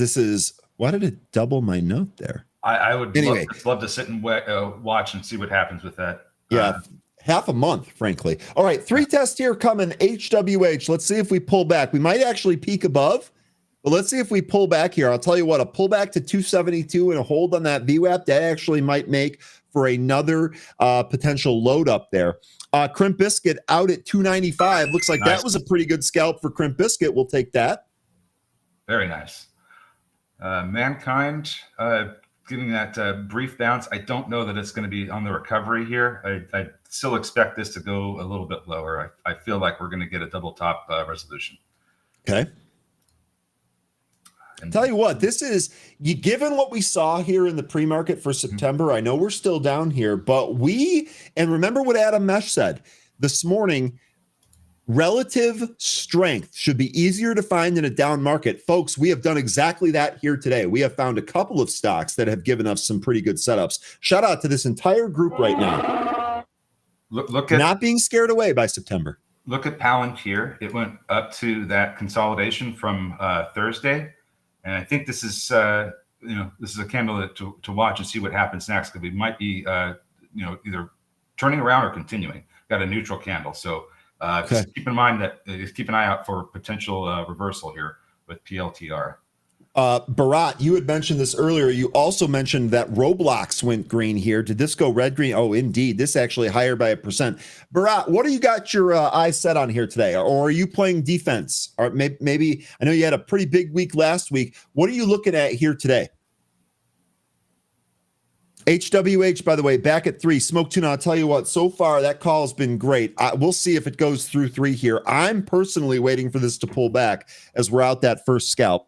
Speaker 1: why did it double my note there?
Speaker 3: I would
Speaker 1: Anyway.
Speaker 3: love to sit and watch and see what happens with that.
Speaker 1: Yeah, half a month, frankly. All right, 3 tests here coming. HWH. Let's see if we pull back. We might actually peak above, but let's see if we pull back here. I'll tell you what, a pullback to 272 and a hold on that VWAP, that actually might make for another potential load up there. Crimp Biscuit out at 295. Looks like
Speaker 3: nice.
Speaker 1: That was a pretty good scalp for Crimp Biscuit. We'll take that.
Speaker 3: Very nice. Mankind getting that brief bounce. I don't know that it's going to be on the recovery here. I still expect this to go a little bit lower. I feel like we're going to get a double top resolution.
Speaker 1: Okay. And tell you what, this is, given what we saw here in the pre-market for September, I know we're still down here, but and remember what Adam Mesh said this morning, relative strength should be easier to find in a down market. Folks, we have done exactly that here today. We have found a couple of stocks that have given us some pretty good setups. Shout out to this entire group right now.
Speaker 3: Look at
Speaker 1: not being scared away by September.
Speaker 3: Look at Palantir. It went up to that consolidation from Thursday. And I think this is, this is a candle to watch and see what happens next. Because we might be, either turning around or continuing. Got a neutral candle. So just keep in mind that keep an eye out for potential reversal here with PLTR.
Speaker 1: Bharat, you had mentioned this earlier. You also mentioned that Roblox went green here. Did this go red green? Oh, indeed. This actually higher by 1%. Bharat, what do you got your eyes set on here today? Or are you playing defense? Or maybe I know you had a pretty big week last week. What are you looking at here today? HWH, by the way, back at 3. Smoke Tuna, I'll tell you what, so far that call has been great. We'll see if it goes through 3 here. I'm personally waiting for this to pull back as we're out that first scalp.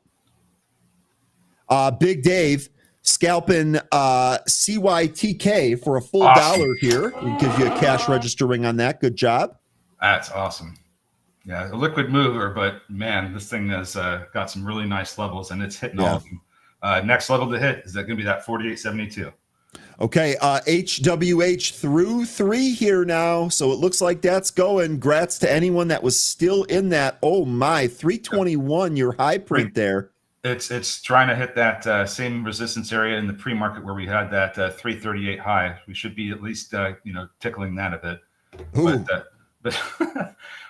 Speaker 1: Big Dave scalping CYTK for a full $1 here. It gives you a cash register ring on that. Good job.
Speaker 3: That's awesome. Yeah, a liquid mover, but man, this thing has got some really nice levels, and it's hitting all of them. Next level to hit is that going to be that 48.72. Okay,
Speaker 1: HWH through 3 here now. So it looks like that's going. Grats to anyone that was still in that. Oh my, 321, your high print there.
Speaker 3: It's trying to hit that same resistance area in the pre-market where we had that 338 high. We should be at least tickling that a bit.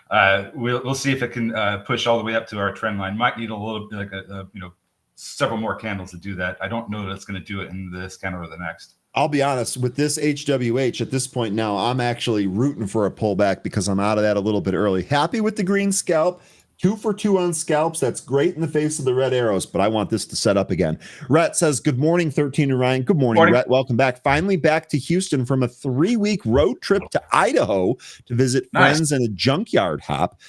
Speaker 3: But we'll see if it can push all the way up to our trend line. Might need a little bit like several more candles to do that. I don't know that it's going to do it in this candle or the next.
Speaker 1: I'll be honest with this HWH at this point now, I'm actually rooting for a pullback because I'm out of that a little bit early. Happy with the green scalp. 2 for 2 on scalps. That's great in the face of the red arrows, but I want this to set up again. Rhett says, good morning, 13 and Ryan. Good morning, Rhett. Welcome back. Finally back to Houston from a 3-week road trip to Idaho to visit friends and a junkyard hop.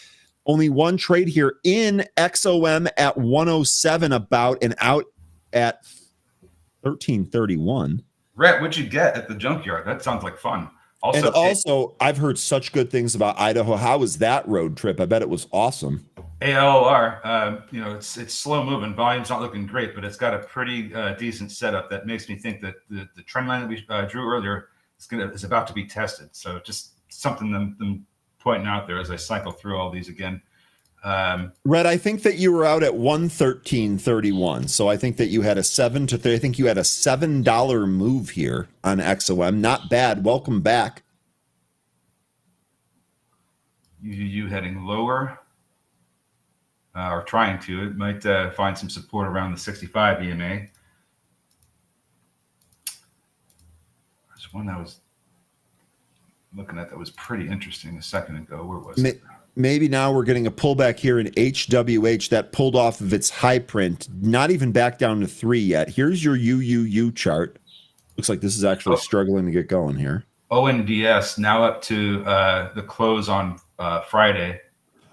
Speaker 1: Only one trade here in XOM at 107 about and out at 1331.
Speaker 3: Rhett, what'd you get at the junkyard? That sounds like fun.
Speaker 1: Also, I've heard such good things about Idaho. How was that road trip? I bet it was awesome.
Speaker 3: ALR, it's slow moving. Volume's not looking great, but it's got a pretty decent setup that makes me think that the trend line that we drew earlier is about to be tested. So just something I'm pointing out there as I cycle through all these again.
Speaker 1: Red, I think that you were out at 113.31. So I think that you had a 7 to 3. I think you had a $7 move here on XOM. Not bad. Welcome back.
Speaker 3: You heading lower or trying to. It might find some support around the 65 EMA. There's one I was looking at that was pretty interesting a second ago. Where was it?
Speaker 1: Maybe now we're getting a pullback here in HWH that pulled off of its high print, not even back down to 3 yet. Here's your UUU chart. Looks like this is actually struggling to get going here.
Speaker 3: ONDS now up to the close on Friday.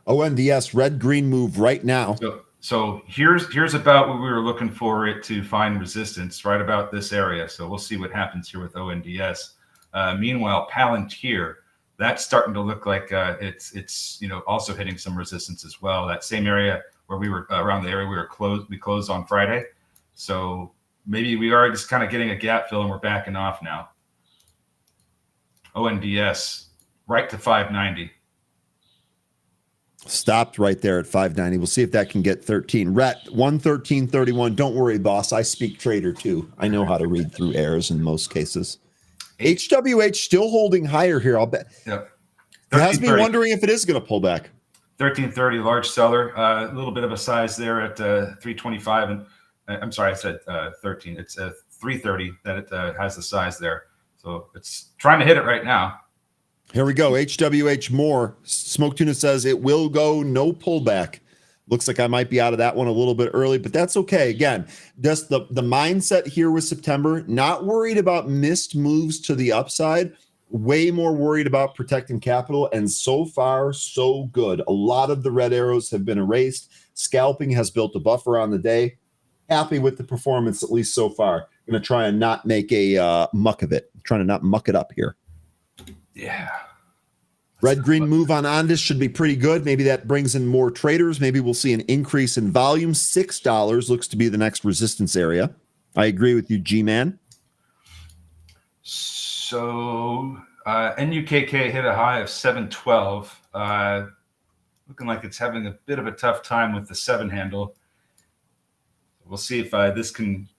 Speaker 1: ONDS red-green move right now.
Speaker 3: So here's about what we were looking for it to find resistance, right about this area. So we'll see what happens here with ONDS. Meanwhile, Palantir, that's starting to look like it's also hitting some resistance as well. That same area where we were around the area we closed on Friday. So maybe we are just kind of getting a gap fill and we're backing off now. ONDS right to 590.
Speaker 1: Stopped right there at 590. We'll see if that can get 13. Rhett, 113.31. Don't worry, boss. I speak trader too. I know how to read through errors in most cases. HWH still holding higher here. I'll bet.
Speaker 3: Yep.
Speaker 1: It has me wondering if it is going to pull back.
Speaker 3: 1330, large seller. A little bit of a size there at 325. And I'm sorry, I said 13. It's 330 that it has the size there. So it's trying to hit it right now.
Speaker 1: Here we go. HWH more. Smoke Tuna says it will go, no pullback. Looks like I might be out of that one a little bit early, but that's okay. Again, just the mindset here with September, not worried about missed moves to the upside, way more worried about protecting capital. And so far, so good. A lot of the red arrows have been erased. Scalping has built a buffer on the day. Happy with the performance, at least so far. Going to try and not make a muck of it. Trying to not muck it up here.
Speaker 3: Yeah.
Speaker 1: Red-green move on Ondas should be pretty good. Maybe that brings in more traders. Maybe we'll see an increase in volume. $6 looks to be the next resistance area. I agree with you, G-Man.
Speaker 3: So NUKK hit a high of 712. Looking like it's having a bit of a tough time with the 7 handle. We'll see if this can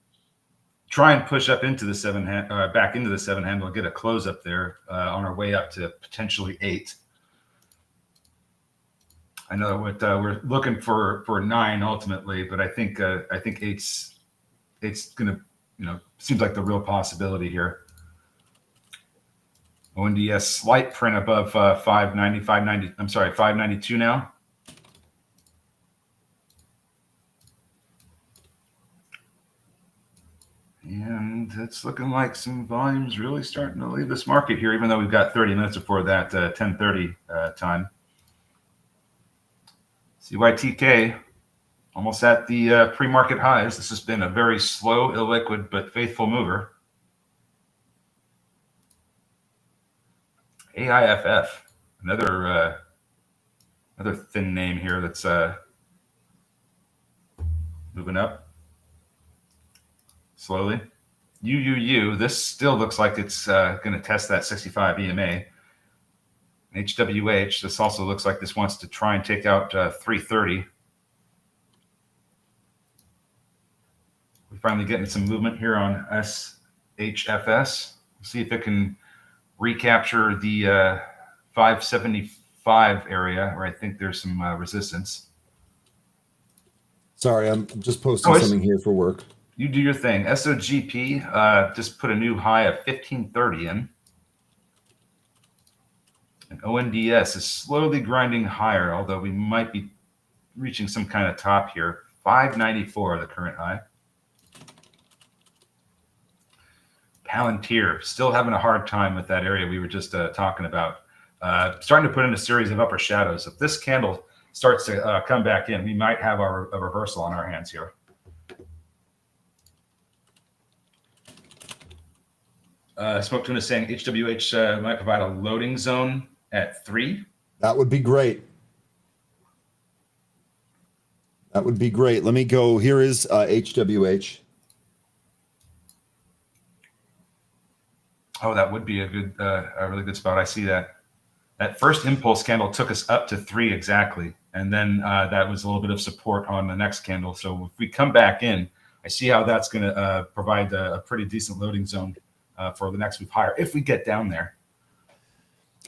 Speaker 3: try and push up into the back into the 7 handle and get a close up there on our way up to potentially 8. I know what we're looking for 9 ultimately, but I think 8's gonna, seems like the real possibility here. ONDS slight print above 590, 590. I'm sorry, 592 now. And it's looking like some volume's really starting to leave this market here, even though we've got 30 minutes before that 10:30 time. CYTK almost at the pre-market highs. This has been a very slow, illiquid, but faithful mover. AIFF, another thin name here that's moving up slowly. UUU, this still looks like it's going to test that 65 EMA. HWH, this also looks like this wants to try and take out 330. We're finally getting some movement here on SHFS. See if it can recapture the 575 area, where I think there's some resistance.
Speaker 1: Sorry, I'm just posting something here for work.
Speaker 3: You do your thing. SOGP just put a new high of 1530 in. And ONDS is slowly grinding higher, although we might be reaching some kind of top here. 594, the current high. Palantir, still having a hard time with that area we were just talking about. Starting to put in a series of upper shadows. If this candle starts to come back in, we might have a reversal on our hands here. Smoke Tuna saying HWH might provide a loading zone at 3.
Speaker 1: That would be great. That would be great. Let me go. Here is HWH.
Speaker 3: Oh, that would be a really good spot. I see that. That first impulse candle took us up to 3 exactly. And then that was a little bit of support on the next candle. So if we come back in, I see how that's going to provide a pretty decent loading zone for the next move higher if we get down there.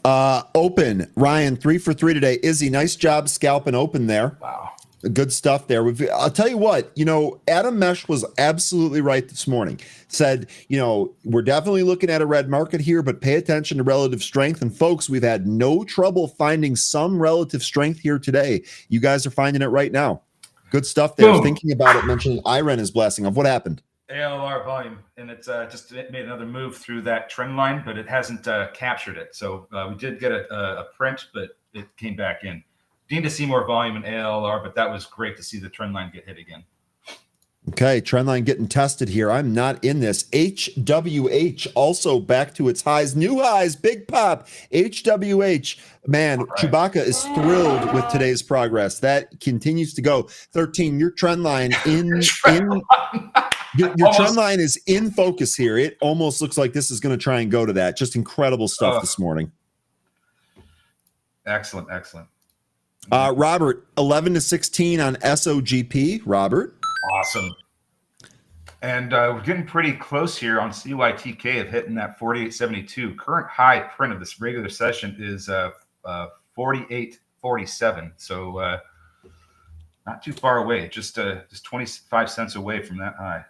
Speaker 1: Open. Ryan, 3 for 3 today. Izzy, nice job scalping open there.
Speaker 3: Wow.
Speaker 1: Good stuff there. I'll tell you what, Adam Mesh was absolutely right this morning. Said, we're definitely looking at a red market here, but pay attention to relative strength. And folks, we've had no trouble finding some relative strength here today. You guys are finding it right now. Good stuff there.
Speaker 3: Boom.
Speaker 1: Thinking about it, mentioning Iran is blessing of what happened.
Speaker 3: ALR volume, and it's just made another move through that trend line, but it hasn't captured it. So we did get a print, but it came back in. Need to see more volume in ALR, but that was great to see the trend line get hit again.
Speaker 1: Okay, trend line getting tested here. I'm not in this. HWH also back to its highs, new highs, big pop. HWH, man, right. Chewbacca is thrilled with today's progress. That continues to go. 13, your trend line your trend line is in focus here. It almost looks like this is going to try and go to that. Just incredible stuff this morning.
Speaker 3: Excellent, excellent.
Speaker 1: Robert, 11 to 16 on SOGP. Robert.
Speaker 3: Awesome. And we're getting pretty close here on CYTK of hitting that 48.72. Current high print of this regular session is 48.47. So not too far away, just 25 cents away from that high.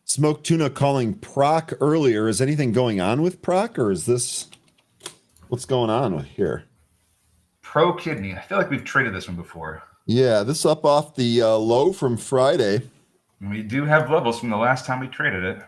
Speaker 1: Smoked Tuna calling Proc earlier. Is anything going on with Proc, or is this what's going on with here?
Speaker 3: Pro Kidney. I feel like we've traded this one before.
Speaker 1: Yeah, this up off the low from Friday.
Speaker 3: We do have levels from the last time we traded it.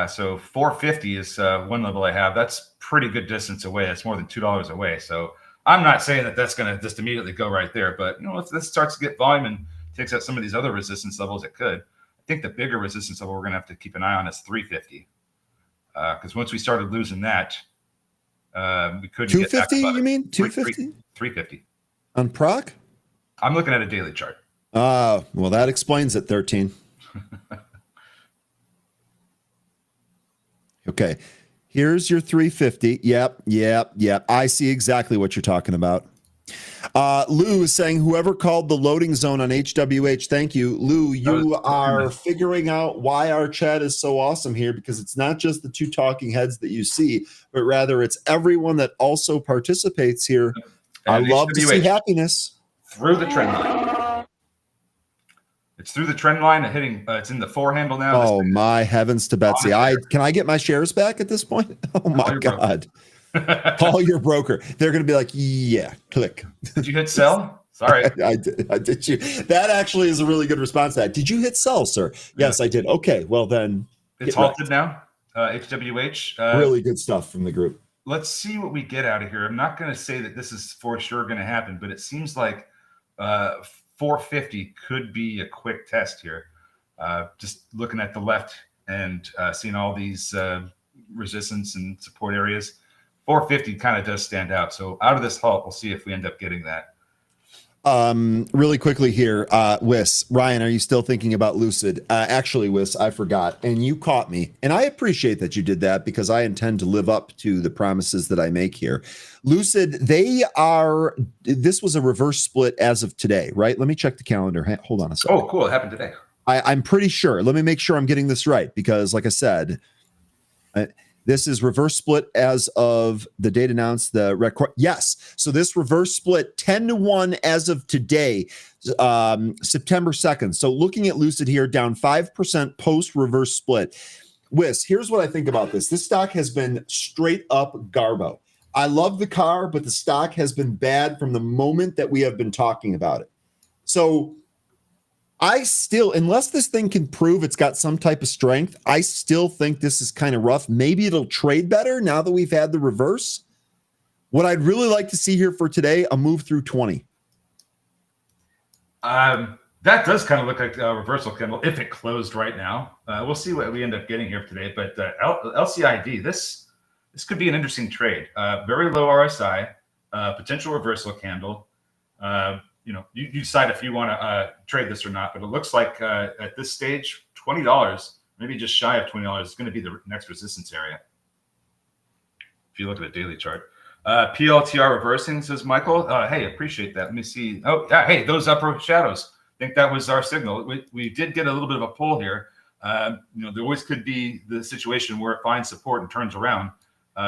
Speaker 3: So 450 is one level I have. That's pretty good distance away. That's more than $2 away. So I'm not saying that that's going to just immediately go right there. But, you know, if this starts to get volume and takes out some of these other resistance levels, it could. I think the bigger resistance level we're going to have to keep an eye on is 350. Because once we started losing that, we couldn't
Speaker 1: 250,
Speaker 3: get back
Speaker 1: you mean? 250?
Speaker 3: 350.
Speaker 1: On Proc?
Speaker 3: I'm looking at a daily chart.
Speaker 1: Well, that explains it, 13. Okay. Here's your 350. Yep. I see exactly what you're talking about. Lou is saying, whoever called the loading zone on HWH, thank you. Lou, you are figuring out why our chat is so awesome here, because it's not just the two talking heads that you see, but rather it's everyone that also participates here. I love to see happiness.
Speaker 3: Through the trend line. It's through the trend line and hitting. It's in the 4 handle now.
Speaker 1: Oh, my heavens to Betsy. Can I get my shares back at this point? Oh, my God. Call your broker. They're going to be like, yeah, click.
Speaker 3: Did you hit sell? Sorry.
Speaker 1: I did. You. That actually is a really good response to that. Did you hit sell, sir? Yes, I did. Okay, well then.
Speaker 3: It's halted now. HWH.
Speaker 1: Really good stuff from the group.
Speaker 3: Let's see what we get out of here. I'm not going to say that this is for sure going to happen, but it seems like 450 could be a quick test here. Just looking at the left and seeing all these resistance and support areas, 450 kind of does stand out. So out of this halt, we'll see if we end up getting that.
Speaker 1: Really quickly here, Wiss, Ryan, are you still thinking about Lucid? Actually, Wiss, I forgot, and you caught me, and I appreciate that you did that because I intend to live up to the promises that I make here. Lucid, this was a reverse split as of today, right? Let me check the calendar. Hold on a second.
Speaker 3: Oh, cool. It happened today.
Speaker 1: I'm pretty sure. Let me make sure I'm getting this right, because like I said, this is reverse split as of the date announced. The record. Yes. So this reverse split 10-1 as of today, September 2nd. So looking at Lucid here, down 5% post reverse split. Wiss, here's what I think about this. This stock has been straight up garbo. I love the car, but the stock has been bad from the moment that we have been talking about it. So I still, unless this thing can prove it's got some type of strength, I still think this is kind of rough. Maybe it'll trade better now that we've had the reverse. What I'd really like to see here for today, a move through 20.
Speaker 3: That does kind of look like a reversal candle if it closed right now. We'll see what we end up getting here today. But LCID, this could be an interesting trade. Very low RSI, potential reversal candle. You decide if you want to trade this or not, but it looks like at this stage, $20, maybe just shy of $20 is going to be the next resistance area. If you look at a daily chart. PLTR reversing, says Michael. Hey, appreciate that. Let me see. Oh, yeah. Hey, those upper shadows. I think that was our signal. We did get a little bit of a pull here. There always could be the situation where it finds support and turns around.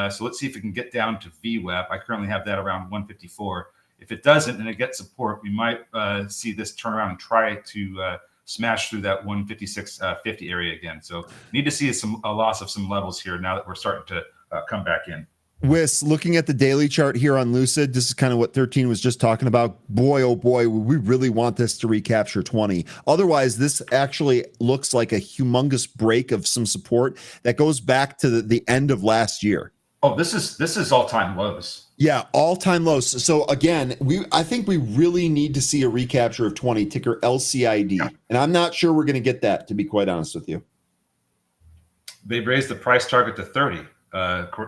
Speaker 3: So let's see if it can get down to VWAP. I currently have that around 154. If it doesn't and it gets support, we might see this turn around and try to smash through that 156.50 area again. So need to see a loss of some levels here now that we're starting to come back in.
Speaker 1: Wiss, looking at the daily chart here on Lucid, this is kind of what 13 was just talking about. Boy, oh boy, we really want this to recapture 20. Otherwise, this actually looks like a humongous break of some support that goes back to the end of last year.
Speaker 3: Oh, this is all-time lows.
Speaker 1: Yeah, all-time lows. So again, I think we really need to see a recapture of 20, ticker LCID. Yeah. And I'm not sure we're going to get that, to be quite honest with you.
Speaker 3: They've raised the price target to 30,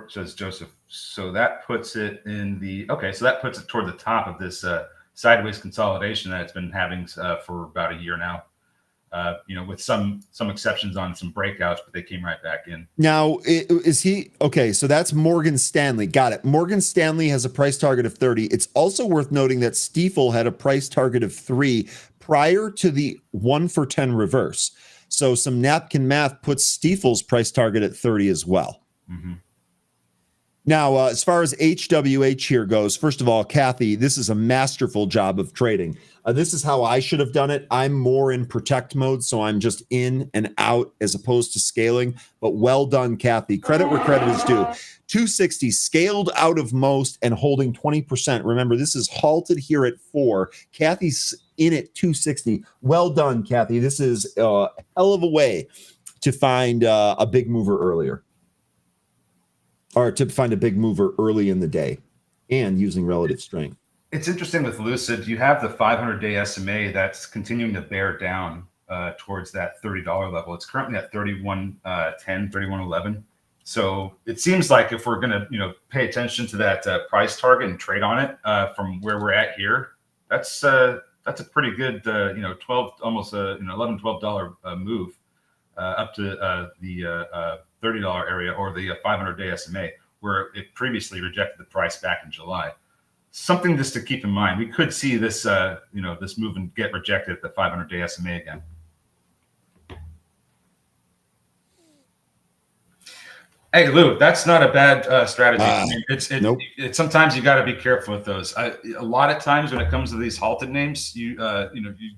Speaker 3: says Joseph. So that puts it that puts it toward the top of this sideways consolidation that it's been having for about a year now. with some exceptions on some breakouts, but they came right back in.
Speaker 1: Now, is he okay? So that's Morgan Stanley. Got it. Morgan Stanley has a price target of 30. It's also worth noting that Stifel had a price target of 3 prior to the 1 for 10 reverse. So some napkin math puts Stifel's price target at 30 as well.
Speaker 3: Mm-hmm.
Speaker 1: Now, as far as HWH here goes, first of all, Kathy, this is a masterful job of trading. This is how I should have done it. I'm more in protect mode, so I'm just in and out as opposed to scaling. But well done, Kathy. Credit where credit is due. 260 scaled out of most and holding 20%. Remember, this is halted here at 4. Kathy's in at 260. Well done, Kathy. This is a hell of a way to find a big mover earlier. Or to find a big mover early in the day and using relative strength.
Speaker 3: It's interesting with Lucid. You have the 500-day SMA that's continuing to bear down towards that $30 level. It's currently at 31.10, 31.11. So it seems like if we're going to, pay attention to that price target and trade on it from where we're at here, that's a pretty good, 12, almost $11, $12 move up to the $30 area or the 500-day SMA, where it previously rejected the price back in July. Something just to keep in mind. We could see this, this move and get rejected at the 500-day SMA again. Hey, Lou, that's not a bad strategy.
Speaker 1: Nope.
Speaker 3: Sometimes you got to be careful with those. A lot of times when it comes to these halted names, you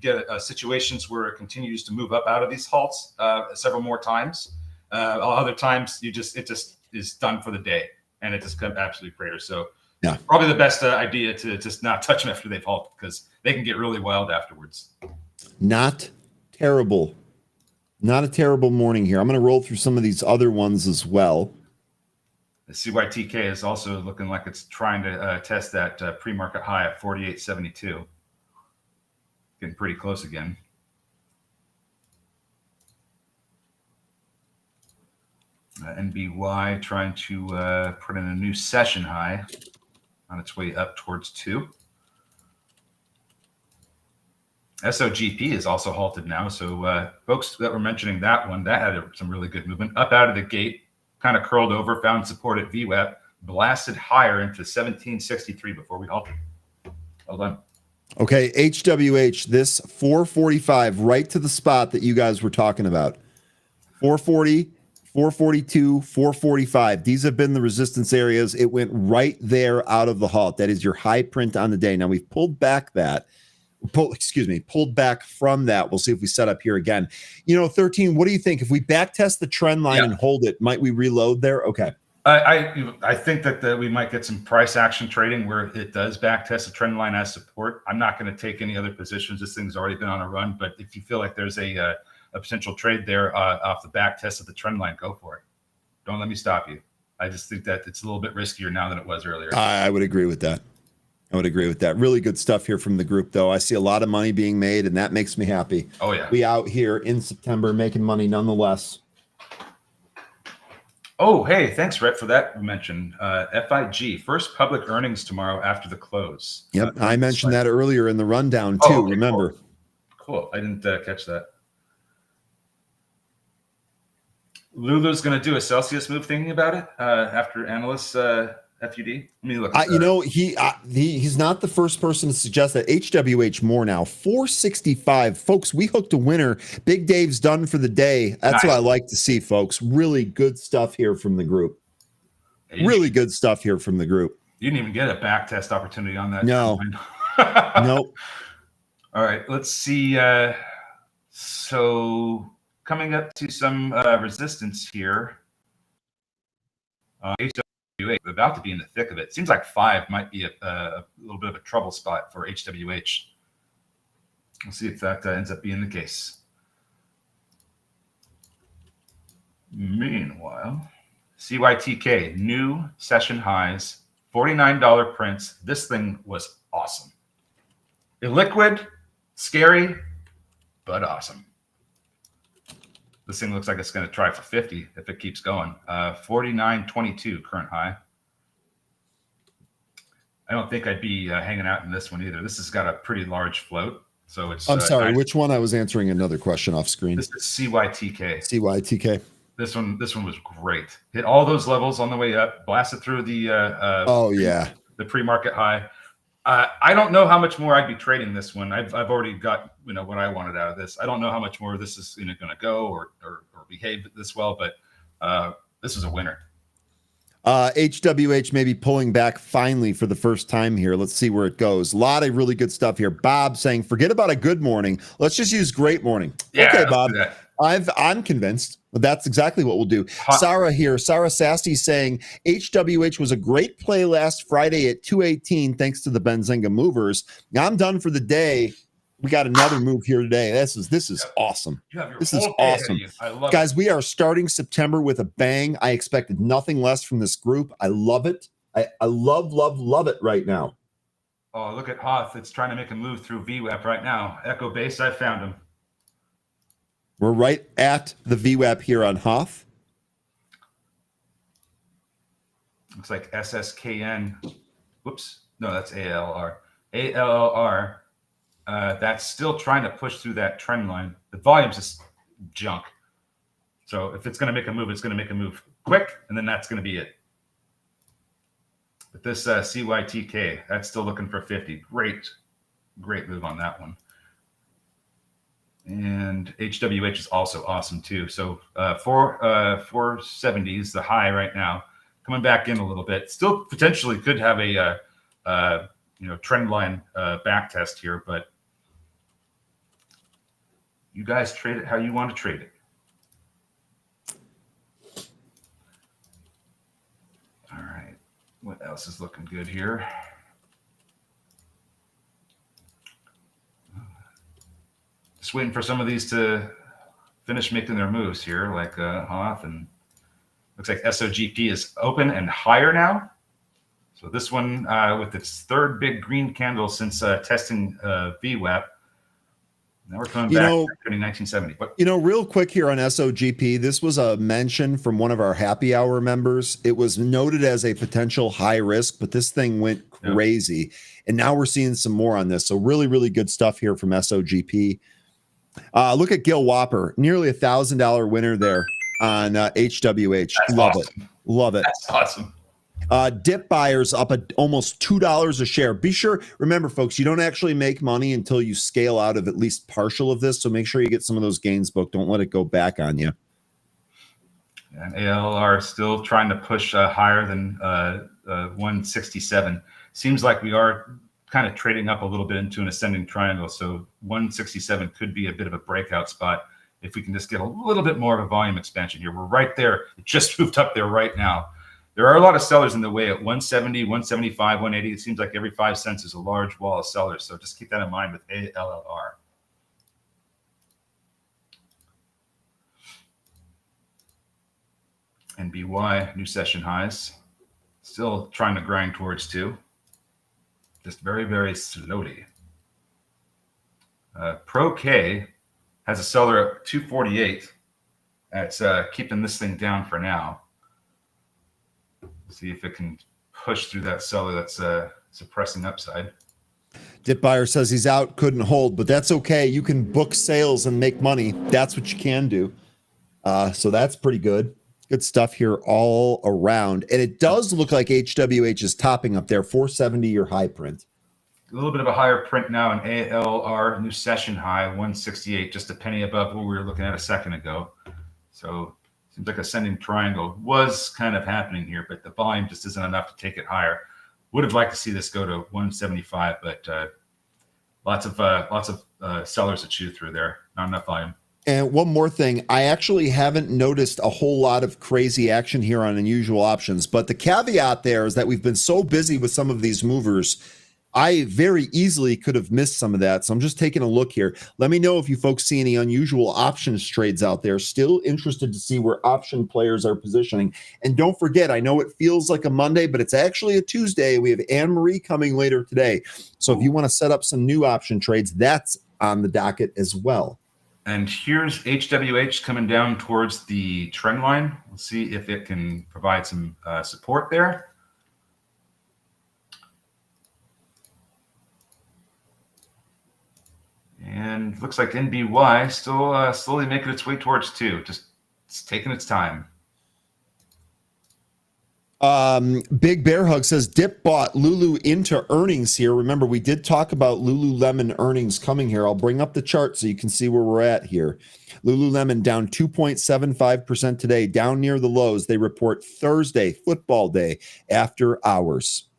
Speaker 3: get situations where it continues to move up out of these halts several more times. Other times it just is done for the day and it just comes absolutely crater. So yeah, probably the best idea to just not touch them after they've halted because they can get really wild afterwards.
Speaker 1: Not terrible. Not a terrible morning here. I'm going to roll through some of these other ones as well.
Speaker 3: The CYTK is also looking like it's trying to test that pre-market high at 48.72. Getting pretty close again. NBY trying to put in a new session high on its way up towards 2. SOGP is also halted now. So folks that were mentioning that one, that had some really good movement. Up out of the gate, kind of curled over, found support at VWAP, blasted higher into 1763 before we halted. Well done.
Speaker 1: Okay, HWH, this 445 right to the spot that you guys were talking about. 440, 442, 445. These have been the resistance areas. It went right there out of the halt. That is your high print on the day. Now we've pulled back that. Pulled back from that. We'll see if we set up here again. 13, what do you think? If we back test the trend line and hold it, might we reload there? Okay.
Speaker 3: I think that we might get some price action trading where it does back test the trend line as support. I'm not going to take any other positions. This thing's already been on a run, but if you feel like there's a potential trade there off the back test of the trend line, go for it. Don't let me stop you. I just think that it's a little bit riskier now than it was earlier.
Speaker 1: I would agree with that. Really good stuff here from the group, though. I see a lot of money being made, and that makes me happy.
Speaker 3: Oh, yeah.
Speaker 1: We out here in September making money nonetheless.
Speaker 3: Oh, hey, thanks, Rhett, for that mention. FIG, first public earnings tomorrow after the close.
Speaker 1: Yep, I mentioned that earlier in the rundown, too. Okay, remember.
Speaker 3: Cool. I didn't catch that. Lulu's going to do a Celsius move thinking about it after analysts FUD. Let me look.
Speaker 1: He's not the first person to suggest that. HWH more now 465, folks. We hooked a winner. Big Dave's done for the day. That's nice. What I like to see, folks. Really good stuff here from the group. Good stuff here from the group.
Speaker 3: You didn't even get a back test opportunity on that.
Speaker 1: No. Nope.
Speaker 3: All right. Let's see. So coming up to some resistance here. HWH about to be in the thick of it. Seems like 5 might be a little bit of a trouble spot for HWH. We'll see if that ends up being the case. Meanwhile, CYTK, new session highs, $49 prints. This thing was awesome. Illiquid, scary, but awesome. This thing looks like it's going to try for 50 if it keeps going. 49.22 current high. I don't think I'd be hanging out in this one either. This has got a pretty large float. So it's.
Speaker 1: I'm sorry,
Speaker 3: nice.
Speaker 1: which one? I was answering another question off screen.
Speaker 3: This is CYTK.
Speaker 1: CYTK.
Speaker 3: This one was great. Hit all those levels on the way up. Blasted through the. The pre-market high. I don't know how much more I'd be trading this one. I've already got what I wanted out of this. I don't know how much more this is going to go or behave this well, but this is a winner.
Speaker 1: HWH may be pulling back finally for the first time here. Let's see where it goes. A lot of really good stuff here. Bob saying, forget about a good morning. Let's just use great morning.
Speaker 3: Yeah,
Speaker 1: okay, Bob. I'm convinced. That's exactly what we'll do. Sarah here, Sarah Sasti saying HWH was a great play last Friday at 218 thanks to the Benzinga movers. Now I'm done for the day. We got another move here today. This is awesome. This is awesome.
Speaker 3: I love
Speaker 1: Guys,
Speaker 3: it.
Speaker 1: we are starting September with a bang. I expected nothing less from this group. I love it. I love it right now.
Speaker 3: Oh, look at Hoth. It's trying to make a move through VWAP right now. Echo base, I found him.
Speaker 1: We're right at the VWAP here on Hoth.
Speaker 3: Looks like SSKN. Whoops. No, that's ALR. ALLR. That's still trying to push through that trend line. The volume's just junk. So if it's going to make a move, it's going to make a move quick, and then that's going to be it. But this CYTK, that's still looking for 50. Great move on that one. And HWH is also awesome too. So 470 is the high right now, coming back in a little bit. Still potentially could have a trend line back test here, but you guys trade it how you want to trade it. All right, what else is looking good here? Just waiting for some of these to finish making their moves here, like Hoth, and looks like SOGP is open and higher now. So this one with its third big green candle since testing VWAP. Now we're coming back to 1970. But
Speaker 1: real quick here on SOGP, this was a mention from one of our happy hour members. It was noted as a potential high risk, but this thing went crazy. Yep. And now we're seeing some more on this. So really, really good stuff here from SOGP. Look at Gil Whopper, nearly $1,000 winner there on HWH. Love it.
Speaker 3: That's awesome.
Speaker 1: Dip buyers up at almost $2 a share. Be sure, remember, folks, you don't actually make money until you scale out of at least partial of this. So make sure you get some of those gains booked. Don't let it go back on you.
Speaker 3: And ALR still trying to push higher than 167. Seems like we are kind of trading up a little bit into an ascending triangle. So 167 could be a bit of a breakout spot if we can just get a little bit more of a volume expansion here. We're right there. It just moved up there right now. There are a lot of sellers in the way at 170, 175, 180. It seems like every 5 cents is a large wall of sellers. So just keep that in mind with ALLR. And BY, new session highs. Still trying to grind towards 2. Just very, very slowly. Pro K has a seller at 248. That's keeping this thing down for now. See if it can push through that seller that's suppressing upside.
Speaker 1: Dip buyer says he's out, couldn't hold, but that's okay. You can book sales and make money. That's what you can do. So that's pretty good. Good stuff here all around. And it does look like HWH is topping up there, 470 your high print.
Speaker 3: A little bit of a higher print now in ALR, new session high, 168, just a penny above what we were looking at a second ago. So seems like ascending triangle was kind of happening here, but the volume just isn't enough to take it higher. Would have liked to see this go to 175, but lots of sellers to chew through there. Not enough volume.
Speaker 1: And one more thing, I actually haven't noticed a whole lot of crazy action here on unusual options, but the caveat there is that we've been so busy with some of these movers, I very easily could have missed some of that. So I'm just taking a look here. Let me know if you folks see any unusual options trades out there. Still interested to see where option players are positioning. And don't forget, I know it feels like a Monday, but it's actually a Tuesday. We have Anne-Marie coming later today. So if you want to set up some new option trades, that's on the docket as well.
Speaker 3: And here's HWH coming down towards the trend line. We'll see if it can provide some support there. And looks like NBY still slowly making its way towards 2. Just it's taking its time.
Speaker 1: Big Bear Hug says Dip bought Lulu into earnings here. Remember, we did talk about Lululemon earnings coming here. I'll bring up the chart so you can see where we're at here. Lululemon down 2.75% today, down near the lows. They report Thursday, football day, after hours.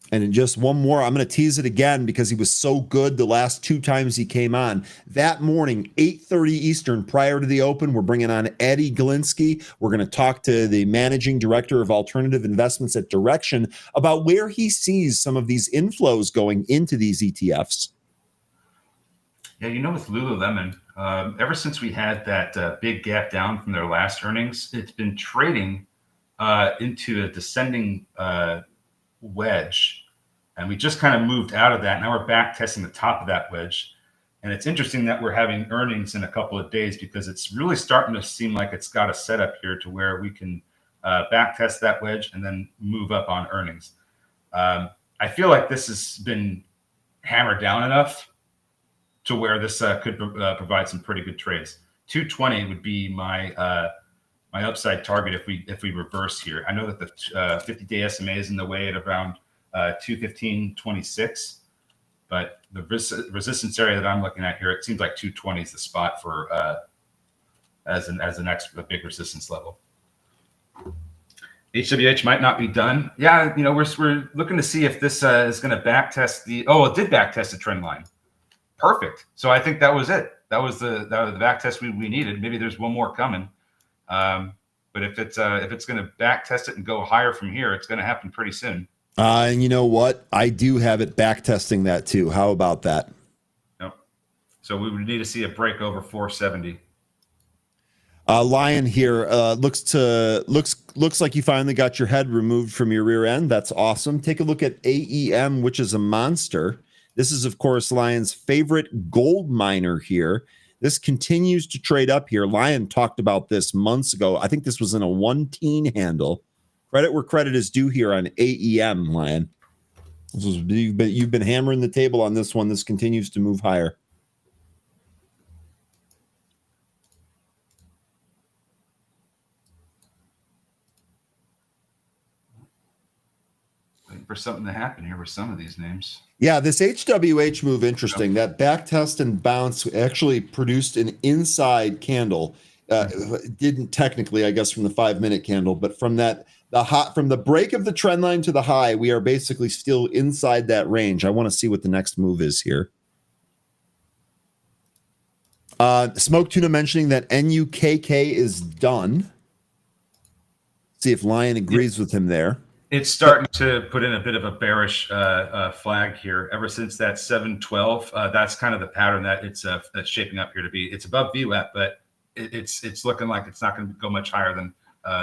Speaker 1: And in just one more, I'm going to tease it again because he was so good the last 2 times he came on. That morning, 8:30 Eastern, prior to the open, we're bringing on Eddie Glinsky. We're going to talk to the managing director of alternative investments at Direction about where he sees some of these inflows going into these ETFs.
Speaker 3: Yeah, with Lululemon, ever since we had that big gap down from their last earnings, it's been trading into a descending wedge, and we just kind of moved out of that. Now we're back testing the top of that wedge, and it's interesting that we're having earnings in a couple of days because it's really starting to seem like it's got a setup here to where we can back test that wedge and then move up on earnings. I feel like this has been hammered down enough to where this could provide some pretty good trades. 220 would be my upside target if we reverse here. I know that the 50-day SMA is in the way at around 215.26, but the resistance area that I'm looking at here, it seems like 220 is the spot for as the next big resistance level. HWH might not be done. Yeah, we're looking to see if this is going to back test it did back test the trend line. Perfect. So I think that was it. That was the back test we needed. Maybe there's one more coming. But if it's going to back test it and go higher from here, it's going to happen pretty soon.
Speaker 1: And you know what? I do have it back testing that too. How about that?
Speaker 3: Yep. So we would need to see a break over 470.
Speaker 1: Lion here looks like you finally got your head removed from your rear end. That's awesome. Take a look at AEM, which is a monster. This is, of course, Lion's favorite gold miner here. This continues to trade up here. Lion talked about this months ago. I think this was in a 1-teen handle. Credit where credit is due here on AEM, Lion. You've been hammering the table on this one. This continues to move higher.
Speaker 3: Waiting for something to happen here with some of these names.
Speaker 1: Yeah, this HWH move, interesting. That back test and bounce actually produced an inside candle. Didn't technically, I guess, from the 5-minute candle, but from from the break of the trend line to the high, we are basically still inside that range. I want to see what the next move is here. Smoke Tuna mentioning that NUKK is done. See if Lion agrees with him there.
Speaker 3: It's starting to put in a bit of a bearish flag here. Ever since that 712, that's kind of the pattern that it's that's shaping up here to be. It's above VWAP, but it's looking like it's not going to go much higher than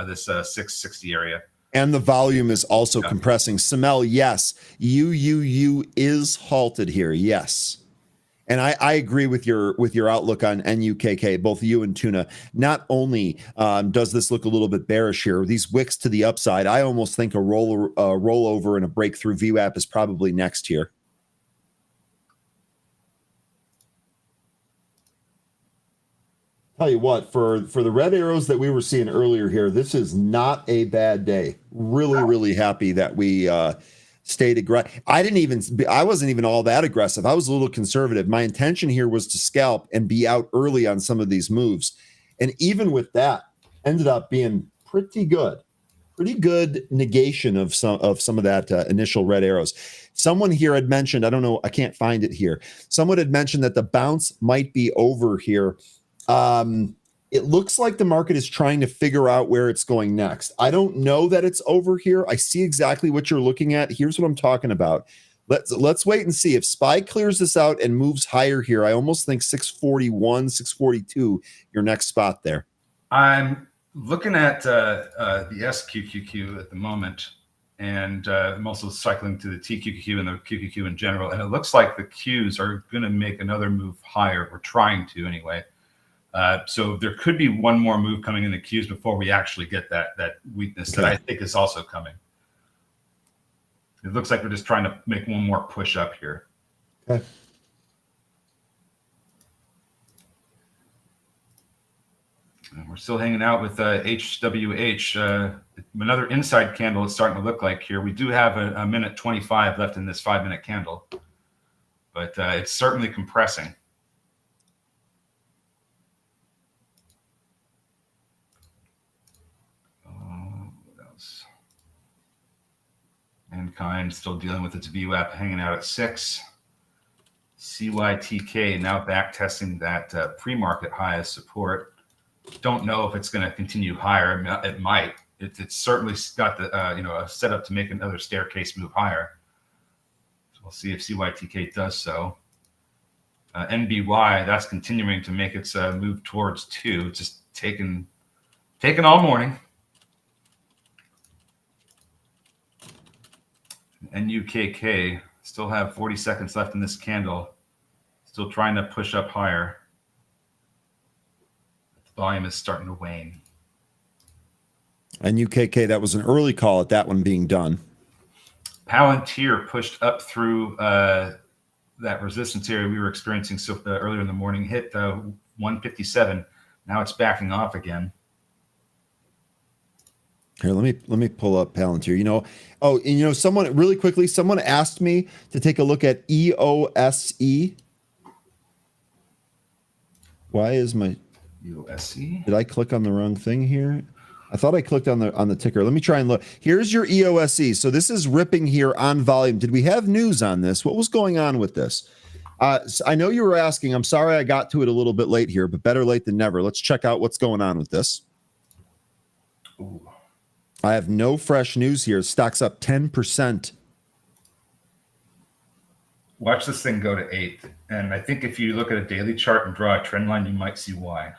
Speaker 3: this 660 area.
Speaker 1: And the volume is also compressing. Samel, yes, UUU is halted here. Yes. And I agree with your outlook on NUKK, both you and Tuna. Not only does this look a little bit bearish here, these wicks to the upside, I almost think a rollover and a breakthrough VWAP is probably next here. Tell you what, for the red arrows that we were seeing earlier here, this is not a bad day. Really happy that we stayed aggressive. I wasn't even all that aggressive. I was a little conservative. My intention here was to scalp and be out early on some of these moves. And even with that, ended up being pretty good negation of some of that initial red arrows. Someone here had mentioned, I don't know, I can't find it here. Someone had mentioned that the bounce might be over here. It looks like the market is trying to figure out where it's going next. I don't know that it's over here. I see exactly what you're looking at. Here's what I'm talking about. Let's wait and see if SPY clears this out and moves higher here. I almost think 641, 642, your next spot there.
Speaker 3: I'm looking at the SQQQ at the moment, and I'm also cycling to the TQQQ and the QQQ in general. And it looks like the Qs are going to make another move higher. We're trying to anyway. So there could be one more move coming in the Qs before we actually get that weakness that I think is also coming. It looks like we're just trying to make one more push up here.
Speaker 1: Okay.
Speaker 3: And we're still hanging out with HWH. Another inside candle it's starting to look like here. We do have a minute 25 left in this 5-minute candle, but it's certainly compressing. What else? Mankind still dealing with its VWAP, hanging out at 6. CYTK now back testing that pre-market high as support. Don't know if it's going to continue higher. It might. It's certainly got the a setup to make another staircase move higher. So we'll see if CYTK does so. NBY, that's continuing to make its move towards 2. Just taking all morning. NUKK still have 40 seconds left in this candle. Still trying to push up higher. The volume is starting to wane.
Speaker 1: And UKK, that was an early call at that one being done.
Speaker 3: Palantir pushed up through that resistance area we were experiencing earlier in the morning, hit 157. Now it's backing off again.
Speaker 1: Here, let me pull up Palantir. Someone really quickly, someone asked me to take a look at EOSE. Why is my
Speaker 3: EOSE?
Speaker 1: Did I click on the wrong thing here? I thought I clicked on the ticker. Let me try and look. Here's your EOSE. So this is ripping here on volume. Did we have news on this? What was going on with this? So I know you were asking. I'm sorry I got to it a little bit late here, but better late than never. Let's check out what's going on with this.
Speaker 3: Ooh.
Speaker 1: I have no fresh news here. Stock's up 10%.
Speaker 3: Watch this thing go to 8. And I think if you look at a daily chart and draw a trend line, you might see why.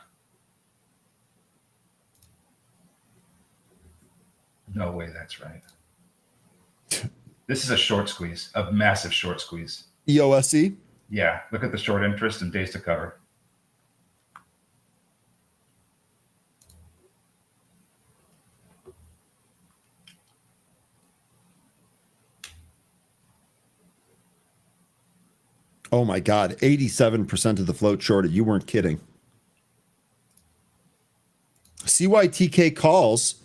Speaker 3: No way that's right. This is a short squeeze, a massive short squeeze.
Speaker 1: EOSE?
Speaker 3: Yeah, look at the short interest and days to cover.
Speaker 1: Oh my God, 87% of the float shorted. You weren't kidding. CYTK calls.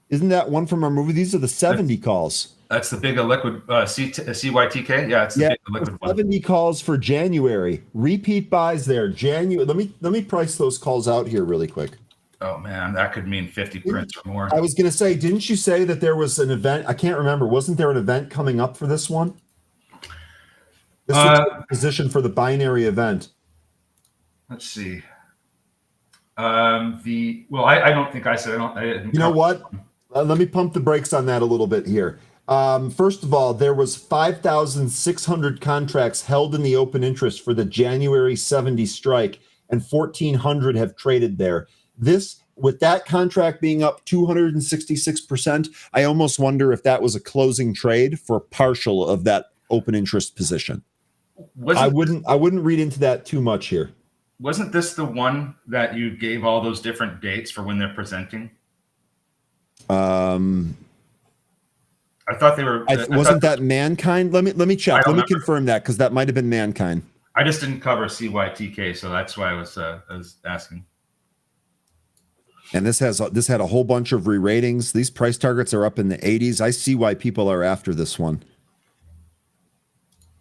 Speaker 1: Isn't that one from our movie? These are the 70 calls.
Speaker 3: That's the big liquid CYTK. Yeah, it's the big liquid one.
Speaker 1: 70 calls for January. Repeat buys there. January. Let me price those calls out here really quick.
Speaker 3: Oh man, that could mean 50 prints or more.
Speaker 1: I was going to say, didn't you say that there was an event? I can't remember. Wasn't there an event coming up for this one? This was a position for the binary event.
Speaker 3: Let's see. I don't think I said. I didn't.
Speaker 1: You know what? Let me pump the brakes on that a little bit here. First of all, there was 5,600 contracts held in the open interest for the January 70 strike, and 1,400 have traded there. With that contract being up 266%, I almost wonder if that was a closing trade for partial of that open interest position. I wouldn't read into that too much here.
Speaker 3: Wasn't this the one that you gave all those different dates for when they're presenting? I thought they were.
Speaker 1: Wasn't that Mankind? Let me check. Let me confirm that, because that might have been Mankind.
Speaker 3: I just didn't cover CYTK, so that's why I was asking.
Speaker 1: And this had a whole bunch of re-ratings. These price targets are up in the 80s. I see why people are after this one.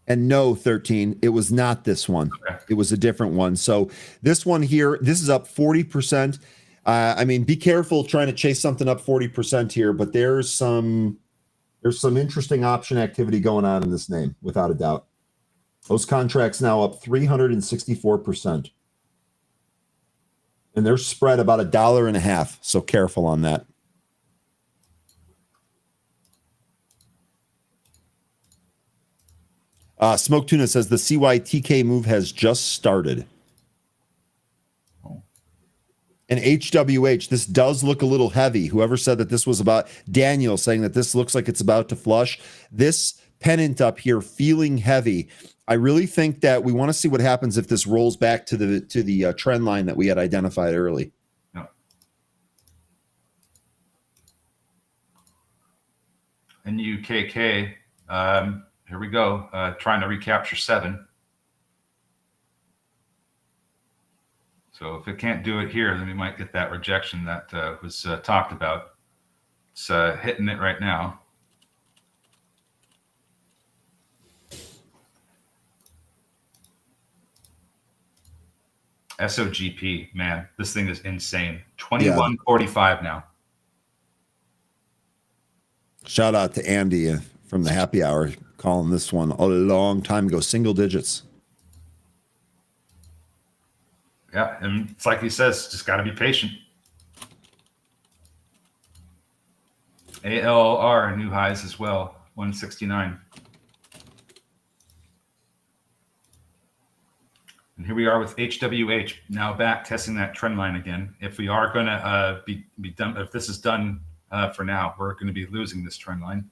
Speaker 1: And no, 13, it was not this one.
Speaker 3: Okay.
Speaker 1: It was a different one. So this one here, this is up 40%. I mean, be careful trying to chase something up 40% here, but there's some interesting option activity going on in this name, without a doubt. Those contracts now up 364%. And they're spread about $1.50. So careful on that. Smoke Tuna says the CYTK move has just started. And HWH, this does look a little heavy. Whoever said that this was about Daniel saying that this looks like it's about to flush. This pennant up here feeling heavy. I really think that we want to see what happens if this rolls back to the trend line that we had identified early.
Speaker 3: Yeah. And UKK, here we go, trying to recapture 7. So if it can't do it here, then we might get that rejection that was talked about. It's hitting it right now. SOGP, man, this thing is insane. 21.45 now.
Speaker 1: Shout out to Andy from the happy hour calling this one a long time ago, single digits.
Speaker 3: Yeah, and it's like he says, just got to be patient. ALR new highs as well, 169. And here we are with HWH now back testing that trend line again. If we are going to be done, if this is done for now, we're going to be losing this trend line.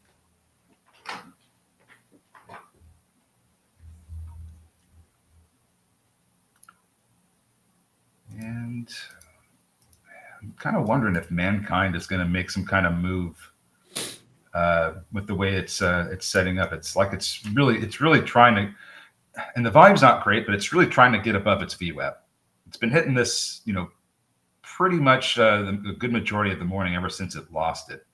Speaker 3: And I'm kind of wondering if Mankind is going to make some kind of move with the way it's setting up. It's like it's really trying to, and the volume's not great, but it's really trying to get above its VWAP. It's been hitting this, pretty much the good majority of the morning ever since it lost it.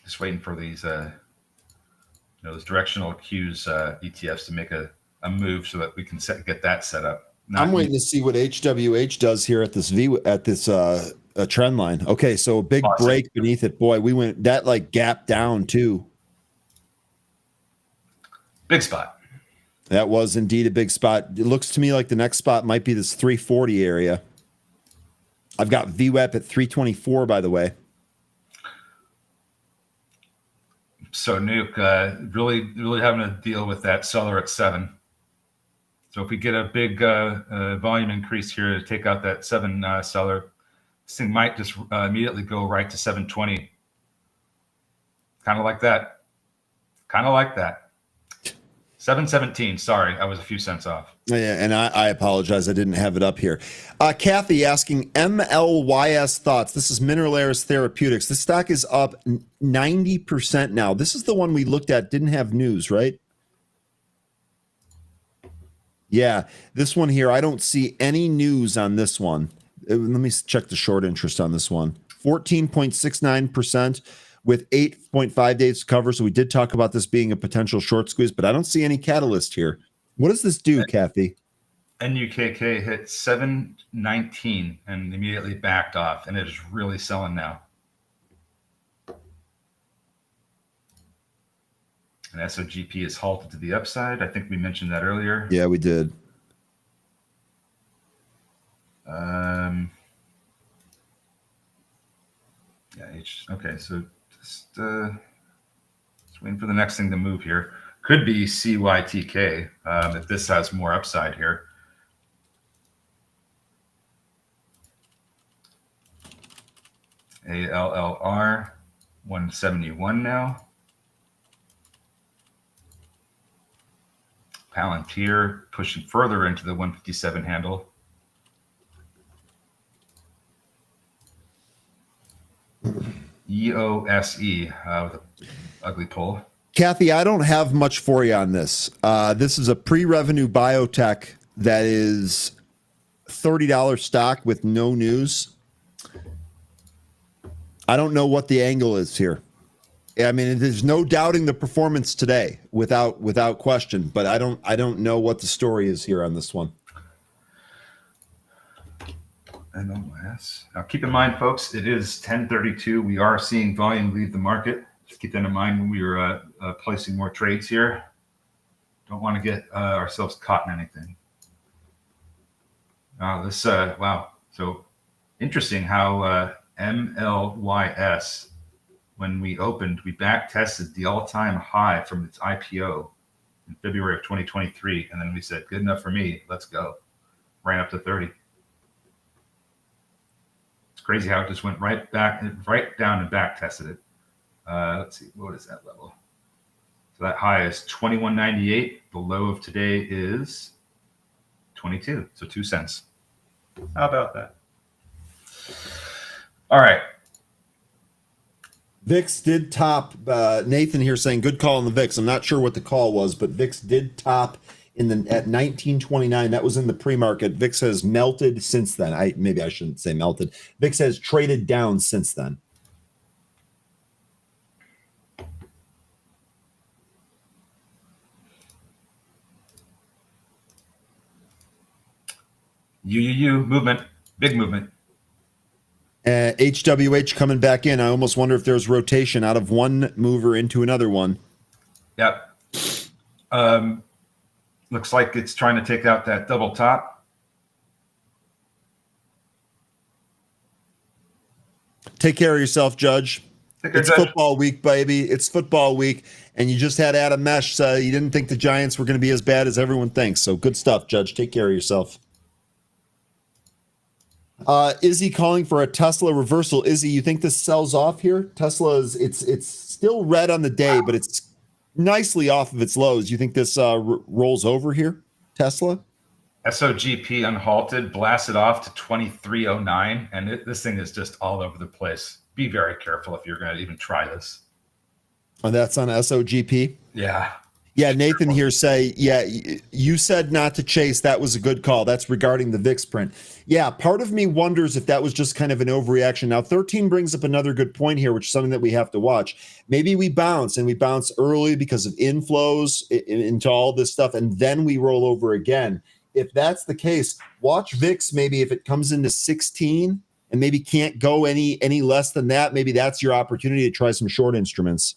Speaker 3: Just waiting for these, those directional cues ETFs to make a move so that we can get that set up.
Speaker 1: I'm waiting to see what HWH does here at this trend line. Okay, so a big break beneath it. Boy, we went that like gap down too.
Speaker 3: Big spot.
Speaker 1: That was indeed a big spot. It looks to me like the next spot might be this 340 area. I've got VWAP at 324, by the way.
Speaker 3: So Nuke, really having to deal with that seller at 7. So if we get a big volume increase here to take out that 7 seller, this thing might just immediately go right to 720. Kind of like that. 717. Sorry, I was a few cents off.
Speaker 1: Yeah, and I apologize. I didn't have it up here. Kathy asking MLYS thoughts. This is Mineralaris Therapeutics. This stock is up 90% now. This is the one we looked at, didn't have news, right? Yeah, this one here, I don't see any news on this one. Let me check the short interest on this one. 14.69% with 8.5 days to cover. So we did talk about this being a potential short squeeze, but I don't see any catalyst here. What does this do, Kathy?
Speaker 3: NUKK hit 719 and immediately backed off, and it is really selling now. And SOGP is halted to the upside. I think we mentioned that earlier.
Speaker 1: Yeah, we did.
Speaker 3: Okay, so just waiting for the next thing to move here. Could be CYTK if this has more upside here. ALLR 171 now. Palantir pushing further into the 157 handle. EOSE with an ugly pull.
Speaker 1: Kathy, I don't have much for you on this. This is a pre-revenue biotech that is $30 stock with no news. I don't know what the angle is here. I mean, there's no doubting the performance today, without question. But I don't know what the story is here on this one.
Speaker 3: NOS. Now, keep in mind, folks, it is 10:32. We are seeing volume leave the market. Just keep that in mind when we are placing more trades here. Don't want to get ourselves caught in anything. Wow. So interesting how MLYS, when we opened, we back tested the all-time high from its IPO in February of 2023. And then we said, good enough for me. Let's go. Ran up to 30. It's crazy how it just went right down and back tested it. Let's see, what is that level? So that high is 21.98. The low of today is 22. So 2 cents. How about that? All right.
Speaker 1: VIX did top. Nathan here saying good call on the VIX. I'm not sure what the call was, but VIX did top at 1929. That was in the pre-market. VIX has melted since then. Maybe I shouldn't say melted. VIX has traded down since then.
Speaker 3: Movement, big movement.
Speaker 1: HWH coming back in. I almost wonder if there's rotation out of one mover into another one.
Speaker 3: Yep. Looks like it's trying to take out that double top.
Speaker 1: Take care of yourself, Judge. It's football week, baby. It's football week. And you just had Adam Mesh say you didn't think the Giants were going to be as bad as everyone thinks. So good stuff, Judge. Take care of yourself. Izzy calling for a Tesla reversal. Izzy, you think this sells off here? Tesla's it's still red on the day, but it's nicely off of its lows. You think this rolls over here, Tesla?
Speaker 3: SOGP unhalted, blasted off to 2309, and this thing is just all over the place. Be very careful if you're going to even try this.
Speaker 1: Oh, that's on SOGP?
Speaker 3: Yeah.
Speaker 1: Yeah, Nathan here say, yeah, you said not to chase. That was a good call. That's regarding the VIX print. Yeah, part of me wonders if that was just kind of an overreaction. Now, 13 brings up another good point here, which is something that we have to watch. Maybe we bounce, and we bounce early because of inflows into all this stuff, and then we roll over again. If that's the case, watch VIX maybe if it comes into 16 and maybe can't go any less than that. Maybe that's your opportunity to try some short instruments.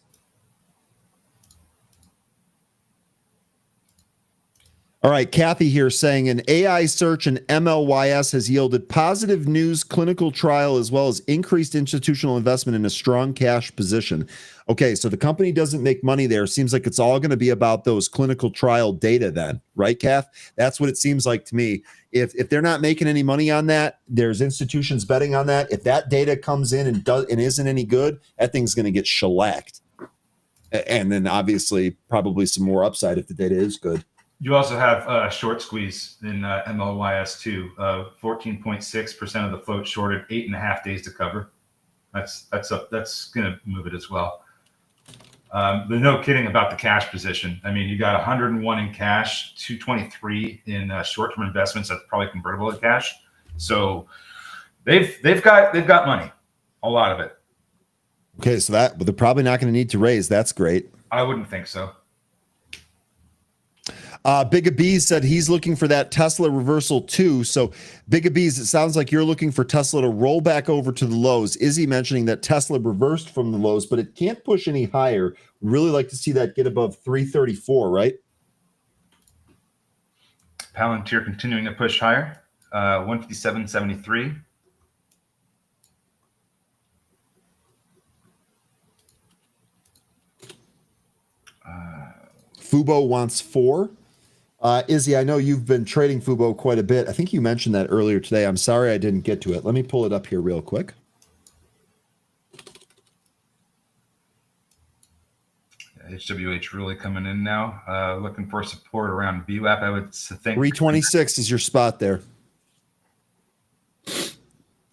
Speaker 1: All right, Kathy here saying an AI search in MLYS has yielded positive news clinical trial as well as increased institutional investment in a strong cash position. Okay, so the company doesn't make money there. Seems like it's all going to be about those clinical trial data then, right, Kath? That's what it seems like to me. If they're not making any money on that, there's institutions betting on that. If that data comes in and isn't any good, that thing's going to get shellacked. And then obviously probably some more upside if the data is good.
Speaker 3: You also have a short squeeze in MLYS too. 14.6% of the float shorted, 8.5 days to cover. That's going to move it as well. But no kidding about the cash position. I mean, you got 101 in cash, 223 in short-term investments. That's probably convertible to cash. So they've got money, a lot of it.
Speaker 1: Okay, so but they're probably not going to need to raise. That's great.
Speaker 3: I wouldn't think so.
Speaker 1: Big Bees said he's looking for that Tesla reversal too. So Big Bees, it sounds like you're looking for Tesla to roll back over to the lows. Izzy mentioning that Tesla reversed from the lows, but it can't push any higher. Really like to see that get above 334, right?
Speaker 3: Palantir continuing to push higher, 157.73.
Speaker 1: Fubo wants 4. Izzy, I know you've been trading Fubo quite a bit. I think you mentioned that earlier today. I'm sorry I didn't get to it. Let me pull it up here real quick.
Speaker 3: HWH really coming in now. Looking for support around VWAP, I would think.
Speaker 1: 326 is your spot there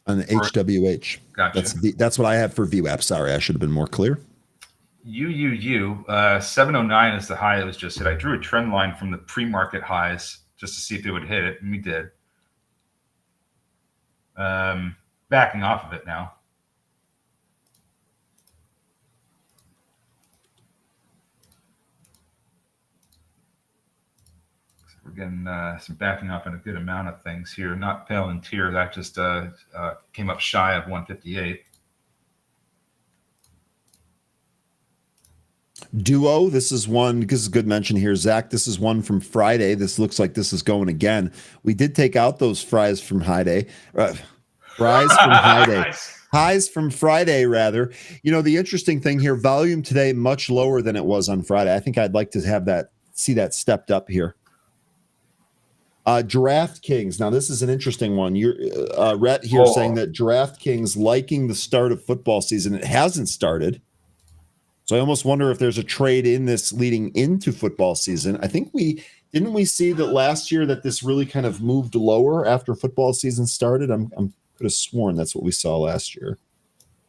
Speaker 1: on the HWH.
Speaker 3: Gotcha.
Speaker 1: That's what I have for VWAP. Sorry, I should have been more clear.
Speaker 3: 709 is the high that was just hit. I drew a trend line from the pre-market highs just to see if it would hit it, and we did. Backing off of it now. So we're getting some backing off in a good amount of things here. Not Palantir, that just came up shy of 158.
Speaker 1: Duo, this is one, this is a good mention here. Zach, this is one from Friday. This looks like this is going again. We did take out those fries from Friday. Fries from Friday.
Speaker 3: Nice.
Speaker 1: Highs from Friday, rather. You know, the interesting thing here, volume today much lower than it was on Friday. I think I'd like to have see that stepped up here. DraftKings. Now, this is an interesting one. You're Rhett here saying that DraftKings liking the start of football season. It hasn't started. So I almost wonder if there's a trade in this leading into football season. I think we see that last year that this really kind of moved lower after football season started. I could have sworn that's what we saw last year.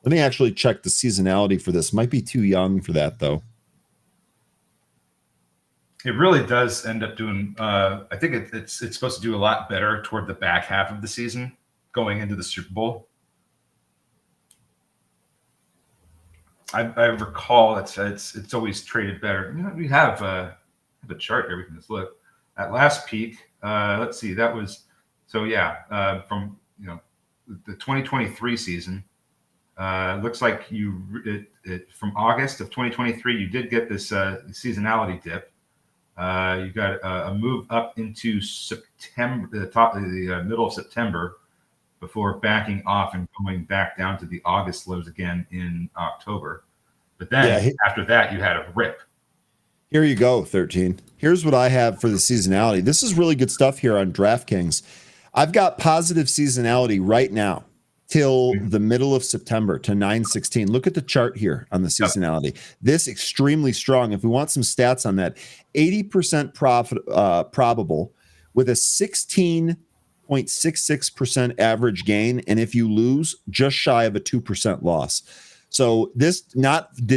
Speaker 1: Let me actually check the seasonality for this. Might be too young for that, though.
Speaker 3: It really does end up doing. I think it's supposed to do a lot better toward the back half of the season, going into the Super Bowl. I recall it's always traded better. You know, we have a chart here. We can just look at last peak. Let's see. That was from the 2023 season. Looks like from August of 2023, you did get this seasonality dip. You got a move up into September, the middle of September, before backing off and going back down to the August lows again in October. But then after that, you had a rip.
Speaker 1: Here you go, 13. Here's what I have for the seasonality. This is really good stuff here on DraftKings. I've got positive seasonality right now till the middle of September to 9/16. Look at the chart here on the seasonality. This extremely strong. If we want some stats on that, 80% probable with a 16.66% average gain, and if you lose, just shy of a 2% loss. So they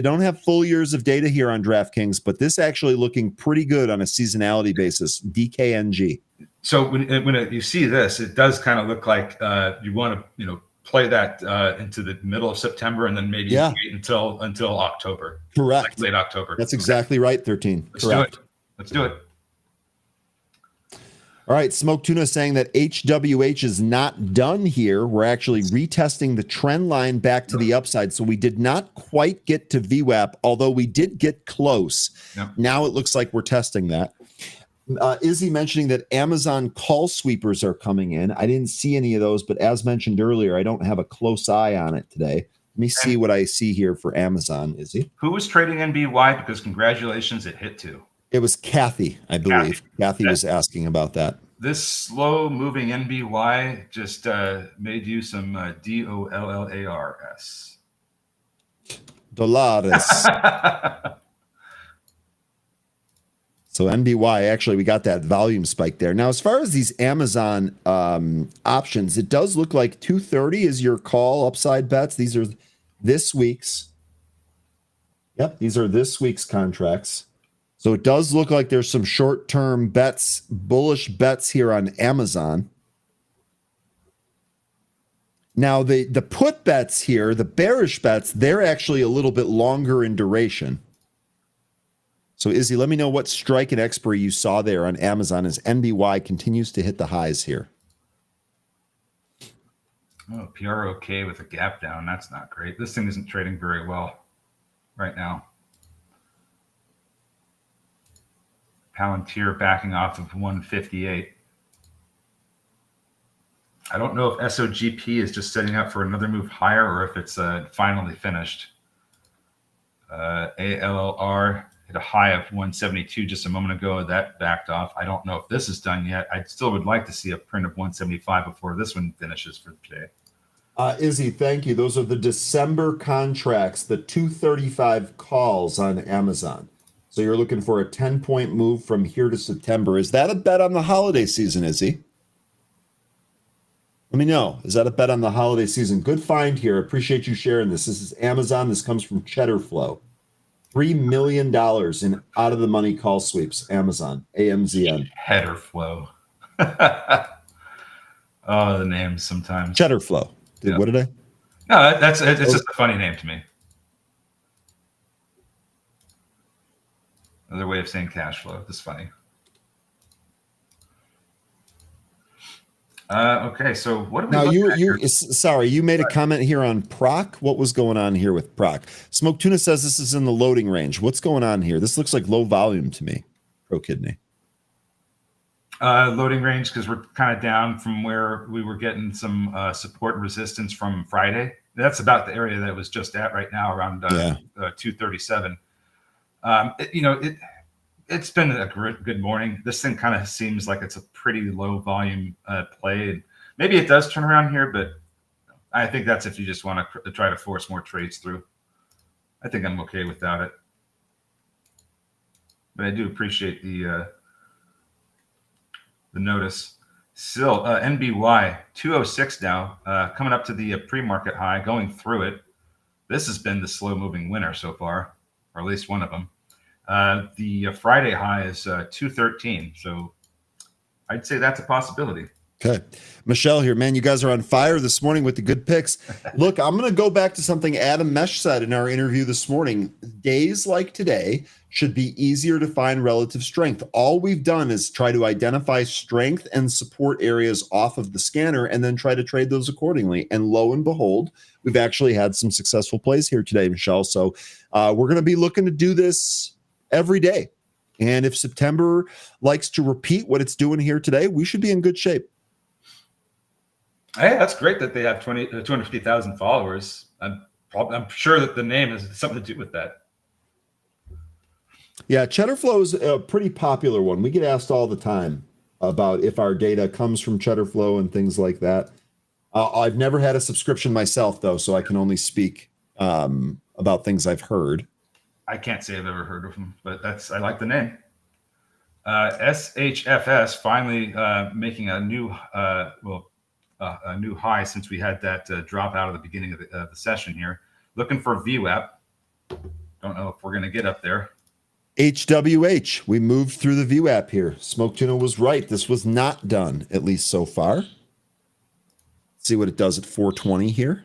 Speaker 1: don't have full years of data here on DraftKings, but this actually looking pretty good on a seasonality basis. DKNG.
Speaker 3: So when you see this, it does kind of look like you want to play that into the middle of September and then maybe wait until October.
Speaker 1: Correct.
Speaker 3: Like late October.
Speaker 1: That's exactly right, 13.
Speaker 3: Correct. Let's do it.
Speaker 1: All right, Smoke Tuna saying that HWH is not done here. We're actually retesting the trend line back to the upside. So we did not quite get to VWAP, although we did get close.
Speaker 3: Yep.
Speaker 1: Now it looks like we're testing that. Izzy mentioning that Amazon call sweepers are coming in. I didn't see any of those, but as mentioned earlier, I don't have a close eye on it today. Let me see what I see here for Amazon, Izzy.
Speaker 3: Who was trading NBY? Because congratulations, it hit 2.
Speaker 1: It was Kathy, I believe. Kathy was asking about that.
Speaker 3: This slow-moving NBY just made you some DOLLARS.
Speaker 1: Dollars. So NBY, actually, we got that volume spike there. Now, as far as these Amazon options, it does look like 230 is your call upside bets. These are this week's. Yep, these are this week's contracts. So it does look like there's some short-term bets, bullish bets here on Amazon. Now, the put bets here, the bearish bets, they're actually a little bit longer in duration. So, Izzy, let me know what strike and expiry you saw there on Amazon as NBY continues to hit the highs here.
Speaker 3: Oh, PROK with a gap down. That's not great. This thing isn't trading very well right now. Palantir backing off of 158. I don't know if SOGP is just setting up for another move higher or if it's finally finished. ALLR hit a high of 172 just a moment ago. That backed off. I don't know if this is done yet. I still would like to see a print of 175 before this one finishes for today.
Speaker 1: Izzy, thank you. Those are the December contracts, the 235 calls on Amazon. So you're looking for a 10-point move from here to September. Is that a bet on the holiday season, Izzy? Let me know. Is that a bet on the holiday season? Good find here. Appreciate you sharing this. This is Amazon. This comes from Cheddar Flow. $3 million in out-of-the-money call sweeps. Amazon, AMZN.
Speaker 3: Header Flow. Oh, the names sometimes.
Speaker 1: Cheddar Flow. What did I?
Speaker 3: No, it's just a funny name to me. Another way of saying cash flow. That's funny. Okay, so what do we
Speaker 1: now? You made a comment here on Proc. What was going on here with Proc? Smoke Tuna says this is in the loading range. What's going on here? This looks like low volume to me. Pro Kidney.
Speaker 3: Loading range because we're kind of down from where we were getting some support and resistance from Friday. That's about the area that it was just at right now, around 237. It's been a good morning. This thing kind of seems like it's a pretty low volume play. And maybe it does turn around here, but I think that's if you just want to try to force more trades through. I think I'm okay without it. But I do appreciate the notice. Still, NBY 206 now, coming up to the pre-market high, going through it. this has been the slow-moving winner so far, or at least one of them. The Friday high is 213, so I'd say that's a possibility.
Speaker 1: Okay. Michelle here, man, you guys are on fire this morning with the good picks. Look, I'm going to go back to something Adam Mesh said in our interview this morning. Days like today should be easier to find relative strength. All we've done is try to identify strength and support areas off of the scanner and then try to trade those accordingly. And lo and behold, we've actually had some successful plays here today, Michelle. So we're going to be looking to do this every day. And if September likes to repeat what it's doing here today, we should be in good shape.
Speaker 3: Hey, that's great that they have 250,000 followers. I'm sure that the name has something to do with that.
Speaker 1: Yeah, Cheddar Flow is a pretty popular one. We get asked all the time about if our data comes from Cheddar Flow and things like that. I've never had a subscription myself, though, so I can only speak about things I've heard.
Speaker 3: I can't say I've ever heard of them, but I like the name. SHFS finally making a new high since we had that drop out of the beginning of the session here. Looking for VWAP. Don't know if we're going to get up there.
Speaker 1: HWH, we moved through the VWAP here. Smoke Tuna was right. This was not done, at least so far. Let's see what it does at 420 here.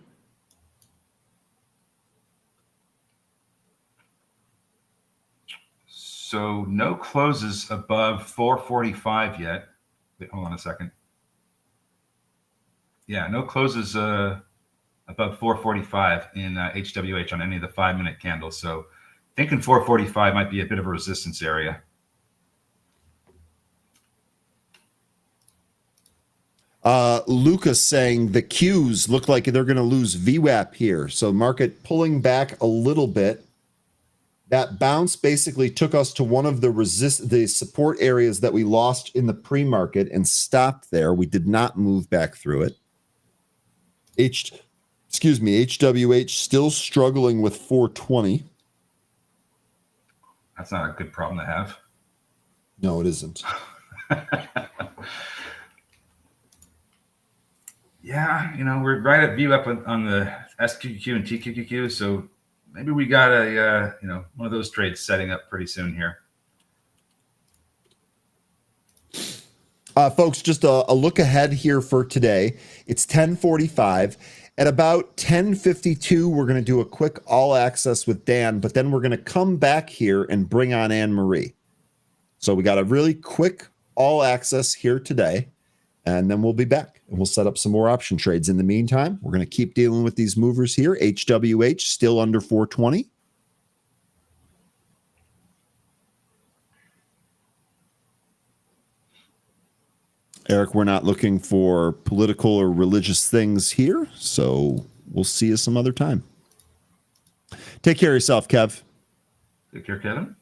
Speaker 3: So no closes above 445 yet. Wait, hold on a second. Yeah, no closes above 445 in HWH on any of the 5-minute candles. So thinking 445 might be a bit of a resistance area.
Speaker 1: Lucas saying the Qs look like they're going to lose VWAP here. So market pulling back a little bit. That bounce basically took us to one of the support areas that we lost in the pre-market and stopped there. We did not move back through it. HWH still struggling with 420.
Speaker 3: That's not a good problem to have.
Speaker 1: No, it isn't.
Speaker 3: Yeah, we're right at VWAP on the SQQQ and TQQQ, so maybe we got one of those trades setting up pretty soon here.
Speaker 1: Folks, just a look ahead here for today. It's 10:45. At about 10:52, we're going to do a quick all access with Dan, but then we're going to come back here and bring on Anne Marie. So we got a really quick all access here today, and then we'll be back and we'll set up some more option trades. In the meantime, we're going to keep dealing with these movers here. HWH still under 420. Eric, we're not looking for political or religious things here, so we'll see you some other time. Take care of yourself, Kev.
Speaker 3: Take care, Kevin.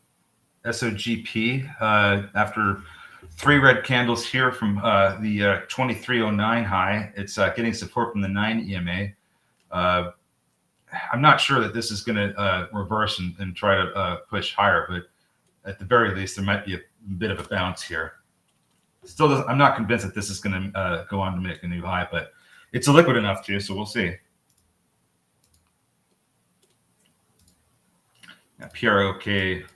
Speaker 3: SOGP, after 3 red candles here from the 2309 high, it's getting support from the 9 EMA. I'm not sure that this is going to reverse and try to push higher, but at the very least, there might be a bit of a bounce here. I'm not convinced that this is going to go on to make a new high, but it's liquid enough to, so we'll see. Yeah, PROK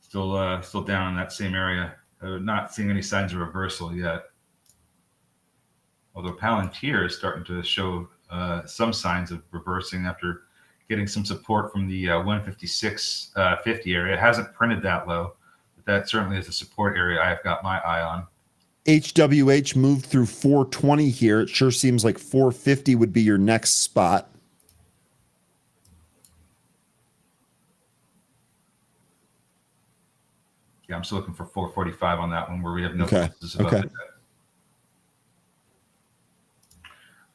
Speaker 3: still down in that same area. Not seeing any signs of reversal yet. Although Palantir is starting to show some signs of reversing after getting some support from the 156.50 area. It hasn't printed that low. That certainly is a support area I've got my eye on.
Speaker 1: HWH moved through 420 here. It sure seems like 450 would be your next spot.
Speaker 3: Yeah, I'm still looking for 445 on that one where we have no
Speaker 1: closes above it.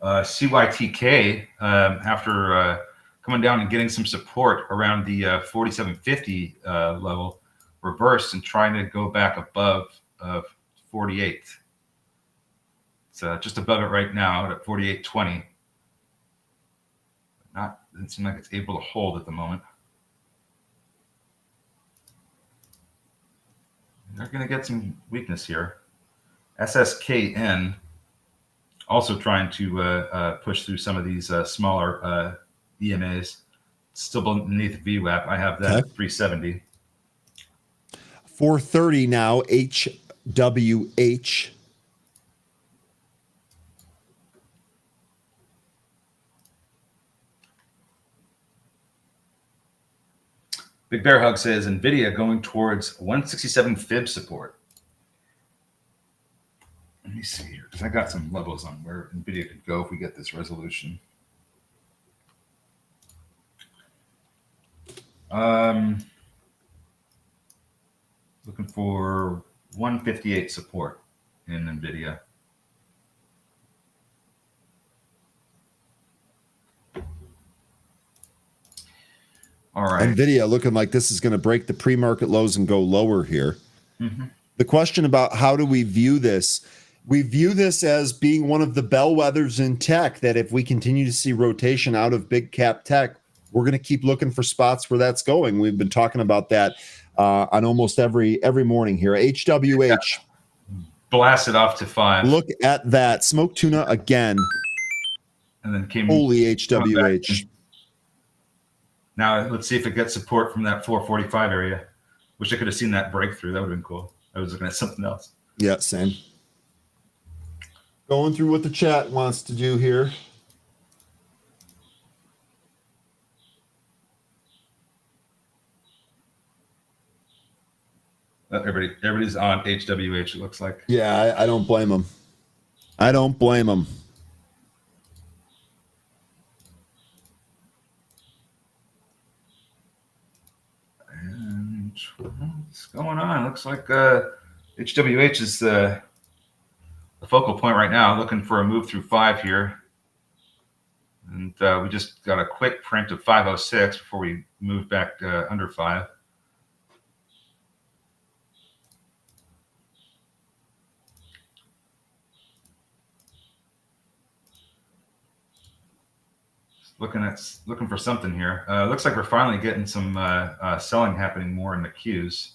Speaker 3: CYTK, after coming down and getting some support around the 4750 level, reversed and trying to go back above 48. It's just above it right now at 48.20. Doesn't seem like it's able to hold at the moment. They're going to get some weakness here. SSKN also trying to push through some of these smaller EMAs. Still beneath VWAP. I have that at 370.
Speaker 1: 430 now, HWH.
Speaker 3: Big Bear Hug says NVIDIA going towards 167 fib support. Let me see here, because I got some levels on where NVIDIA could go if we get this resolution. Looking for 158 support in NVIDIA. All right.
Speaker 1: NVIDIA looking like this is going to break the pre-market lows and go lower here.
Speaker 3: Mm-hmm.
Speaker 1: The question about how do we view this? We view this as being one of the bellwethers in tech, that if we continue to see rotation out of big cap tech, we're going to keep looking for spots where that's going. We've been talking about that on almost every morning here. HWH.
Speaker 3: Blast it off to 5.
Speaker 1: Look at that. Smoke tuna again.
Speaker 3: And then came.
Speaker 1: Holy HWH.
Speaker 3: Now let's see if it gets support from that 445 area. Wish I could have seen that breakthrough. That would have been cool. I was looking at something else.
Speaker 1: Yeah, same. Going through what the chat wants to do here.
Speaker 3: Everybody's on HWH, it looks like.
Speaker 1: Yeah, I don't blame them. I don't blame them.
Speaker 3: And what's going on? Looks like HWH is the focal point right now, looking for a move through 5 here. And we just got a quick print of 506 before we move back under 5. Looking for something here. Looks like we're finally getting some selling happening more in the queues.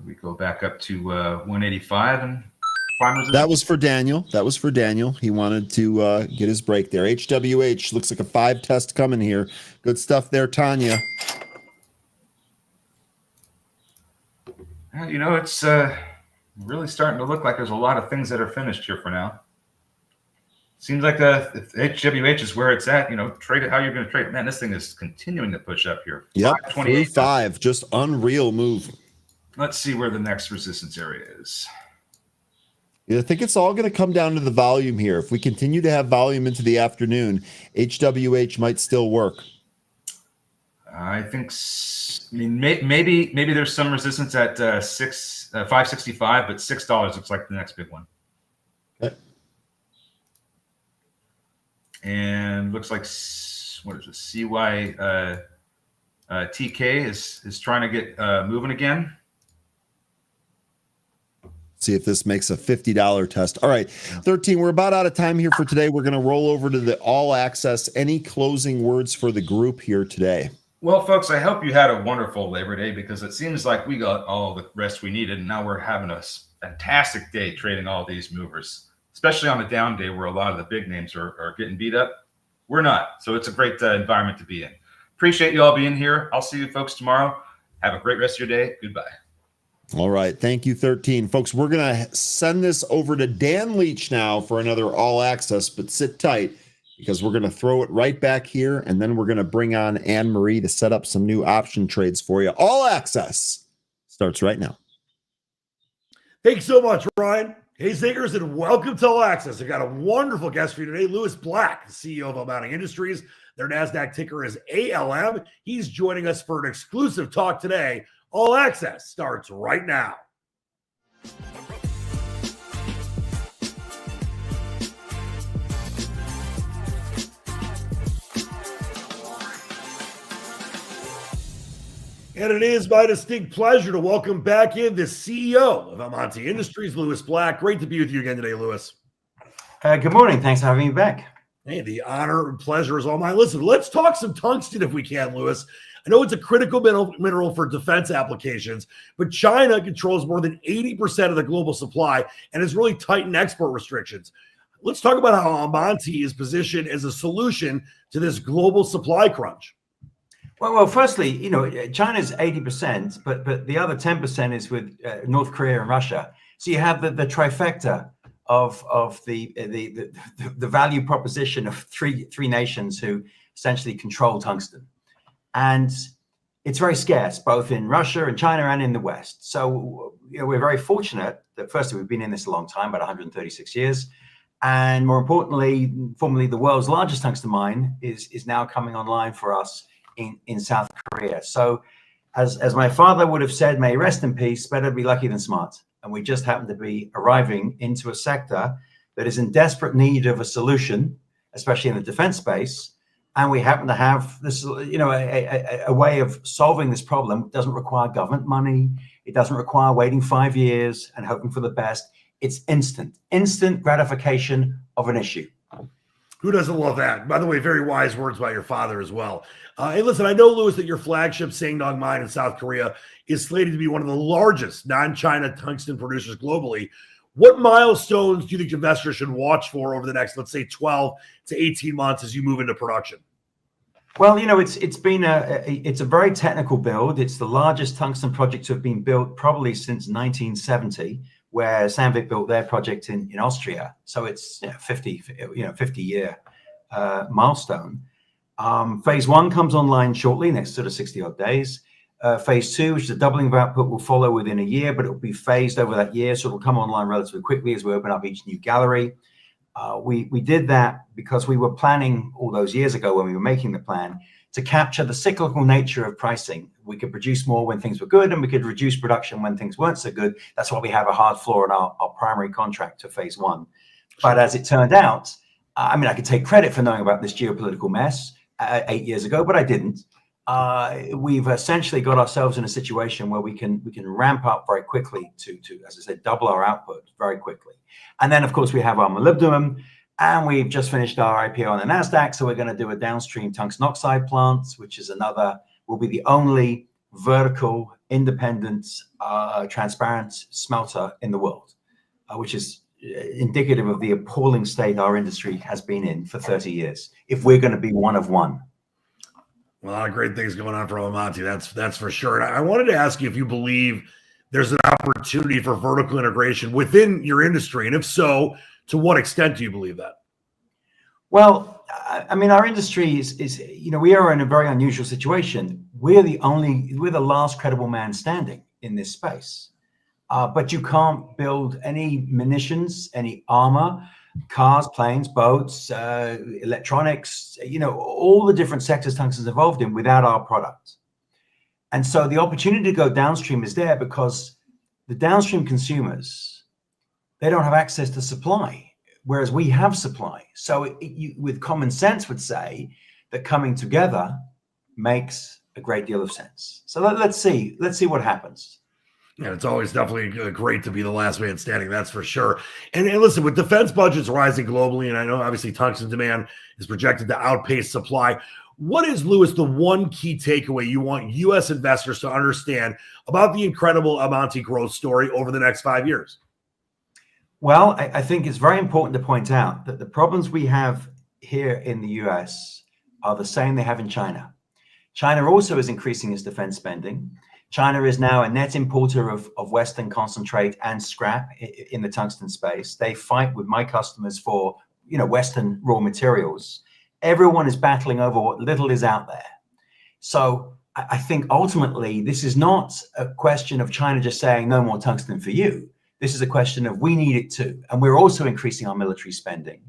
Speaker 3: We go back up to 185 and
Speaker 1: that was for Daniel. That was for Daniel. He wanted to get his break there. HWH looks like a 5 test coming here. Good stuff there, Tanya.
Speaker 3: You know, it's really starting to look like there's a lot of things that are finished here for now. Seems like if HWH is where it's at, you know, trade it how you're going to trade it. Man, this thing is continuing to push up here.
Speaker 1: Yep, 5, just unreal move.
Speaker 3: Let's see where the next resistance area is.
Speaker 1: Yeah, I think it's all going to come down to the volume here. If we continue to have volume into the afternoon, HWH might still work.
Speaker 3: I think, I mean, maybe there's some resistance at 565, but $6 looks like the next big one.
Speaker 1: Okay.
Speaker 3: And looks like, what is it? TK is trying to get moving again.
Speaker 1: See if this makes a $50 test. All right, 13, we're about out of time here for today. We're going to roll over to the all access. Any closing words for the group here today?
Speaker 3: Well, folks, I hope you had a wonderful Labor Day, because it seems like we got all the rest we needed, and now we're having a fantastic day trading all these movers, especially on a down day where a lot of the big names are getting beat up. We're not. So it's a great environment to be in. Appreciate you all being here. I'll see you folks tomorrow. Have a great rest of your day. Goodbye.
Speaker 1: All right. Thank you, 13. Folks, we're going to send this over to Dan Leach now for another all access, but sit tight, because we're going to throw it right back here, and then we're going to bring on Anne-Marie to set up some new option trades for you. All access starts right now.
Speaker 4: Thanks so much, Ryan. Hey, Zingers, and welcome to All Access. I got a wonderful guest for you today, Louis Black, the CEO of Almonty Industries. Their NASDAQ ticker is ALM. He's joining us for an exclusive talk today. All Access starts right now. And it is my distinct pleasure to welcome back in the CEO of Almonty Industries, Louis Black. Great to be with you again today, Louis.
Speaker 5: Good morning. Thanks for having me back.
Speaker 4: Hey, the honor and pleasure is all mine. Listen, let's talk some tungsten if we can, Louis. I know it's a critical mineral for defense applications, but China controls more than 80% of the global supply and has really tightened export restrictions. Let's talk about how Almonty is positioned as a solution to this global supply crunch.
Speaker 5: Well, firstly, China's 80%, but the other 10% is with North Korea and Russia. So you have the trifecta of the value proposition of three nations who essentially control tungsten, and it's very scarce both in Russia and China and in the West. So we're very fortunate that firstly we've been in this a long time, about 136 years, and more importantly, formerly the world's largest tungsten mine is now coming online for us in South Korea. So as my father would have said, may he rest in peace, better be lucky than smart. And we just happen to be arriving into a sector that is in desperate need of a solution, especially in the defense space. And we happen to have this, a way of solving this problem. It doesn't require government money. It doesn't require waiting 5 years and hoping for the best. It's instant gratification of an issue.
Speaker 4: Who doesn't love that? By the way, very wise words by your father as well. Hey, listen, I know, Louis, that your flagship Sangdong mine in South Korea is slated to be one of the largest non-China tungsten producers globally. What milestones do you think investors should watch for over the next, let's say, 12 to 18 months as you move into production?
Speaker 5: Well, it's a very technical build. It's the largest tungsten project to have been built probably since 1970, where Sandvik built their project in Austria. So it's 50-year milestone. Phase 1 comes online shortly, next sort of 60 odd days. Phase 2, which is a doubling of output, will follow within a year, but it will be phased over that year. So it will come online relatively quickly as we open up each new gallery. We did that because we were planning all those years ago when we were making the plan to capture the cyclical nature of pricing. We could produce more when things were good, and we could reduce production when things weren't so good. That's why we have a hard floor in our primary contract to phase 1. But as it turned out, I could take credit for knowing about this geopolitical mess 8 years ago, but I didn't. We've essentially got ourselves in a situation where we can ramp up very quickly to, as I said, double our output very quickly. And then, of course, we have our molybdenum, and we've just finished our IPO on the Nasdaq. So we're going to do a downstream tungsten oxide plant, which is will be the only vertical, independent, transparent smelter in the world, which is indicative of the appalling state our industry has been in for 30 years. If we're going to be one of one.
Speaker 4: Well, a lot of great things going on for Almonty. That's for sure. And I wanted to ask you if you believe there's an opportunity for vertical integration within your industry, and if so, to what extent do you believe that?
Speaker 5: Well, our industry is we are in a very unusual situation. We're the last credible man standing in this space. But you can't build any munitions, any armor, cars, planes, boats, electronics, all the different sectors tungsten's involved in without our product. And so the opportunity to go downstream is there because the downstream consumers, they don't have access to supply, whereas we have supply. So with common sense would say that coming together makes a great deal of sense. So let's see what happens.
Speaker 4: Yeah, it's always definitely great to be the last man standing, that's for sure. And listen, with defense budgets rising globally, and I know obviously tungsten demand is projected to outpace supply, what is, Louis, the one key takeaway you want U.S. investors to understand about the incredible Almonty growth story over the next 5 years?
Speaker 5: Well, I think it's very important to point out that the problems we have here in the U.S. are the same they have in China. China also is increasing its defense spending. China is now a net importer of Western concentrate and scrap in the tungsten space. They fight with my customers for, Western raw materials. Everyone is battling over what little is out there. So I think ultimately this is not a question of China just saying no more tungsten for you. This is a question of we need it too. And we're also increasing our military spending.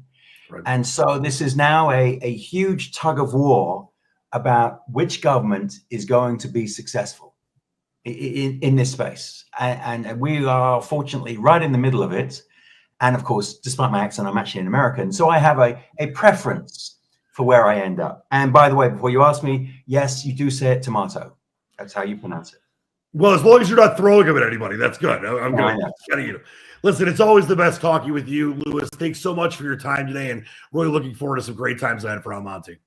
Speaker 5: Right. And so this is now a huge tug of war about which government is going to be successful in this space. And we are fortunately right in the middle of it. And of course, despite my accent, I'm actually an American. So I have a preference for where I end up. And by the way, before you ask me, yes, you do say it tomato. That's how you pronounce it.
Speaker 4: Well, as long as you're not throwing them at anybody, that's good. I'm good. Listen, it's always the best talking with you, Louis. Thanks so much for your time today, and really looking forward to some great times ahead for Almonty.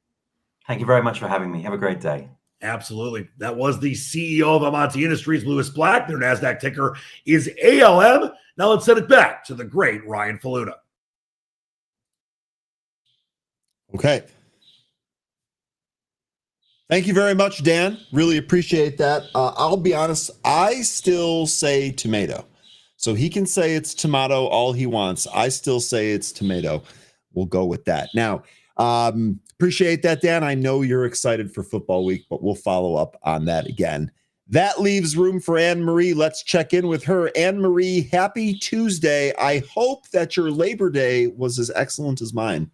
Speaker 5: Thank you very much for having me. Have a great day.
Speaker 4: Absolutely. That was the CEO of Almonty Industries, Louis Black. Their NASDAQ ticker is ALM. Now let's send it back to the great Ryan Faluda.
Speaker 1: Okay. Thank you very much, Dan. Really appreciate that. I'll be honest, I still say tomato. So he can say it's tomato all he wants. I still say it's tomato. We'll go with that. Now, appreciate that, Dan. I know you're excited for football week, but we'll follow up on that again. That leaves room for Anne-Marie. Let's check in with her. Anne-Marie, happy Tuesday. I hope that your Labor Day was as excellent as mine.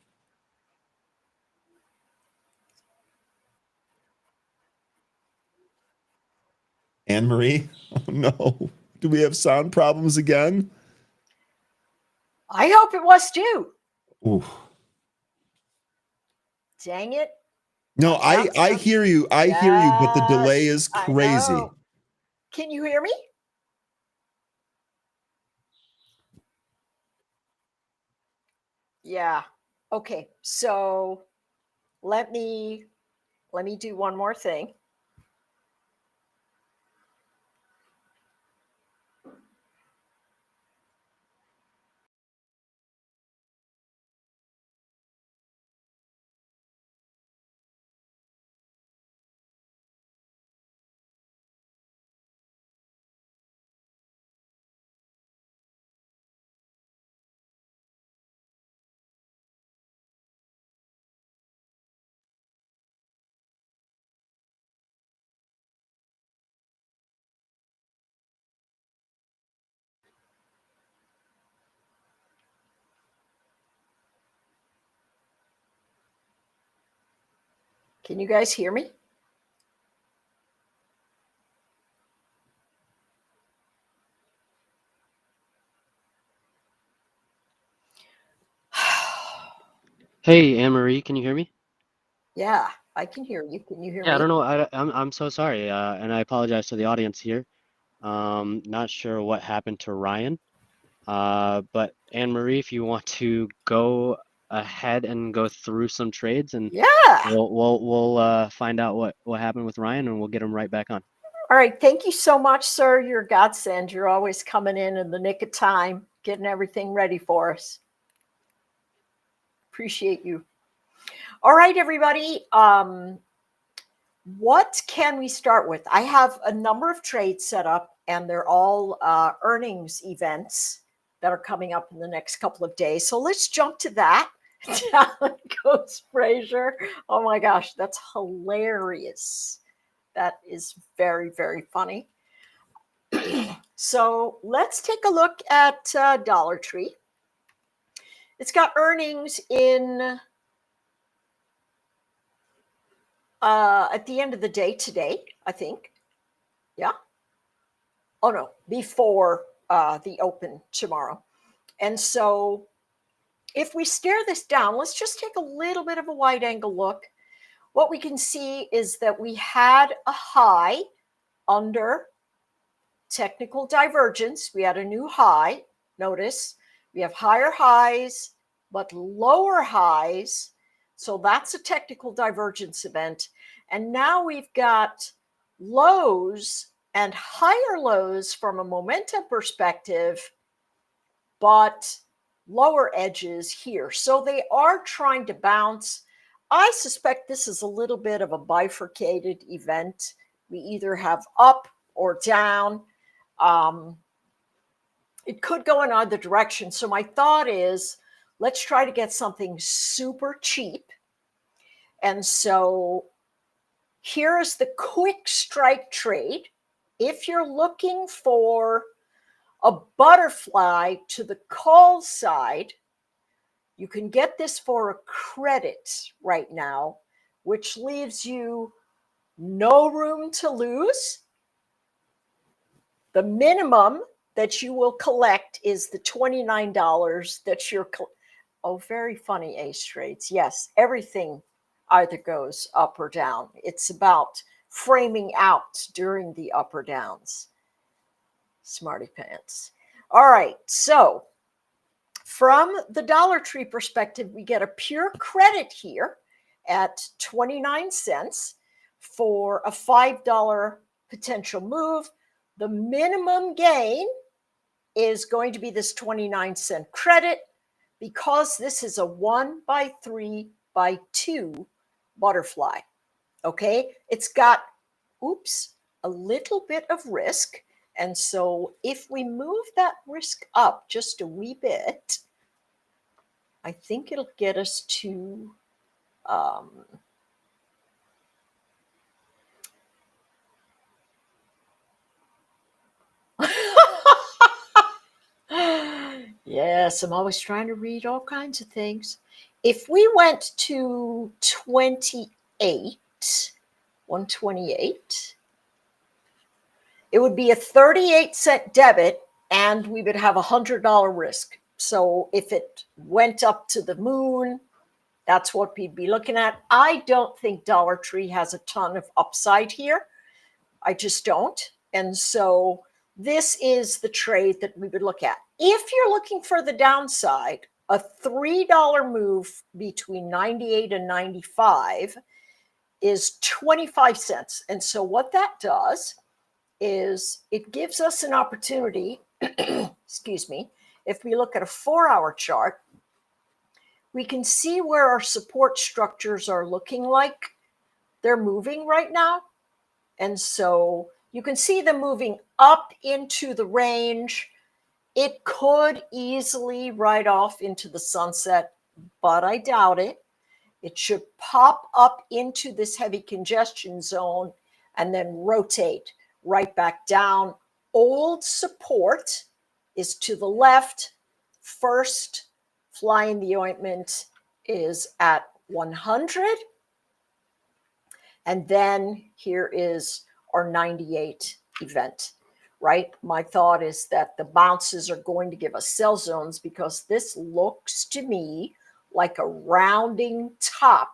Speaker 1: Anne-Marie? Oh, no. Do we have sound problems again?
Speaker 6: I hope it was too.
Speaker 1: Ooh.
Speaker 6: Dang it.
Speaker 1: No, I hear you. I hear you, but the delay is crazy.
Speaker 6: Can you hear me? Yeah. Okay. So let me do one more thing. Can you guys hear me?
Speaker 7: Hey, Anne-Marie, can you hear me?
Speaker 6: Yeah, I can hear you. Can you hear me?
Speaker 7: Yeah, I don't know. I'm so sorry, and I apologize to the audience here. Not sure what happened to Ryan, but Anne-Marie, if you want to go ahead and go through some trades, and
Speaker 6: Yeah.
Speaker 7: we'll find out what happened with Ryan, and we'll get him right back on.
Speaker 6: All right. Thank you so much, sir. You're a godsend. You're always coming in the nick of time, getting everything ready for us. Appreciate you. All right, everybody. What can we start with? I have a number of trades set up, and they're all earnings events that are coming up in the next couple of days. So let's jump to that. Down goes Frazier. Oh my gosh, that's hilarious. That is very, very funny. So let's take a look at Dollar Tree. It's got earnings in at the end of the day today, I think. Yeah. Oh, no, before the open tomorrow. And so if we stare this down, let's just take a little bit of a wide angle look. What we can see is that we had a high under technical divergence. We had a new high. Notice we have higher highs, but lower highs. So that's a technical divergence event. And now we've got lows and higher lows from a momentum perspective, but lower edges here. So they are trying to bounce. I suspect this is a little bit of a bifurcated event. We either have up or down. It could go in either direction. So my thought is, let's try to get something super cheap. And so here is the quick strike trade. If you're looking for a butterfly to the call side, you can get this for a credit right now, which leaves you no room to lose. The minimum that you will collect is the $29 that you're. Oh, very funny, Ace Trades. Yes, everything either goes up or down. It's about framing out during the up or downs. Smarty pants. All right, so from the Dollar Tree perspective, we get a pure credit here at 29 cents. for a $5 potential move. The minimum gain is going to be this 29-cent credit because this is a 1 by 3 by 2 butterfly. Okay, it's got, a little bit of risk. And so if we move that risk up just a wee bit, I think it'll get us to yes, I'm always trying to read all kinds of things. If we went to 128, it would be a 38-cent debit and we would have $100 risk. So if it went up to the moon, that's what we'd be looking at. I don't think Dollar Tree has a ton of upside here. I just don't. And so this is the trade that we would look at. If you're looking for the downside, a $3 move between 98 and 95 is 25 cents. And so what that does is it gives us an opportunity, excuse me, if we look at a 4-hour chart, we can see where our support structures are looking like they're moving right now. And so you can see them moving up into the range. It could easily ride off into the sunset, but I doubt it. It should pop up into this heavy congestion zone and then rotate right back down. Old support is to the left. First fly in the ointment is at 100. And then here is our 98 event, right? My thought is that the bounces are going to give us sell zones because this looks to me like a rounding top.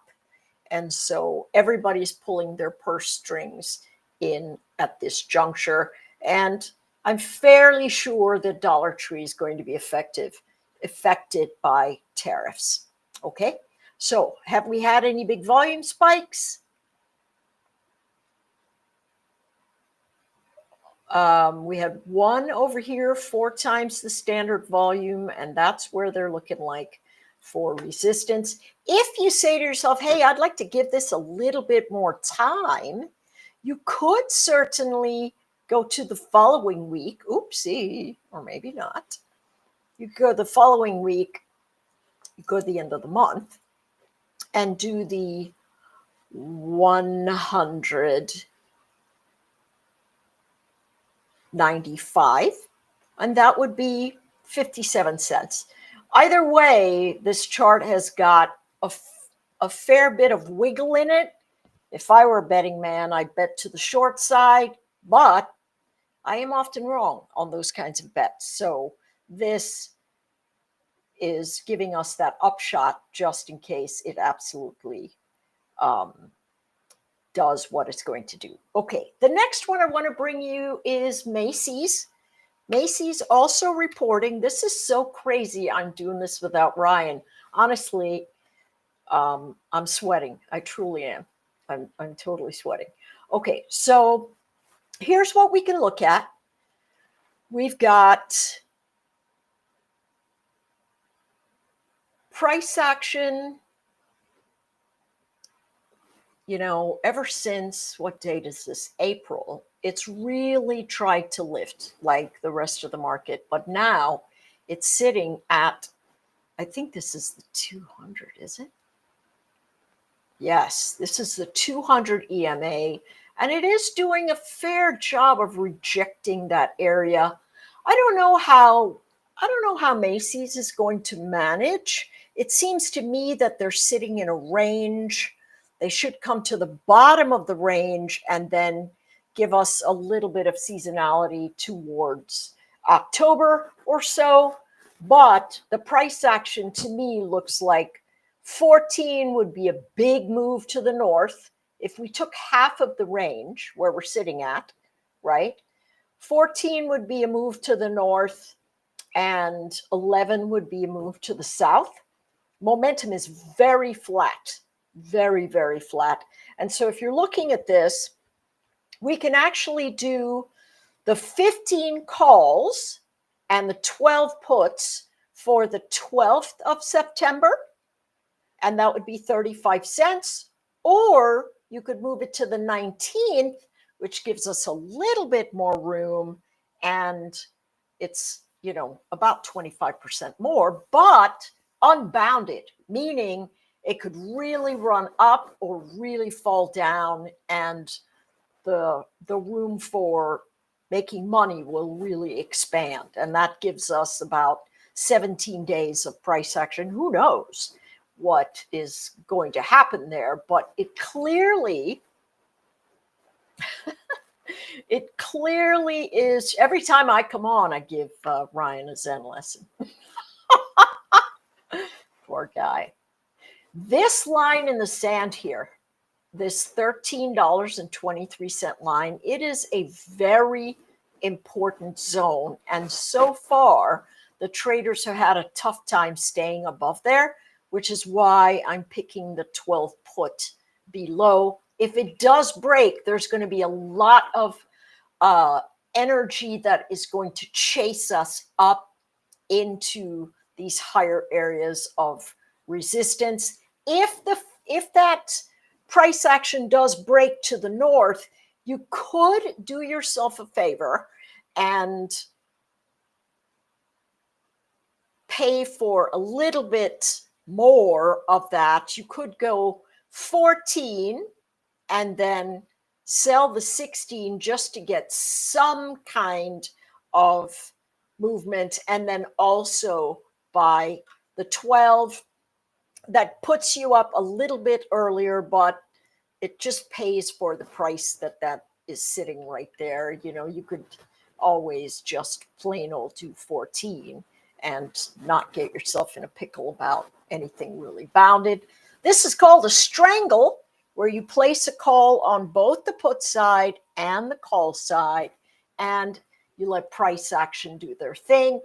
Speaker 6: And so everybody's pulling their purse strings in at this juncture. And I'm fairly sure that Dollar Tree is going to be affected by tariffs. Okay, so have we had any big volume spikes? We had one over here, 4 times the standard volume, and that's where they're looking like for resistance. If you say to yourself, hey, I'd like to give this a little bit more time, you could certainly go to the following week. Oopsie, or maybe not. You go the following week, you go to the end of the month, and do the 195, and that would be 57 cents. Either way, this chart has got a fair bit of wiggle in it. If I were a betting man, I'd bet to the short side, but I am often wrong on those kinds of bets. So this is giving us that upshot just in case it absolutely does what it's going to do. Okay, the next one I want to bring you is Macy's. Macy's also reporting. This is so crazy. I'm doing this without Ryan. Honestly, I'm sweating. I truly am. I'm totally sweating. Okay, so here's what we can look at. We've got price action, ever since, what date is this? April. It's really tried to lift like the rest of the market, but now it's sitting at, I think this is the 200, is it? Yes, this is the 200 EMA, and it is doing a fair job of rejecting that area. I don't know how Macy's is going to manage. It seems to me that they're sitting in a range. They should come to the bottom of the range and then give us a little bit of seasonality towards October or so. But the price action to me looks like 14 would be a big move to the north. If we took half of the range where we're sitting at, right? 14 would be a move to the north and 11 would be a move to the south. Momentum is very flat very, very flat. And so if you're looking at this, we can actually do the 15 calls and the 12 puts for the 12th of September, and that would be 35 cents. Or you could move it to the 19th, which gives us a little bit more room, and it's, you know, about 25% more, but unbounded, meaning it could really run up or really fall down, and the room for making money will really expand. And that gives us about 17 days of price action. Who knows what is going to happen there, but it clearly is. Every time I come on, I give Ryan a Zen lesson. Poor guy. This line in the sand here, this $13.23 line, it is a very important zone. And so far, the traders have had a tough time staying above there, which is why I'm picking the 12 put below. If it does break, there's going to be a lot of energy that is going to chase us up into these higher areas of resistance. If that price action does break to the north, you could do yourself a favor and pay for a little bit more of that. You could go 14 and then sell the 16 just to get some kind of movement, and then also buy the 12. That puts you up a little bit earlier, but it just pays for the price that is sitting right there. You know, you could always just plain old do 14 and not get yourself in a pickle about anything really bounded. This is called a strangle, where you place a call on both the put side and the call side, and you let price action do their thing.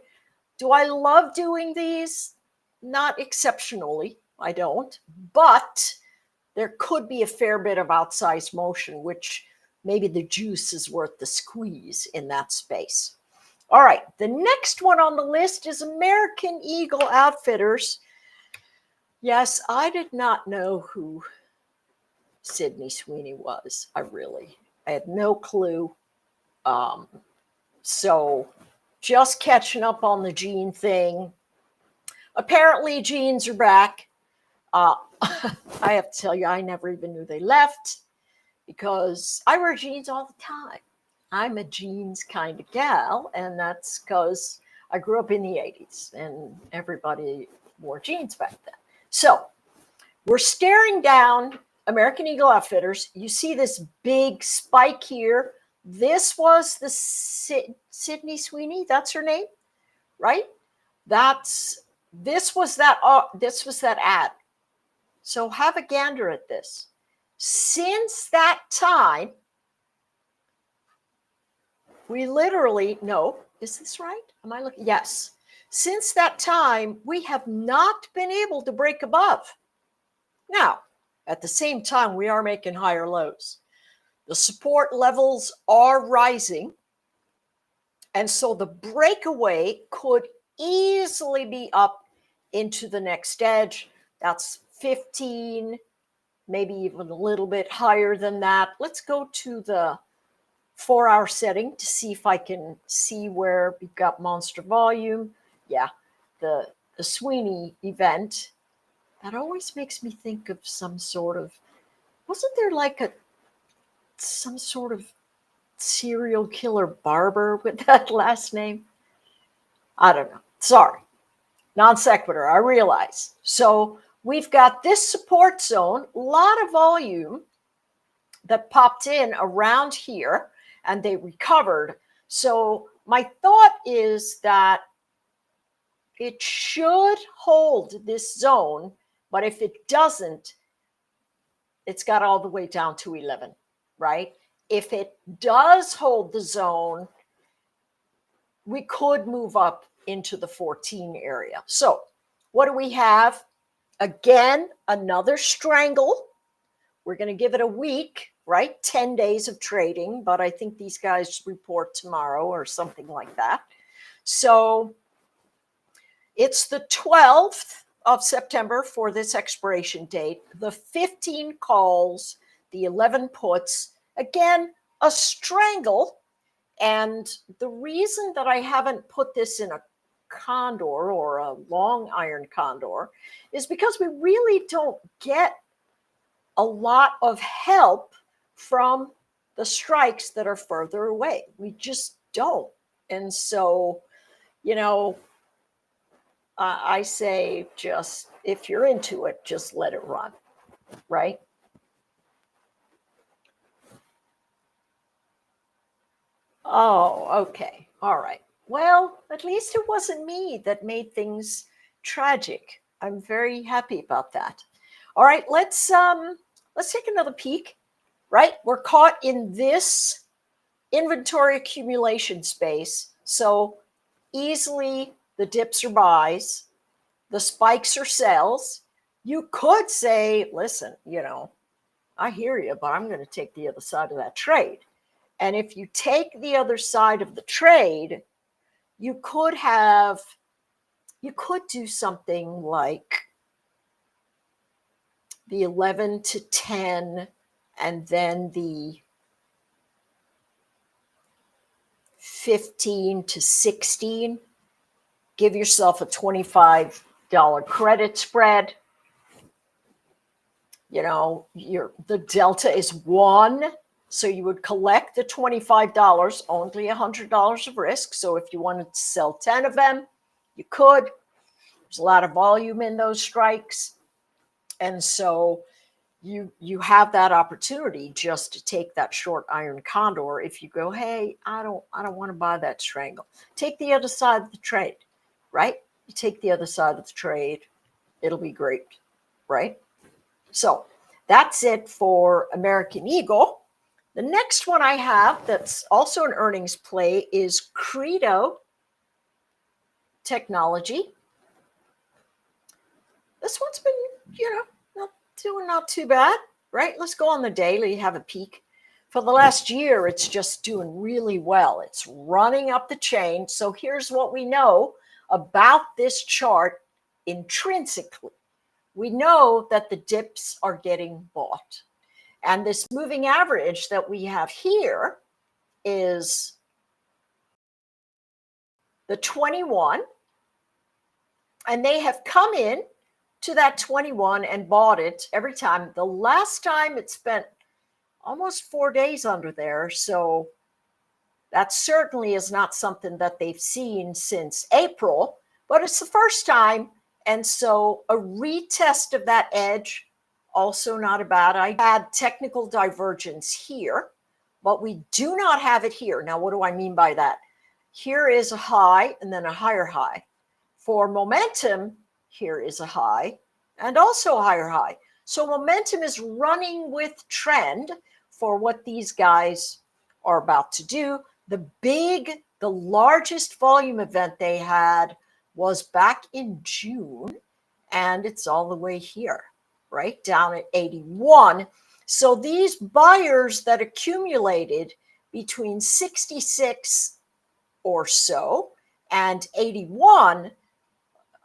Speaker 6: Do I love doing these? Not exceptionally, I don't, but there could be a fair bit of outsized motion, which maybe the juice is worth the squeeze in that space. All right, the next one on the list is American Eagle Outfitters. Yes, I did not know who Sydney Sweeney was. I had no clue. So just catching up on the jean thing. Apparently jeans are back. I have to tell you, I never even knew they left because I wear jeans all the time. I'm a jeans kind of gal, and that's because I grew up in the 80s and everybody wore jeans back then. So we're staring down American Eagle Outfitters. You see this big spike here. This was the Sydney Sweeney. That's her name, right? This was that ad. So have a gander at this. Since that time, we literally, no, is this right? Am I looking? Yes. Since that time, we have not been able to break above. Now, at the same time, we are making higher lows. The support levels are rising. And so the breakaway could easily be up into the next edge. That's 15, maybe even a little bit higher than that. Let's go to the 4-hour setting to see if I can see where we've got monster volume. Yeah, the Sweeney event. That always makes me think of some sort of, wasn't there like some sort of serial killer barber with that last name? I don't know. Sorry. Non sequitur, I realize. So we've got this support zone, a lot of volume that popped in around here, and they recovered. So my thought is that it should hold this zone, but if it doesn't, it's got all the way down to 11, right? If it does hold the zone, we could move up into the 14 area. So what do we have? Again, another strangle. We're going to give it a week, right? 10 days of trading, but I think these guys report tomorrow or something like that. So it's the 12th of September for this expiration date. The 15 calls, the 11 puts, again, a strangle. And the reason that I haven't put this in a condor or a long iron condor is because we really don't get a lot of help from the strikes that are further away. We just don't. And so, you know, I say just, if you're into it, just let it run, right? Oh, okay. All right. Well, at least it wasn't me that made things tragic. I'm very happy about that. All right, let's take another peek, right? We're caught in this inventory accumulation space. So easily the dips are buys, the spikes are sells. You could say, listen, you know, I hear you, but I'm going to take the other side of that trade. And if you take the other side of the trade, you could do something like the 11 to 10 and then the 15 to 16. Give yourself a $25 credit spread. You know, the delta is 1. So you would collect the $25, only $100 of risk. So if you wanted to sell 10 of them, you could. There's a lot of volume in those strikes. And so you have that opportunity just to take that short iron condor. If you go, hey, I don't want to buy that strangle. Take the other side of the trade, right? You take the other side of the trade. It'll be great, right? So that's it for American Eagle. The next one I have that's also an earnings play is Credo Technology. This one's been, not too bad, right? Let's go on the daily, have a peek. For the last year, it's just doing really well. It's running up the chain. So here's what we know about this chart intrinsically. We know that the dips are getting bought. And this moving average that we have here is the 21. And they have come in to that 21 and bought it every time. The last time it spent almost 4 days under there. So that certainly is not something that they've seen since April, but it's the first time. And so a retest of that edge, also not a bad idea. I had technical divergence here, but we do not have it here. Now, what do I mean by that? Here is a high and then a higher high. For momentum, here is a high and also a higher high. So momentum is running with trend for what these guys are about to do. The largest volume event they had was back in June, and it's all the way here, right down at 81. So these buyers that accumulated between 66 or so and 81,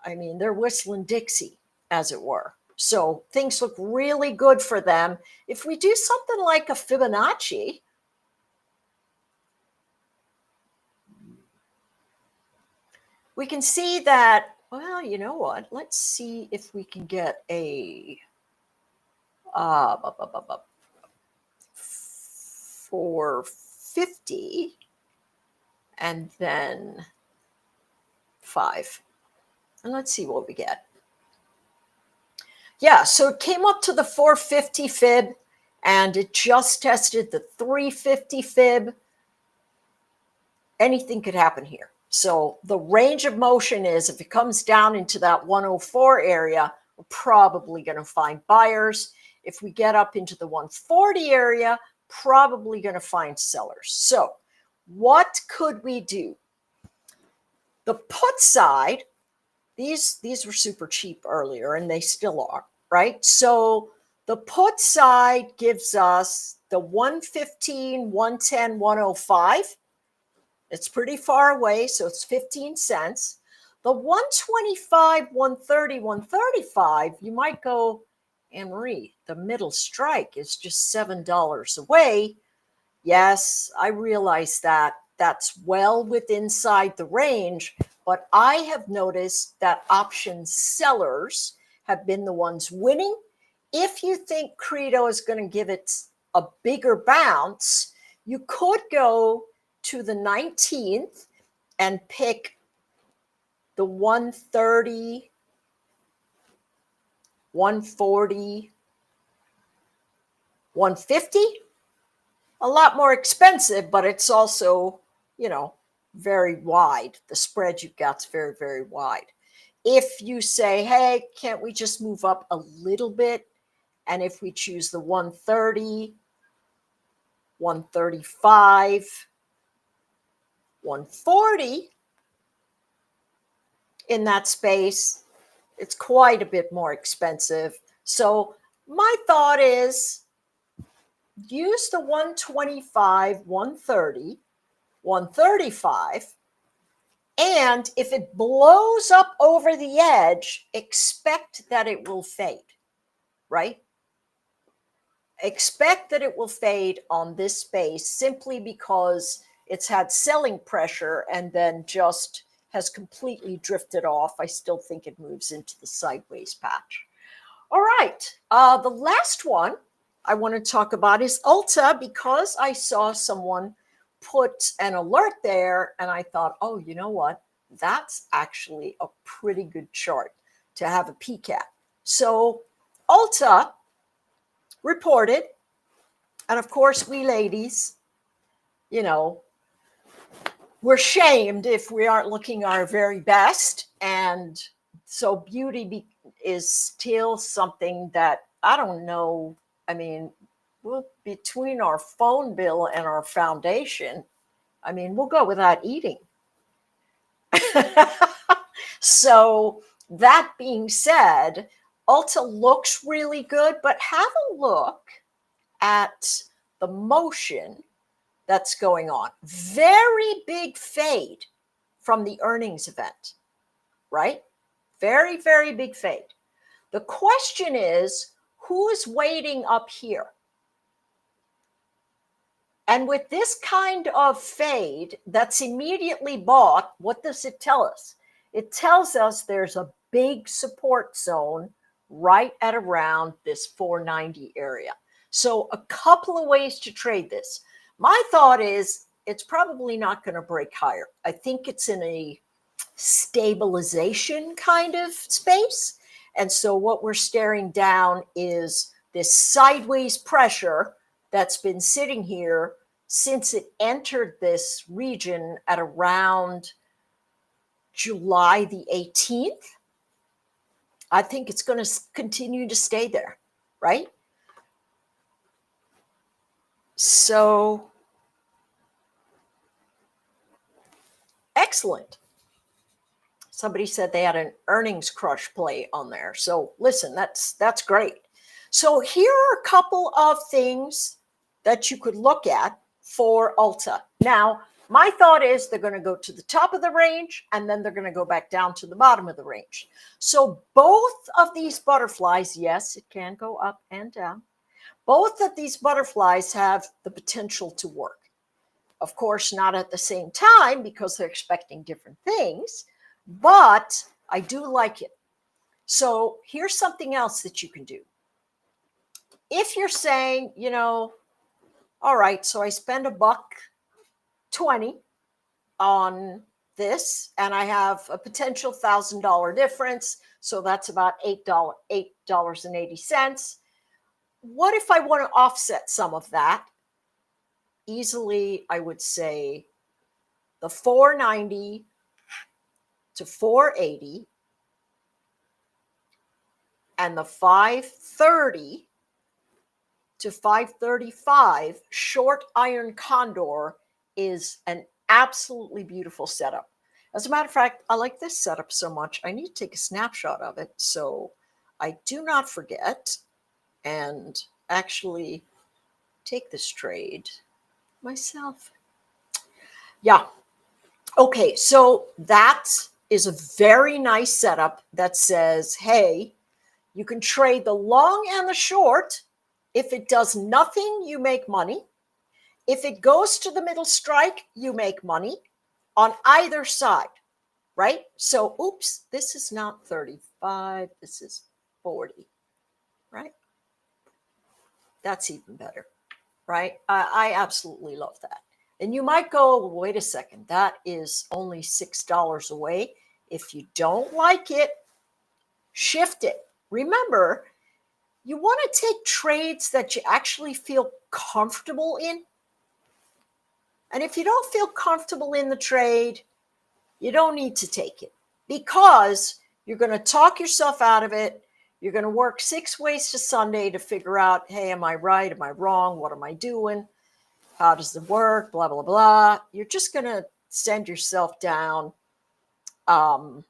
Speaker 6: I mean, they're whistling Dixie, as it were. So things look really good for them. If we do something like a Fibonacci, we can see that, well, you know what? Let's see if we can get a 450 and then 5. And let's see what we get. Yeah, so it came up to the 450 fib and it just tested the 350 fib. Anything could happen here. So the range of motion is if it comes down into that 104 area, we're probably going to find buyers. If we get up into the 140 area, probably going to find sellers. So what could we do? The put side these were super cheap earlier, and they still are, right? So the put side gives us the 115, 110, 105. It's pretty far away, so it's 15 cents. The 125, 130, 135, you might go, Anne-Marie, the middle strike is just $7 away. Yes, I realize that. That's well within inside the range, but I have noticed that option sellers have been the ones winning. If you think Credo is going to give it a bigger bounce, you could go to the 19th and pick the 130, 140, 150. A lot more expensive, but it's also, very wide. The spread you've got is very, very wide. If you say, hey, can't we just move up a little bit? And if we choose the 130, 135, 140 in that space, it's quite a bit more expensive. So my thought is use the 125, 130, 135, and if it blows up over the edge, expect that it will fade, right? Expect that it will fade on this space simply because it's had selling pressure and then just has completely drifted off. I still think it moves into the sideways patch. All right. The last one I want to talk about is Ulta, because I saw someone put an alert there and I thought, oh, you know what? That's actually a pretty good chart to have a peek at. So Ulta reported, and of course we ladies, we're shamed if we aren't looking our very best. And so beauty is still something that I don't know. I mean, between our phone bill and our foundation, we'll go without eating. So that being said, Ulta looks really good, but have a look at the motion that's going on. Very big fade from the earnings event, right? Very, very big fade. The question is, who's waiting up here? And with this kind of fade that's immediately bought, what does it tell us? It tells us there's a big support zone right at around this 490 area. So a couple of ways to trade this. My thought is it's probably not going to break higher. I think it's in a stabilization kind of space. And so what we're staring down is this sideways pressure that's been sitting here since it entered this region at around July the 18th. I think it's going to continue to stay there, right? So, excellent. Somebody said they had an earnings crush play on there. So listen, that's great. So here are a couple of things that you could look at for Ulta. Now, my thought is they're going to go to the top of the range and then they're going to go back down to the bottom of the range. So both of these butterflies, yes, it can go up and down. Both of these butterflies have the potential to work. Of course, not at the same time because they're expecting different things, but I do like it. So here's something else that you can do. If you're saying, all right, so I spend $1.20 on this and I have a potential $1,000 difference. So that's about $8.80. What if I want to offset some of that? Easily, I would say the 490 to 480 and the 530 to 535 short iron condor is an absolutely beautiful setup, As a matter of fact, I like this setup so much, I need to take a snapshot of it so I do not forget and actually take this trade myself. Yeah. Okay, so that is a very nice setup that says, hey, you can trade the long and the short. If it does nothing, you make money. If it goes to the middle strike, you make money on either side, right? So, oops, this is not 35, this is 40, right? That's even better, right? I absolutely love that. And you might go, well, wait a second, that is only $6 away. If you don't like it, shift it. Remember, you want to take trades that you actually feel comfortable in. And if you don't feel comfortable in the trade, you don't need to take it because you're going to talk yourself out of it. You're going to work 6 ways to Sunday to figure out, hey, am I right? Am I wrong? What am I doing? How does it work? Blah, blah, blah. You're just going to send yourself down. Oh,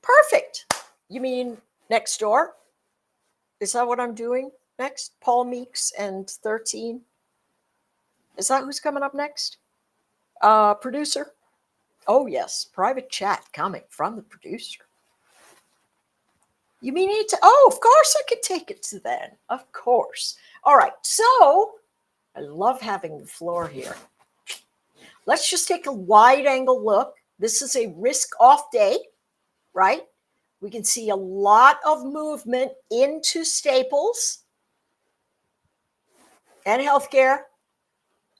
Speaker 6: perfect. You mean next door? Is that what I'm doing next? Paul Meeks and 13. Is that who's coming up next? Producer? Oh, yes. Private chat coming from the producer. You mean need to? Oh, of course I could take it to then. Of course. All right. So I love having the floor here. Let's just take a wide angle look. This is a risk off day, right? We can see a lot of movement into staples and healthcare,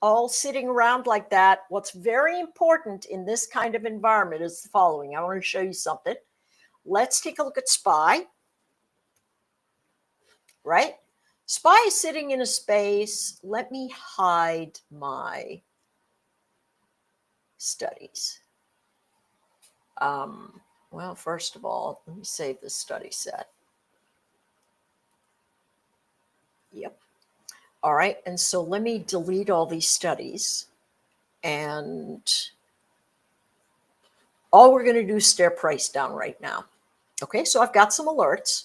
Speaker 6: all sitting around like that. What's very important in this kind of environment is the following. I want to show you something. Let's take a look at SPY, right? SPY is sitting in a space. Let me hide my studies. Well, first of all, let me save this study set. Yep. All right. And so let me delete all these studies. And all we're going to do is stare price down right now. Okay. So I've got some alerts.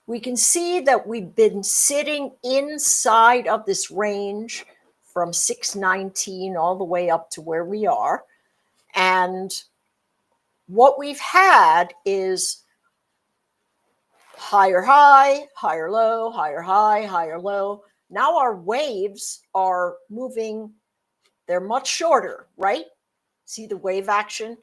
Speaker 6: We can see that we've been sitting inside of this range from 619 all the way up to where we are. And what we've had is higher high, higher low, higher high, higher low. Now our waves are moving. They're much shorter, right? See the wave action?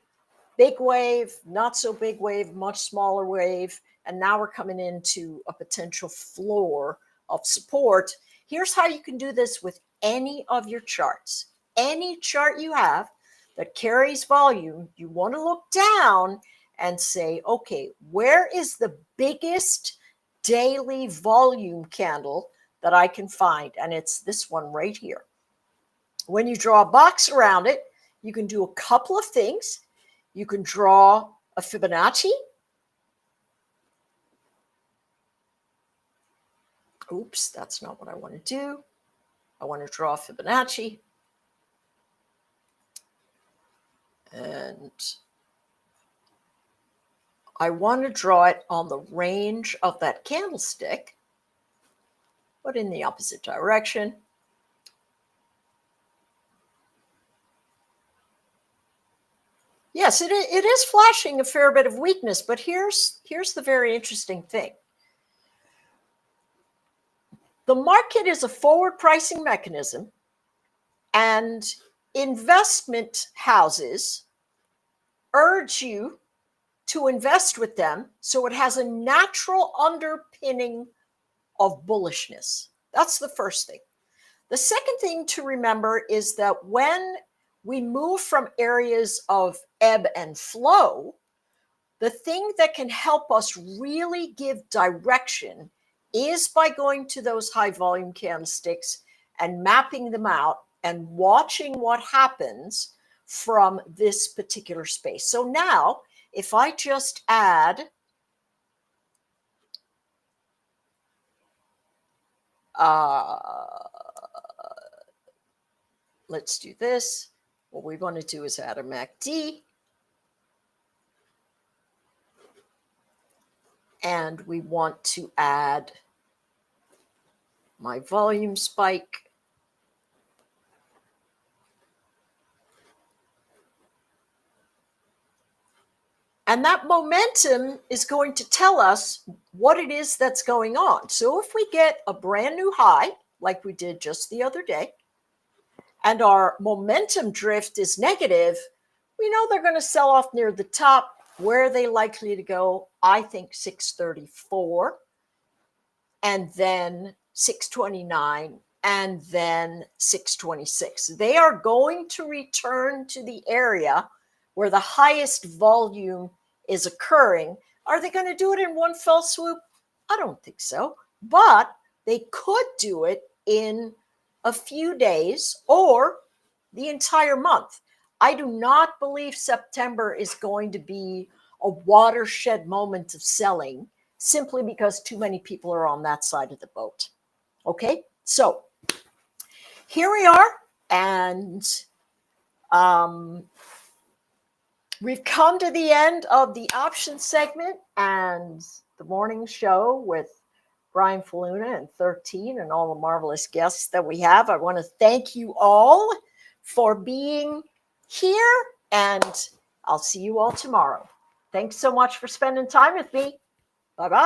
Speaker 6: Big wave, not so big wave, much smaller wave. And now we're coming into a potential floor of support. Here's how you can do this with any of your charts. Any chart you have that carries volume, you want to look down and say, okay, where is the biggest daily volume candle that I can find? And it's this one right here. When you draw a box around it, you can do a couple of things. You can draw a Fibonacci. Oops, that's not what I want to do. I want to draw a Fibonacci. And I want to draw it on the range of that candlestick, but in the opposite direction. Yes, it is flashing a fair bit of weakness, but here's the very interesting thing. The market is a forward pricing mechanism, and investment houses urge you to invest with them, so it has a natural underpinning of bullishness. That's the first thing. The second thing to remember is that when we move from areas of ebb and flow, the thing that can help us really give direction is by going to those high volume candlesticks and mapping them out and watching what happens from this particular space. So now, if I just add let's do this. what we want to do is add a MACD. And we want to add my volume spike. And that momentum is going to tell us what it is that's going on. So if we get a brand new high, like we did just the other day, and our momentum drift is negative, we know they're going to sell off near the top. Where are they likely to go? I think 634, and then 629, and then 626. They are going to return to the area where the highest volume is occurring. Are they going to do it in one fell swoop? I don't think so, but they could do it in a few days or the entire month. I do not believe September is going to be a watershed moment of selling simply because too many people are on that side of the boat. Okay, so here we are, and we've come to the end of the option segment and the morning show with Brian Faluna and 13 and all the marvelous guests that we have. I want to thank you all for being here, and I'll see you all tomorrow. Thanks so much for spending time with me. Bye-bye.